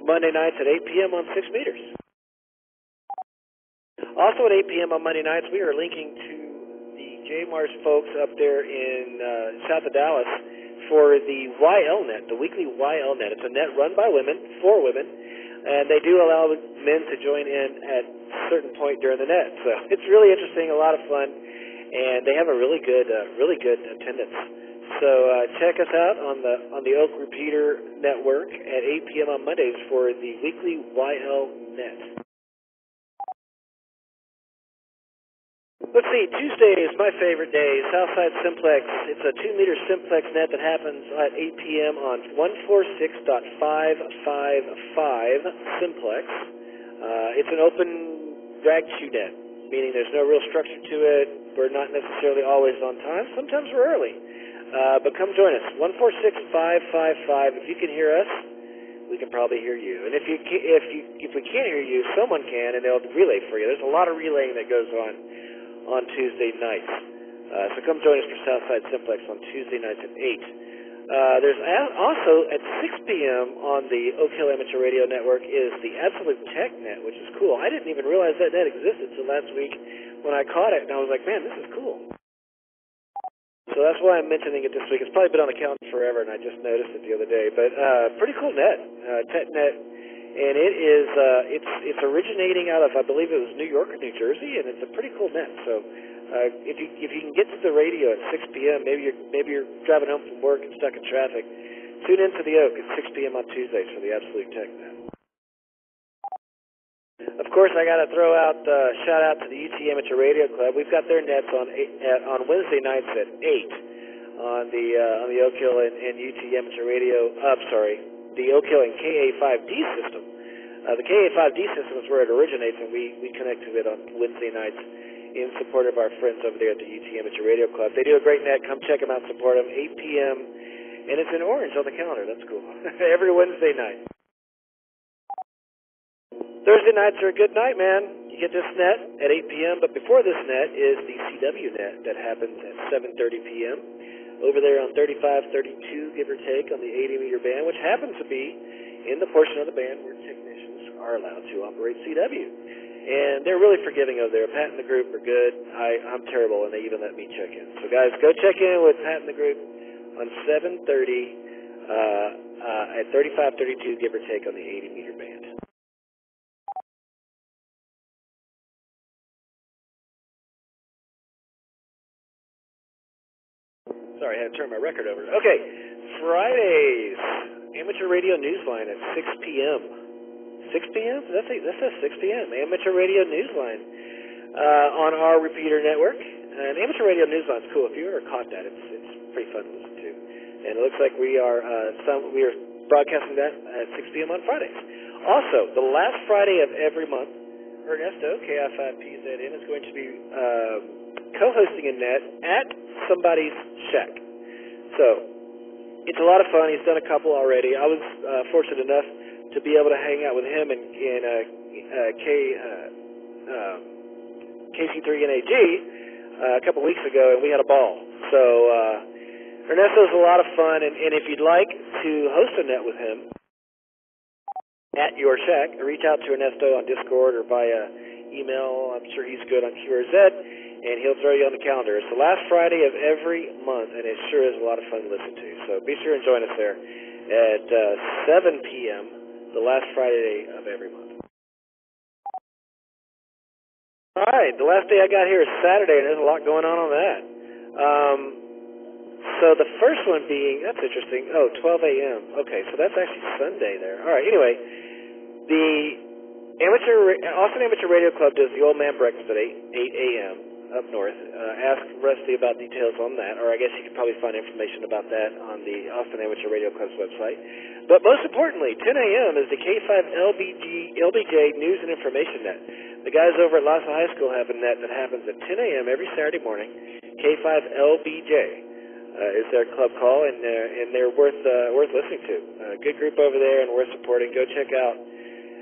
Monday nights at 8 p.m. on 6 Meters. Also at 8 p.m. on Monday nights, we are linking to the JMARS folks up there in south of Dallas for the YLNet, the weekly YLNet. It's a net run by women, for women, and they do allow men to join in at a certain point during the net. So it's really interesting, a lot of fun, and they have a really good attendance. So check us out on the Oak Repeater Network at 8 p.m. on Mondays for the weekly YLNet. Let's see, Tuesday is my favorite day, Southside Simplex. It's a 2-meter simplex net that happens at 8 p.m. on 146.555 simplex. It's an open drag shoe net, meaning there's no real structure to it. We're not necessarily always on time. Sometimes we're early. But come join us, 146.555. If you can hear us, we can probably hear you. And if we can't hear you, someone can, and they'll relay for you. There's a lot of relaying that goes on Tuesday nights. So come join us for Southside Simplex on Tuesday nights at 8. There's also at 6 p.m. on the Oak Hill Amateur Radio Network is the Absolute Tech Net, which is cool. I didn't even realize that net existed until last week when I caught it, and I was like, man, this is cool. So that's why I'm mentioning it this week. It's probably been on the calendar forever, and I just noticed it the other day. But pretty cool net, Tech Net. And it is, it's originating out of, I believe it was New York or New Jersey, and it's a pretty cool net. So if you can get to the radio at 6 p.m., maybe you're driving home from work and stuck in traffic, tune into the Oak at 6 p.m. on Tuesdays for the Absolute Tech Net. Of course, I got to throw out shout out to the UT Amateur Radio Club. We've got their nets on Wednesday nights at 8 on the Oak Hill and UT Amateur Radio. The Oak Hill and KA5D system. The KA5D system is where it originates, and we connect to it on Wednesday nights in support of our friends over there at the UT Amateur Radio Club. They do a great net. Come check them out, support them. 8 p.m. and it's in orange on the calendar. That's cool. Every Wednesday night. Thursday nights are a good night, man. You get this net at 8 p.m., but before this net is the CW net that happens at 7:30 p.m. over there on 3532, give or take, on the 80-meter band, which happens to be in the portion of the band where technicians are allowed to operate CW. And they're really forgiving over there. Pat and the group are good. I'm terrible, and they even let me check in. So, guys, go check in with Pat and the group on 7:30 at 3532, give or take, on the 80-meter band. Sorry, I had to turn my record over. Okay, Fridays, Amateur Radio Newsline at 6 p.m. 6 p.m.? That says 6 p.m. Amateur Radio Newsline on our repeater network. And Amateur Radio Newsline's cool. If you ever caught that, it's pretty fun to listen to. And it looks like we are broadcasting that at 6 p.m. on Fridays. Also, the last Friday of every month, Ernesto, KI5PZN, is going to be co-hosting a net at somebody's shack. So, it's a lot of fun. He's done a couple already. I was fortunate enough to be able to hang out with him in KC3NAG a couple weeks ago, and we had a ball. So, Ernesto's a lot of fun, and if you'd like to host a net with him at your shack, reach out to Ernesto on Discord or via email. I'm sure he's good on QRZ, and he'll throw you on the calendar. It's the last Friday of every month, and it sure is a lot of fun to listen to. So be sure and join us there at 7 p.m., the last Friday of every month. All right, the last day I got here is Saturday, and there's a lot going on that. So the first one being, that's interesting, 12 a.m. Okay, so that's actually Sunday there. All right, anyway, the Austin Amateur Radio Club does the Old Man Breakfast at 8 a.m. up north. Ask Rusty about details on that, or I guess you could probably find information about that on the Austin Amateur Radio Club's website. But most importantly, 10 a.m. is the K5LBJ News and Information Net. The guys over at Lhasa High School have a net that happens at 10 a.m. every Saturday morning, K5LBJ. is their club call, and they're worth listening to. Good group over there and worth supporting. Go check out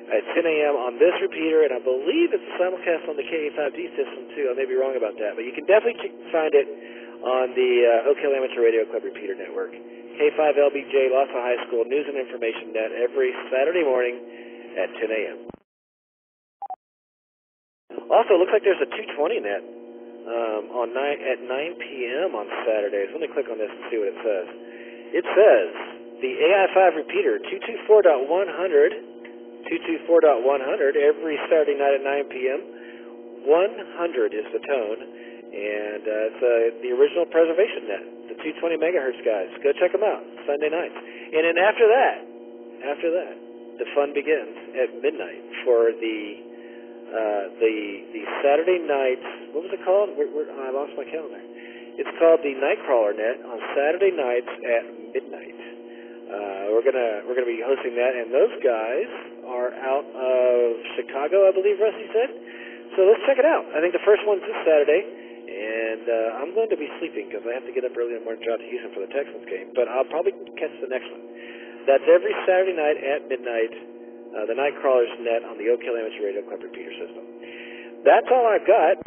at 10 a.m. on this repeater, and I believe it's a simulcast on the KA5D system too. I may be wrong about that, but you can definitely find it on the Oak Hill Amateur Radio Club repeater network. K5LBJ, Lhasa High School News and Information Net every Saturday morning at 10 a.m. Also, it looks like there's a 220 net at 9 p.m. on Saturdays. Let me click on this and see what it says. It says the AI5 repeater 224.100. 224.100 every Saturday night at 9 p.m. 100 is the tone, and it's the original preservation net, the 220 megahertz guys. Go check them out Sunday nights. And then after that, the fun begins at midnight for the Saturday night. What was it called? I lost my calendar. It's called the Nightcrawler Net on Saturday nights at midnight. We're gonna be hosting that, and those guys are out of Chicago, I believe Rusty said. So let's check it out. I think the first one's this Saturday, and I'm going to be sleeping because I have to get up early in the morning to drive to Houston for the Texans game. But I'll probably catch the next one. That's every Saturday night at midnight. The Nightcrawler's Net on the Oak Hill Amateur Radio Club repeater system. That's all I've got.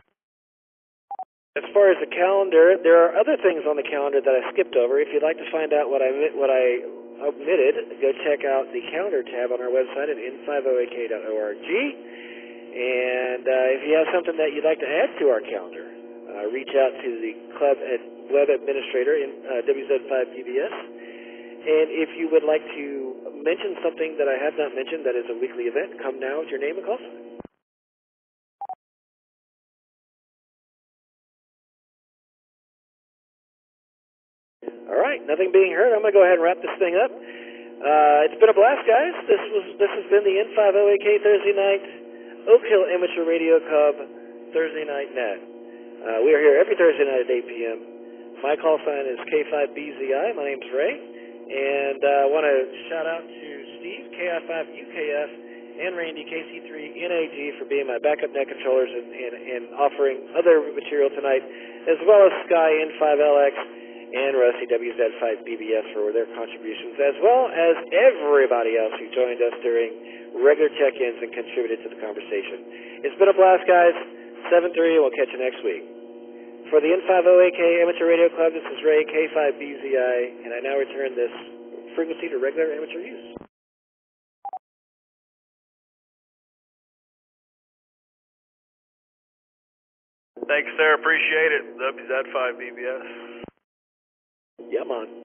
As far as the calendar, there are other things on the calendar that I skipped over. If you'd like to find out what I omitted, go check out the calendar tab on our website at n50ak.org. And if you have something that you'd like to add to our calendar, reach out to the club web administrator in WZ5BBS. And if you would like to mention something that I have not mentioned that is a weekly event, come now with your name and call sign. All right, nothing being heard. I'm going to go ahead and wrap this thing up. It's been a blast, guys. This has been the N50AK Thursday night Oak Hill Amateur Radio Club Thursday night net. We are here every Thursday night at 8 p.m. My call sign is K5BZI. My name's Ray, and I want to shout out to Steve KI5UKF and Randy KC3NAG for being my backup net controllers and offering other material tonight, as well as Sky N5LX. And Rusty WZ5BBS for their contributions, as well as everybody else who joined us during regular check-ins and contributed to the conversation. It's been a blast, guys. 7-3, and we'll catch you next week. For the N50AK Amateur Radio Club, this is Ray, K5BZI, and I now return this frequency to regular amateur use. Thanks, sir. Appreciate it. WZ5BBS. Yeah, man.